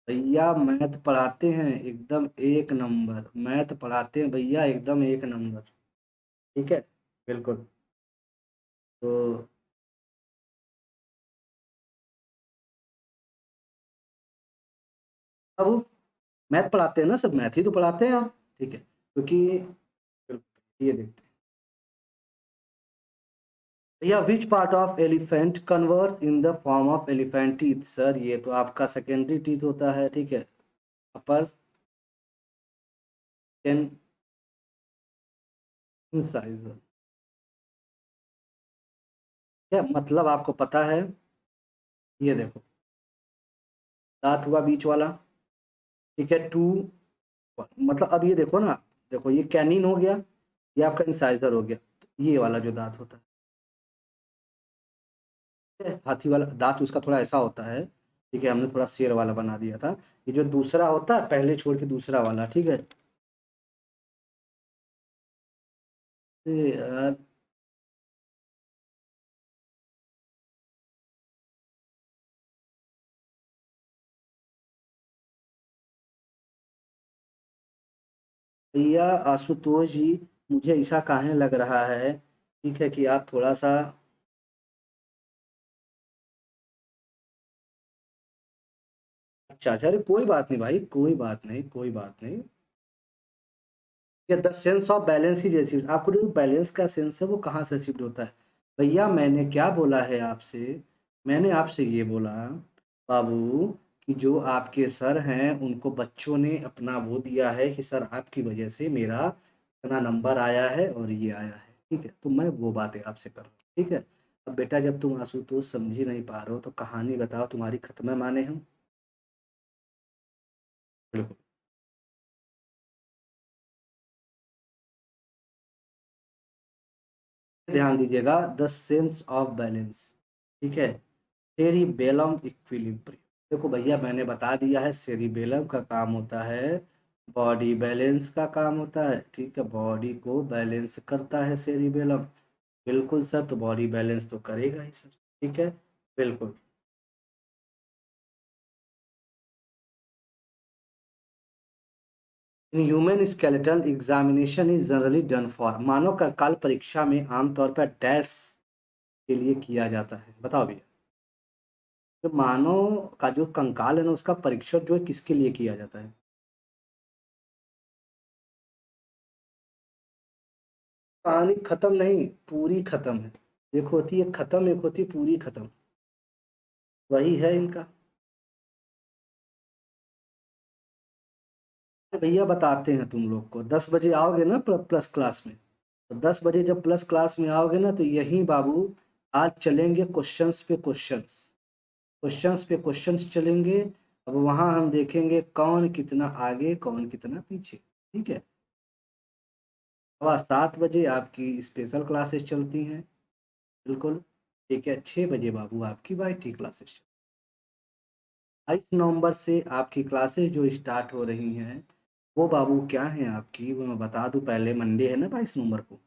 भैया मैथ पढ़ाते हैं एकदम 1 नंबर, मैथ पढ़ाते हैं भैया एकदम 1 नंबर, ठीक है, बिल्कुल। तो अब मैथ पढ़ाते हैं ना, सब मैथ ही तो पढ़ाते हैं आप, ठीक है, क्योंकि ये देखते हैं। भैया which part of elephant convert in the form of elephant teeth? Sir ये तो आपका सेकेंडरी टीथ होता है, ठीक है, अपर इंसाइजर। क्या मतलब आपको पता है? ये देखो, दांत हुआ बीच वाला, ठीक है, टू, मतलब अब ये देखो ना, देखो ये कैनिन हो गया, ये आपका इंसाइजर हो गया, ये वाला जो दांत होता है, हाथी वाला दांत उसका थोड़ा ऐसा होता है, ठीक है, हमने थोड़ा शेर वाला बना दिया था। ये जो दूसरा होता है पहले छोड़ के दूसरा वाला, ठीक है। यार भैया आशुतोष जी, मुझे ऐसा काहे लग रहा है, ठीक है, कि आप थोड़ा सा, अच्छा अच्छा, अरे कोई बात नहीं भाई, कोई बात नहीं, कोई बात नहीं। ये द सेंस ऑफ बैलेंस ही जैसी आपको जो बैलेंस का सेंस है वो कहाँ से शिफ्ट होता है? भैया मैंने क्या बोला है आपसे? मैंने आपसे ये बोला बाबू कि जो आपके सर हैं उनको बच्चों ने अपना वो दिया है कि सर आपकी वजह से मेरा इतना नंबर आया है और ये आया है, ठीक है, तो मैं वो बातें आपसे कर रहा हूँ, ठीक है। अब बेटा जब तुम आशुतोष समझ ही नहीं पा रहे हो तो कहानी बताओ तुम्हारी खत्म है, माने हम। बिल्कुल। ध्यान दीजिएगा, द सेंस ऑफ बैलेंस, ठीक है, सेरिबेलम इक्विलिब्रियम। देखो भैया मैंने बता दिया है, सेरिबेलम का काम होता है बॉडी बैलेंस का काम होता है, ठीक है, बॉडी को बैलेंस करता है सेरिबेलम। बिल्कुल सर, तो बॉडी बैलेंस तो करेगा ही सर, ठीक है, बिल्कुल। In human skeletal examination is generally done for, मानव का काल परीक्षा में आमतौर पर डैश के लिए किया जाता है, बताओ भैया। जो मानव का जो कंकाल है ना उसका परीक्षण जो है किसके लिए किया जाता है? कहानी खत्म नहीं, पूरी खत्म है। एक होती है खत्म, एक होती है पूरी खत्म, वही है इनका। भैया बताते हैं तुम लोग को, 10 बजे आओगे ना प्लस क्लास में, तो 10 बजे जब प्लस क्लास में आओगे ना तो यही बाबू आज चलेंगे क्वेश्चंस पे क्वेश्चंस, क्वेश्चंस पे क्वेश्चंस चलेंगे। अब वहां हम देखेंगे कौन कितना आगे कौन कितना पीछे, ठीक है। 7:15 बजे आपकी स्पेशल क्लासेस चलती हैं, बिल्कुल, ठीक है। 6 बजे बाबू आपकी वाईटी क्लासेस, 22 नवंबर से आपकी क्लासेस जो स्टार्ट हो रही हैं वो बाबू क्या है आपकी, वो मैं बता दूं, पहले मंडे है ना 22 नवंबर को,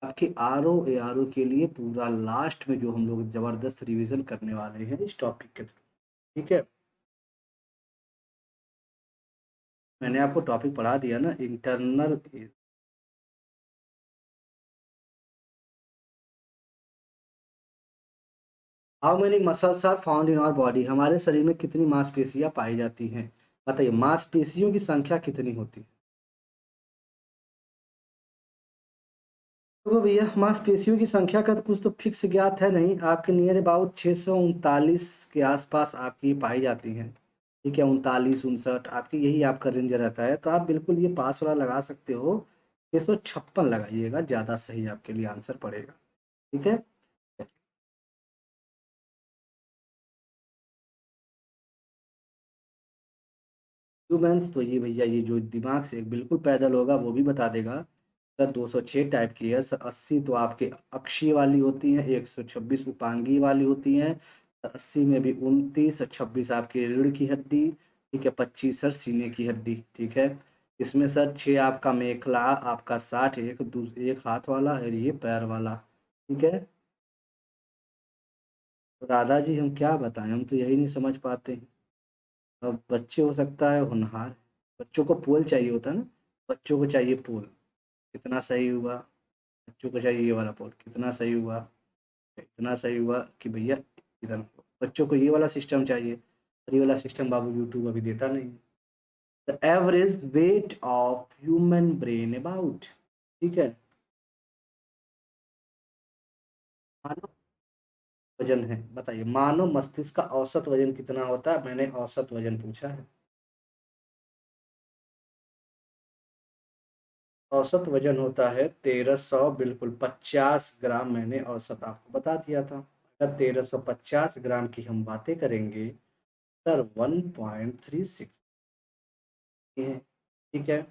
आपके R O A R O के लिए पूरा लास्ट में जो हम लोग ज़बरदस्त रिवीजन करने वाले हैं इस टॉपिक के थ्रू, ठीक है। मैंने आपको टॉपिक पढ़ा दिया ना, internal. How many muscles are found in our body, हमारे शरीर में कितनी मांसपेशियां पाई जाती हैं? बताइए, मांसपेशियों की संख्या कितनी होती है? तो भैया मांसपेशियों की संख्या का तो कुछ तो फिक्स ज्ञात है नहीं, आपके नियर अबाउट 639 के आसपास आपकी पाई जाती हैं, ठीक है, 39 59 आपकी यही आपका रेंज रहता है, तो आप बिल्कुल ये पास वाला लगा सकते हो, 656 लगाइएगा, ज़्यादा सही आपके लिए आंसर पड़ेगा, ठीक है। ह्यूमन्स तो ये भैया ये जो दिमाग से बिल्कुल पैदल होगा वो भी बता देगा। सर 206 टाइप की है सर, 80 तो आपके अक्षीय वाली होती हैं, 126 उपांगीय वाली होती हैं, 80 में भी 29 और 26 आपकी रीढ़ की हड्डी, ठीक है, 25 सर सीने की हड्डी, ठीक है। इसमें सर 6 आपका मेखला, आपका 60 एक हाथ वाला और ये पैर वाला, ठीक है। तो राधा जी हम क्या बताएं, हम तो यही नहीं समझ पाते हैं। अब बच्चे हो सकता है होनहार, बच्चों को पोल चाहिए होता है ना, बच्चों को चाहिए पोल, कितना सही हुआ, बच्चों को चाहिए ये वाला पोल, कितना सही हुआ, इतना सही हुआ कि भैया इधर, बच्चों को ये वाला सिस्टम चाहिए, और ये वाला सिस्टम बाबू यूट्यूब अभी देता नहीं। The average weight of human brain about, ठीक है, मानो वजन है? बताइए, मानव मस्तिष्क का औसत वजन कितना होता है? मैंने औसत वजन पूछा है। औसत वजन होता है 1300, बिल्कुल 50 ग्राम। मैंने औसत आपको बता दिया था। अगर 1350 ग्राम की हम बातें करेंगे सर, 1.36 ये है, ठीक है।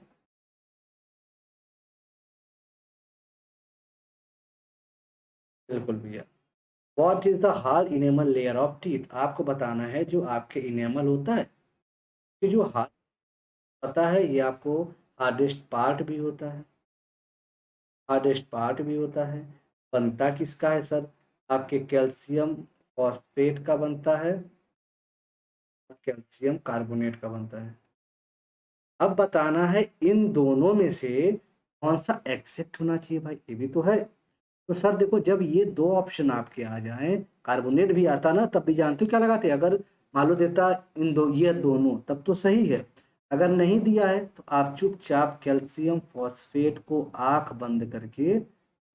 बिल्कुल भैया। What is the hard enamel layer of teeth? आपको बताना है जो आपके इनेमल होता है, ये जो हार्ड पता है, ये आपको हार्डेस्ट पार्ट भी होता है, हार्डेस्ट पार्ट भी होता है। बनता किसका है सर? आपके कैल्शियम फॉस्फेट का बनता है, कैल्शियम कार्बोनेट का बनता है। अब बताना है इन दोनों में से कौन सा एक्सेप्ट होना चाहिए भाई, ये भी तो है। तो सर देखो, जब ये दो ऑप्शन आपके आ जाएं, कार्बोनेट भी आता ना, तब भी जानते हो क्या लगाते? अगर मान लो देता इन दो, ये दोनों, तब तो सही है। अगर नहीं दिया है तो आप चुपचाप कैल्शियम फॉस्फेट को आंख बंद करके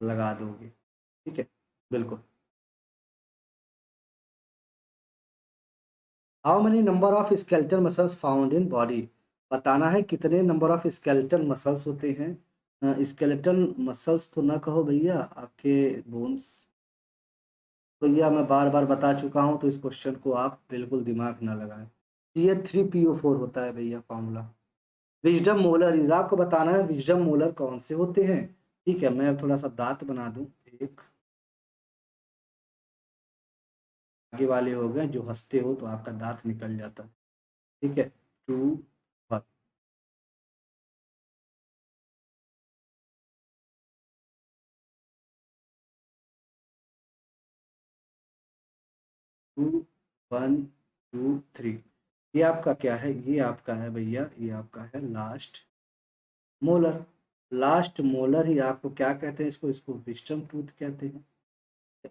लगा दोगे, ठीक है। बिल्कुल। How many number of skeletal muscles found in body? बताना है कितने नंबर ऑफ स्केलेटल मसल्स होते हैं। स्केलेटल मसल्स तो ना कहो भैया, आपके बोन्स। भैया मैं बार बार बता चुका हूँ, तो इस क्वेश्चन को आप बिल्कुल दिमाग ना लगाएं। CH3PO4 होता है भैया फॉर्मूला। विजडम मोलर इज, आपको बताना है विजडम मोलर कौन से होते हैं। ठीक है, मैं थोड़ा सा दांत बना दूं। एक आगे वाले हो गए, जो हंसते हो तो आपका दांत निकल जाता है। ठीक है। टू, 2, 1, 2, 3। ये आपका क्या है? ये आपका है भैया, ये आपका है लास्ट मोलर। लास्ट मोलर ही आपको क्या कहते हैं? इसको विस्डम टूथ कहते हैं,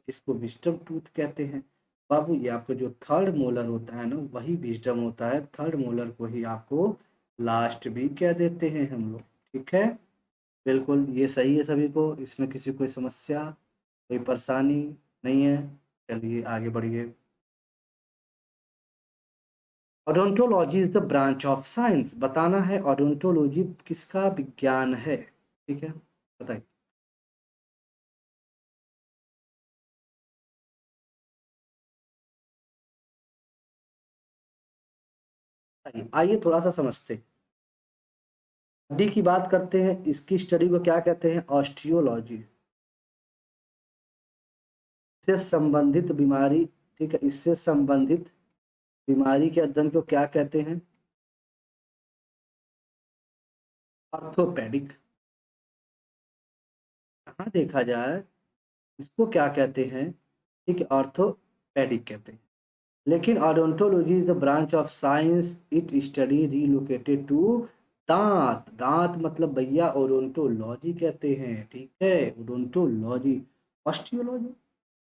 इसको विस्डम टूथ कहते हैं। बाबू, ये आपको जो थर्ड मोलर होता है ना, वही विस्डम होता है। थर्ड मोलर को ही आपको लास्ट भी कह देते हैं हम लोग, ठीक है। बिल्कुल, ये सही है सभी को, इसमें किसी को कोई समस्या, कोई परेशानी नहीं है। चलिए आगे बढ़िए। Odontology is the branch of science. बताना है ओडोंटोलॉजी किसका विज्ञान है, ठीक है। बताइए। आइए थोड़ा सा समझते, हड्डी की बात करते हैं, इसकी स्टडी को क्या कहते हैं? ऑस्टियोलॉजी। इससे संबंधित बीमारी, ठीक है, इससे संबंधित बीमारी के अध्ययन को क्या कहते हैं? ऑर्थोपेडिक। कहाँ देखा जाए, इसको क्या कहते हैं? ठीक है, ऑर्थोपेडिक कहते हैं। लेकिन odontology is the branch of science, it study relocated to दांत। दांत मतलब भैया ओडोंटोलॉजी कहते हैं, ठीक है, ओडोंटोलॉजी। ऑस्टियोलॉजी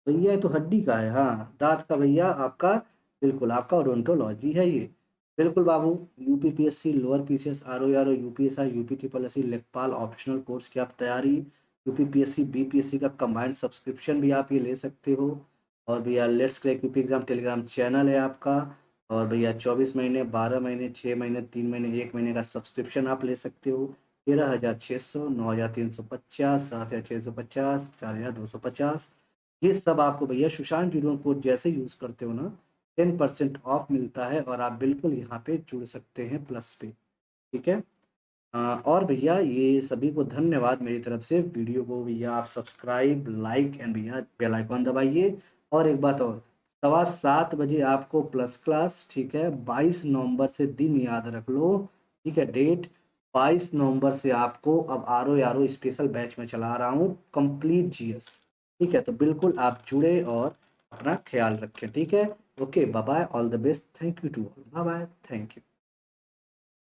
भैया ये तो हड्डी का है, हाँ, दांत का भैया आपका, बिल्कुल आपका ओडोंटोलॉजी है ये। बिल्कुल बाबू। UPPSC lower PCS, RO UPSI, UP triple SC, लेखपाल ऑप्शनल कोर्स की आप तैयारी, यूपीपीएससी बीपीएससी का कंबाइंड सब्सक्रिप्शन भी आप ये ले सकते हो। और भैया let's crack UP exam Telegram channel है आपका। और भैया 24 महीने, 12 महीने, 6 महीने, 3 महीने, 1 महीने का सब्सक्रिप्शन आप ले सकते हो। 13,600, 9,350, 7,650, 4,250, ये सब आपको भैया सुशांत जीरो कोड जैसे यूज़ करते हो ना, 10% ऑफ मिलता है, और आप बिल्कुल यहाँ पे जुड़ सकते हैं प्लस पे, ठीक है। और भैया ये सभी को धन्यवाद मेरी तरफ से। वीडियो को भैया आप सब्सक्राइब, लाइक एंड भैया बेल आइकॉन दबाइए। और एक बात और, 7:15 बजे आपको प्लस क्लास, ठीक है। 22 नवंबर से दिन याद रख लो, ठीक है, डेट 22 नवंबर से आपको अब आर ओ स्पेशल बैच में चला रहा हूँ, कंप्लीट जीएस, ठीक है। तो बिल्कुल आप जुड़े और अपना ख्याल रखें, ठीक है। Okay, bye bye, all the best, thank you to all, bye bye, thank you.